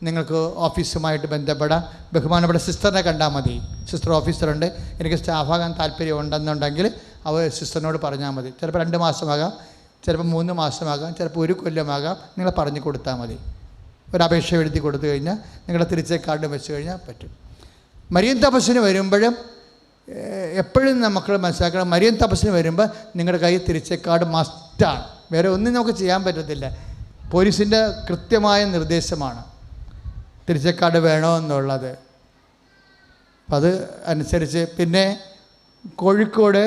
നിങ്ങൾക്ക് ഓഫീസുമായിട്ട് ബന്ധപ്പെടാം. ബഹുമാനപ്പെട്ട സിസ്റ്ററിനെ കണ്ടാൽ മതി. സിസ്റ്റർ ഓഫീസറുണ്ട്, എനിക്ക് സ്റ്റാഫാകാൻ താല്പര്യമുണ്ടെന്നുണ്ടെങ്കിൽ അവർ സിസ്റ്ററിനോട് പറഞ്ഞാൽ മതി. ചിലപ്പോൾ 2 മാസമാകാം, ചിലപ്പോൾ 3 മാസമാകാം, ചിലപ്പോൾ 1 കൊല്ലമാകാം. നിങ്ങൾ പറഞ്ഞു കൊടുത്താൽ മതി. ഒരപേക്ഷ എഴുതി കൊടുത്തു കഴിഞ്ഞാൽ നിങ്ങളുടെ തിരിച്ചേ കാർഡ് വെച്ച് കഴിഞ്ഞാൽ പറ്റും. മരിയൻ തപസ്സിന് വരുമ്പോഴും എപ്പോഴും നമുക്ക് മനസ്സിലാക്കണം, മരിയൻ തപസ്സിന് വരുമ്പോൾ നിങ്ങളുടെ കയ്യിൽ തിരിച്ചേ കാർഡ് മസ്റ്റാണ്. വേറെ ഒന്നും നമുക്ക് ചെയ്യാൻ പറ്റത്തില്ല. പോലീസിൻ്റെ കൃത്യമായ നിർദ്ദേശമാണ് തിരിച്ചേ കാർഡ് വേണമെന്നുള്ളത്. അപ്പം അത് അനുസരിച്ച് പിന്നെ കോഴിക്കോട്,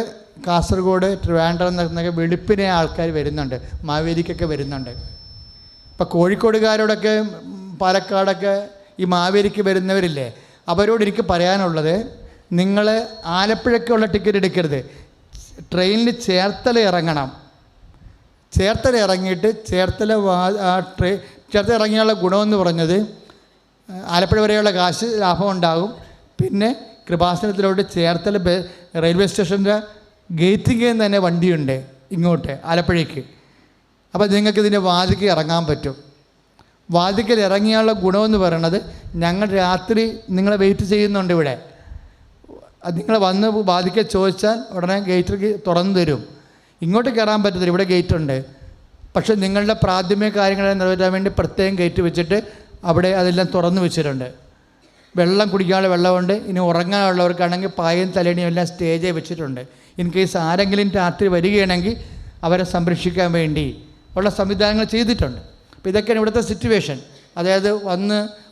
കാസർഗോഡ്, ട്രിവാൻഡ്രം എന്നൊക്കെ വെളുപ്പിനെ ആൾക്കാർ വരുന്നുണ്ട്, മാവേലിക്കൊക്കെ വരുന്നുണ്ട്. ഇപ്പം കോഴിക്കോടുകാരോടൊക്കെ പാലക്കാടൊക്കെ ഈ മാവേലിക്ക് വരുന്നവരില്ലേ, അവരോട് എനിക്ക് പറയാനുള്ളത്, നിങ്ങൾ ആലപ്പുഴയ്ക്കുള്ള ടിക്കറ്റ് എടുക്കരുത്. ട്രെയിനിൽ ചേർത്തല ഇറങ്ങണം. ചേർത്തല ഇറങ്ങിയിട്ട് ചേർത്തല ഇറങ്ങിയുള്ള ഗുണമെന്ന് പറഞ്ഞത് ആലപ്പുഴ വരെയുള്ള കാശ് ലാഭം ഉണ്ടാകും. പിന്നെ കൃപാസനത്തിലോട്ട് ചേർത്തല റെയിൽവേ സ്റ്റേഷൻ്റെ ഗേറ്റിങ്ങിൽ തന്നെ വണ്ടിയുണ്ട് ഇങ്ങോട്ട് ആലപ്പുഴയ്ക്ക്. അപ്പോൾ നിങ്ങൾക്ക് ഇതിൻ്റെ വാതിക്കൽ ഇറങ്ങാൻ പറ്റും. വാതിക്കൽ ഇറങ്ങിയുള്ള ഗുണമെന്ന് പറയണത്, ഞങ്ങൾ രാത്രി നിങ്ങളെ വെയിറ്റ് ചെയ്യുന്നുണ്ട് ഇവിടെ. നിങ്ങൾ വന്ന് വാതിക്കൽ ചോദിച്ചാൽ ഉടനെ ഗേറ്റ് തുറന്നു തരും. ഇങ്ങോട്ട് കയറാൻ പറ്റത്തില്ല, ഇവിടെ ഗേറ്റുണ്ട്. പക്ഷേ നിങ്ങളുടെ പ്രാഥമിക കാര്യങ്ങളെല്ലാം നിറവേറ്റാൻ വേണ്ടി പ്രത്യേകം ഗേറ്റ് വെച്ചിട്ട് അവിടെ അതെല്ലാം തുറന്നു വെച്ചിട്ടുണ്ട്. വെള്ളം കുടിക്കാനുള്ള വെള്ളമുണ്ട്. ഇനി ഉറങ്ങാനുള്ളവർക്കാണെങ്കിൽ പായയും തലേണിയും എല്ലാം സ്റ്റേജിൽ വെച്ചിട്ടുണ്ട്. ഇൻ കേസ് ആരെങ്കിലും രാത്രി വരികയാണെങ്കിൽ അവരെ സംരക്ഷിക്കാൻ വേണ്ടി ഉള്ള സംവിധാനങ്ങൾ ചെയ്തിട്ടുണ്ട്. അപ്പോൾ ഇതൊക്കെയാണ് ഇവിടുത്തെ സിറ്റുവേഷൻ. അതായത്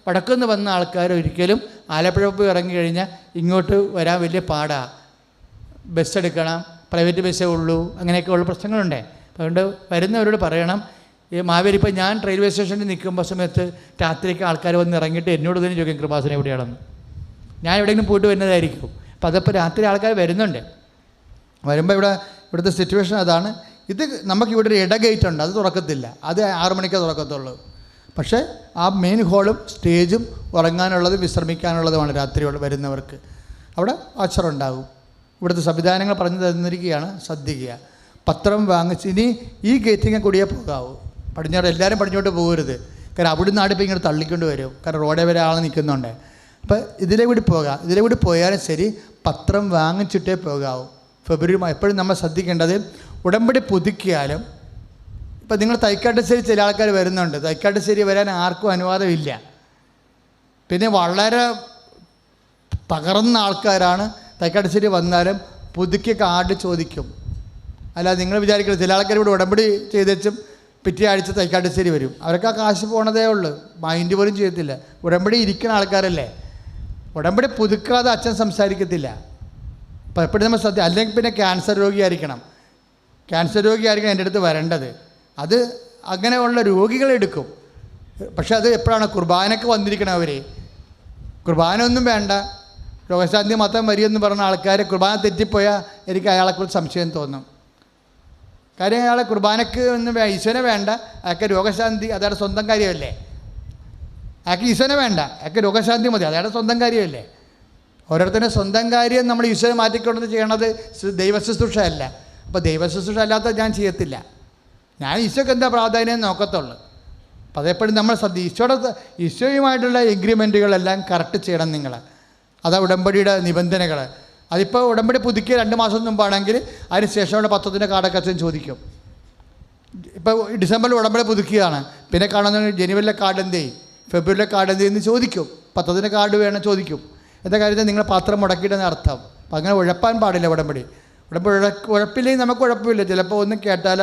വടക്കുനിന്ന് വന്ന ആൾക്കാർ ഒരിക്കലും ആലപ്പുഴ പോയി ഇറങ്ങി കഴിഞ്ഞാൽ ഇങ്ങോട്ട് വരാൻ വലിയ പാടാണ്. ബസ് എടുക്കണം, പ്രൈവറ്റ് ബസ്സേ ഉള്ളൂ, അങ്ങനെയൊക്കെ ഉള്ള പ്രശ്നങ്ങളുണ്ട്. അതുകൊണ്ട് വരുന്നവരോട് പറയണം, ഈ മാവേലി ഇപ്പം ഞാൻ റെയിൽവേ സ്റ്റേഷനിൽ നിൽക്കുമ്പോൾ സമയത്ത് രാത്രിക്ക് ആൾക്കാർ വന്ന് ഇറങ്ങിയിട്ട് എന്നോട് തന്നെ ചോദിക്കും കൃപാസനം എവിടെയാണെന്ന്. ഞാൻ എവിടെയെങ്കിലും പോയിട്ട് വരുന്നതായിരിക്കും. അപ്പോൾ അതപ്പോൾ രാത്രി ആൾക്കാർ വരുന്നുണ്ട്. വരുമ്പോൾ ഇവിടുത്തെ സിറ്റുവേഷൻ അതാണ്. ഇത് നമുക്കിവിടെ ഒരു ഇടഗേറ്റ് ഉണ്ട്, അത് തുറക്കത്തില്ല. അത് 6 മണിക്കേ തുറക്കത്തുള്ളൂ. പക്ഷേ ആ മെയിൻ ഹോളും സ്റ്റേജും ഉറങ്ങാനുള്ളതും വിശ്രമിക്കാനുള്ളതുമാണ് രാത്രി വരുന്നവർക്ക്. അവിടെ അച്ചറുണ്ടാകും. ഇവിടുത്തെ സംവിധാനങ്ങൾ പറഞ്ഞു തന്നിരിക്കുകയാണ്, ശ്രദ്ധിക്കുക. പത്രം വാങ്ങിച്ച് ഇനി ഈ ഗേറ്റിങ്ങെ കൂടിയേ പോകാവൂ. പടിഞ്ഞാറ് എല്ലാവരും പടിഞ്ഞോട്ട് പോകരുത്. കാരണം അവിടുന്ന് ആടിപ്പോൾ ഇങ്ങനെ തള്ളിക്കൊണ്ട് വരും. കാരണം റോഡേ വരെ ആൾ നിൽക്കുന്നുണ്ട്. അപ്പോൾ ഇതിലെ കൂടി പോകാം. ഇതിലെ കൂടി പോയാലും ശരി, പത്രം വാങ്ങിച്ചിട്ടേ പോകാവൂ. ഫെബ്രുവരി എപ്പോഴും നമ്മൾ ശ്രദ്ധിക്കേണ്ടത്, ഉടമ്പടി പുതുക്കിയാലും ഇപ്പം നിങ്ങൾ തൈക്കാട്ടുശ്ശേരി ചില ആൾക്കാർ വരുന്നുണ്ട്. തൈക്കാട്ടുശ്ശേരി വരാൻ ആർക്കും അനുവാദമില്ല. പിന്നെ വളരെ തകർന്ന ആൾക്കാരാണ് തൈക്കാട്ടുശ്ശേരി വന്നാലും പുതുക്കിയ കാർഡ് ചോദിക്കും. അല്ലാതെ നിങ്ങൾ വിചാരിക്കുന്നത് ചില ആൾക്കാർ ഇവിടെ ഉടമ്പടി ചെയ്തും പിറ്റേ ആഴ്ച തൈക്കാട്ടുശ്ശേരി വരും. അവർക്ക് ആ കാശ് പോണതേ ഉള്ളൂ, മൈൻഡ് പോലും ചെയ്യത്തില്ല. ഉടമ്പടി ഇരിക്കുന്ന ആൾക്കാരല്ലേ. ഉടമ്പടി പുതുക്കാതെ അച്ഛൻ സംസാരിക്കത്തില്ല. അപ്പോൾ എപ്പോഴും നമ്മൾ ശ്രദ്ധ. അല്ലെങ്കിൽ പിന്നെ ക്യാൻസർ രോഗിയായിരിക്കണം. ക്യാൻസർ രോഗിയായിരിക്കണം എൻ്റെ അടുത്ത് വരേണ്ടത്. അത് അങ്ങനെയുള്ള രോഗികളെടുക്കും. പക്ഷെ അത് എപ്പോഴാണ് കുർബാനയ്ക്ക് വന്നിരിക്കണം. അവർ കുർബാന ഒന്നും വേണ്ട, രോഗശാന്തി മാത്രം വരികയെന്ന് പറഞ്ഞ ആൾക്കാർ കുർബാന തെറ്റിപ്പോയാൽ എനിക്ക് അയാളെക്കുറിച്ച് സംശയം തോന്നും. കാര്യം അയാളെ കുർബാനയ്ക്ക് ഒന്നും ഈശ്വരനെ വേണ്ട, അയാൾക്ക് രോഗശാന്തി അതയാളുടെ സ്വന്തം കാര്യമല്ലേ. അയാൾക്ക് ഈശ്വരനെ വേണ്ട, അയാൾക്ക് രോഗശാന്തി മതി, അതയാളുടെ സ്വന്തം കാര്യമല്ലേ. ഓരോരുത്തരുടെ സ്വന്തം കാര്യം നമ്മൾ ഈശ്വരനെ മാറ്റിക്കൊണ്ട് ചെയ്യണത് ദൈവശുശ്രൂഷ അല്ല. അപ്പോൾ ദൈവശുശ്രൂഷ അല്ലാത്ത ഞാൻ ചെയ്യത്തില്ല. ഞാൻ ഈശോയ്ക്ക് എന്താ പ്രാധാന്യം നോക്കത്തുള്ളൂ. അപ്പോൾ അതെപ്പോഴും നമ്മൾ ഈശോയുമായിട്ടുള്ള എഗ്രിമെൻറ്റുകളെല്ലാം കറക്റ്റ് ചെയ്യണം നിങ്ങൾ. അതാ ഉടമ്പടിയുടെ നിബന്ധനകൾ. അതിപ്പോൾ ഉടമ്പടി പുതുക്കിയ 2 മാസം മുമ്പാണെങ്കിൽ അതിന് ശേഷമുള്ള പത്രത്തിൻ്റെ കാർഡൊക്കെ അച്ഛൻ ചോദിക്കും. ഇപ്പോൾ ഡിസംബറിൽ ഉടമ്പടി പുതുക്കിയതാണ്, പിന്നെ കാണുന്ന ജനുവരിയിലെ കാർഡ് എന്ത് ചെയ്യും, ഫെബ്രുവരിയിലെ കാർഡ് എന്ത് ചെയ്യുമെന്ന് ചോദിക്കും. പത്രത്തിൻ്റെ കാർഡ് വേണം ചോദിക്കും. എന്താ കാര്യത്തിൽ നിങ്ങൾ പത്രം മുടക്കിയിട്ടെന്ന് അർത്ഥം. അപ്പം അങ്ങനെ ഉഴപ്പാൻ പാടില്ല ഉടമ്പടി. ഉഴപ്പില്ലെങ്കിൽ നമുക്ക് കുഴപ്പമില്ല. ചിലപ്പോൾ ഒന്നും കേട്ടാൽ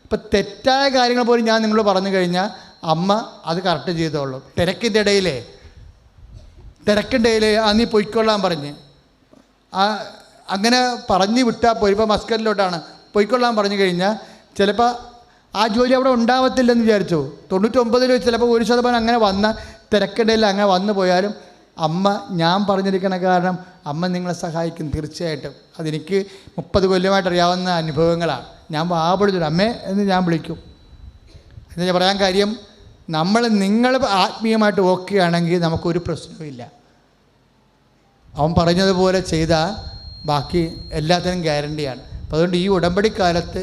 ഇപ്പം തെറ്റായ കാര്യങ്ങൾ പോലും ഞാൻ നിങ്ങളോട് പറഞ്ഞു കഴിഞ്ഞാൽ അമ്മ അത് കറക്റ്റ് ചെയ്തോളൂ. തിരക്കിൻ്റെ ഇടയിൽ നീ പൊയ്ക്കൊള്ളാൻ പറഞ്ഞ് അങ്ങനെ പറഞ്ഞ് വിട്ടാൽ പോയി. ഇപ്പോൾ മസ്കറ്റിലോട്ടാണ് പൊയ്ക്കൊള്ളാൻ പറഞ്ഞു കഴിഞ്ഞാൽ ചിലപ്പോൾ ആ ജോലി അവിടെ ഉണ്ടാവത്തില്ലെന്ന് വിചാരിച്ചു. 99 ചിലപ്പോൾ 1% അങ്ങനെ വന്ന തിരക്കിടയിൽ അങ്ങനെ വന്നു പോയാലും അമ്മ ഞാൻ പറഞ്ഞിരിക്കണ കാരണം അമ്മ നിങ്ങളെ സഹായിക്കും തീർച്ചയായിട്ടും. അതെനിക്ക് 30 കൊല്ലമായിട്ട് അറിയാവുന്ന അനുഭവങ്ങളാണ്. ഞാൻ വാപിടിച്ചു അമ്മേ എന്ന് ഞാൻ വിളിക്കും. എന്ന് ഞാൻ പറയാൻ കാര്യം, നിങ്ങൾ ആത്മീയമായിട്ട് ഓക്കെ ആണെങ്കിൽ നമുക്കൊരു പ്രശ്നവുമില്ല. അവൻ പറഞ്ഞതുപോലെ ചെയ്താൽ ബാക്കി എല്ലാത്തിനും ഗ്യാരണ്ടിയാണ്. അപ്പോൾ അതുകൊണ്ട് ഈ ഉടമ്പടിക്കാലത്ത്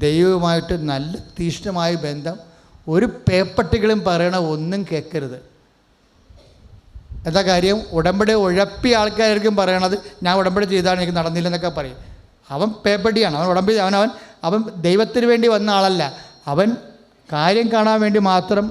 ദൈവവുമായിട്ട് നല്ല തീക്ഷ്ണമായ ബന്ധം, ഒരു പേപ്പട്ടികളും പറയണ ഒന്നും കേൾക്കരുത്. എന്താ കാര്യം? ഉടമ്പടി ഉഴപ്പിയ ആൾക്കാരായിരിക്കും പറയണത്, ഞാൻ ഉടമ്പടി ചെയ്താണ് എനിക്ക് നടന്നില്ലെന്നൊക്കെ പറയും. അവൻ പേപ്പട്ടിയാണ്. അവൻ ഉടമ്പടി അവൻ ദൈവത്തിന് വേണ്ടി വന്ന ആളല്ല. അവൻ കാര്യം കാണാൻ വേണ്ടി മാത്രം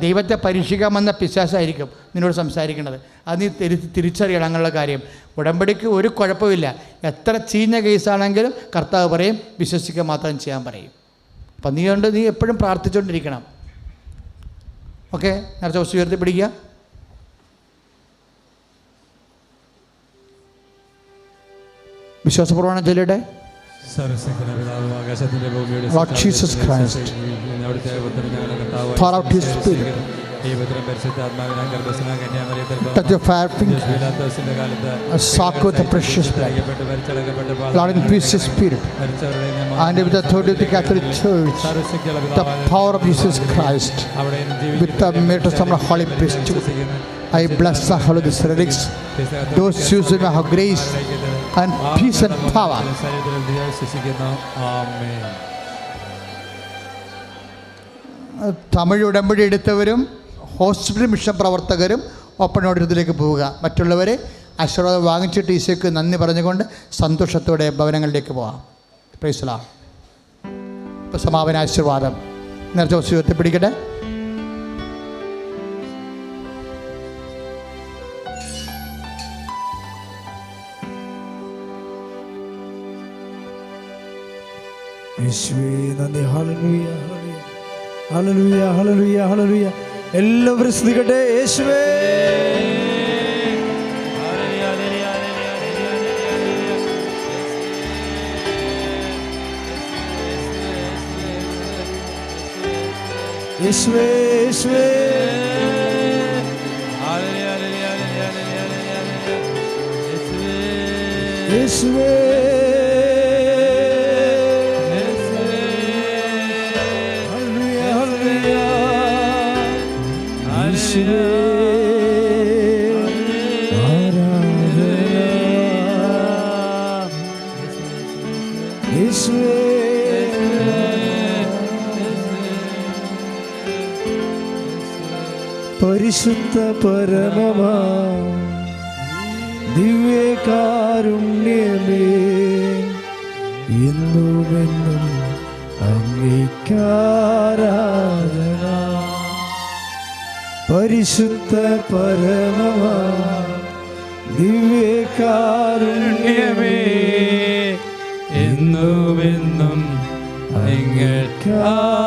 ദൈവത്തെ പരീക്ഷിക്കാമെന്ന പിശാചായിരിക്കും നിന്നോട് സംസാരിക്കുന്നത്. അത് നീ തിരിച്ചറിയണം. അങ്ങനെയുള്ള കാര്യം ഉടമ്പടിക്ക് ഒരു കുഴപ്പമില്ല. എത്ര ചീഞ്ഞ കേസാണെങ്കിലും കർത്താവ് പറയും വിശ്വസിക്കുക മാത്രം ചെയ്യാൻ പറയും. അപ്പം നീ എപ്പോഴും പ്രാർത്ഥിച്ചുകൊണ്ടിരിക്കണം. ഓക്കെ, നേരത്തെ ദിവസം ഉയർത്തി പിടിക്കുക. വിശ്വാസപ്രമാണം ചൊല്ലിട്ടെ. Lord Jesus Christ, pour out His Spirit, touch your fire finger, soak with the precious blood. Lord, infuse His Spirit, and with the authority of the Catholic Church, the power of Jesus Christ, with the merit of the Holy Priesthood, I bless the Holy Relics, those who have grace and peace and power. Tamil ഉടമ്പടി എടുത്തവരും ഹോസ്പിറ്റൽ മിഷൻ പ്രവർത്തകരും ഓപ്പൺ ഓഡിറ്റോറിയത്തിലേക്ക് പോവുക. മറ്റുള്ളവരെ ആശീർവാദം വാങ്ങിച്ചിട്ട് ഈശോയ്ക്ക് നന്ദി പറഞ്ഞുകൊണ്ട് സന്തോഷത്തോടെ ഭവനങ്ങളിലേക്ക് പോകാം. Praise the Lord. ഇപ്പോൾ സമാപന ആശീർവാദം നേരത്തെ ദിവസം ഉയർത്തിപ്പിടിക്കട്ടെ. യേശുവേ നന്ദി. ഹല്ലേലൂയ ഹല്ലേലൂയ ഹല്ലേലൂയ ഹല്ലേലൂയ. എല്ലാവരും സ്തുതിക്കട്ടെ യേശുവേ. യേശുവേ യേശുവേ യേശുവേ പരിശുദ്ധ പരമമാ ദിവ്യകാരുണ്യമേ, എന്നുമെന്നും അങ്ങേക്കാരാധന. പരിശുദ്ധ പരമമാ ദിവ്യകാരുണ്യമേ, എന്നുമെന്നും അങ്ങേക്കാരാധന.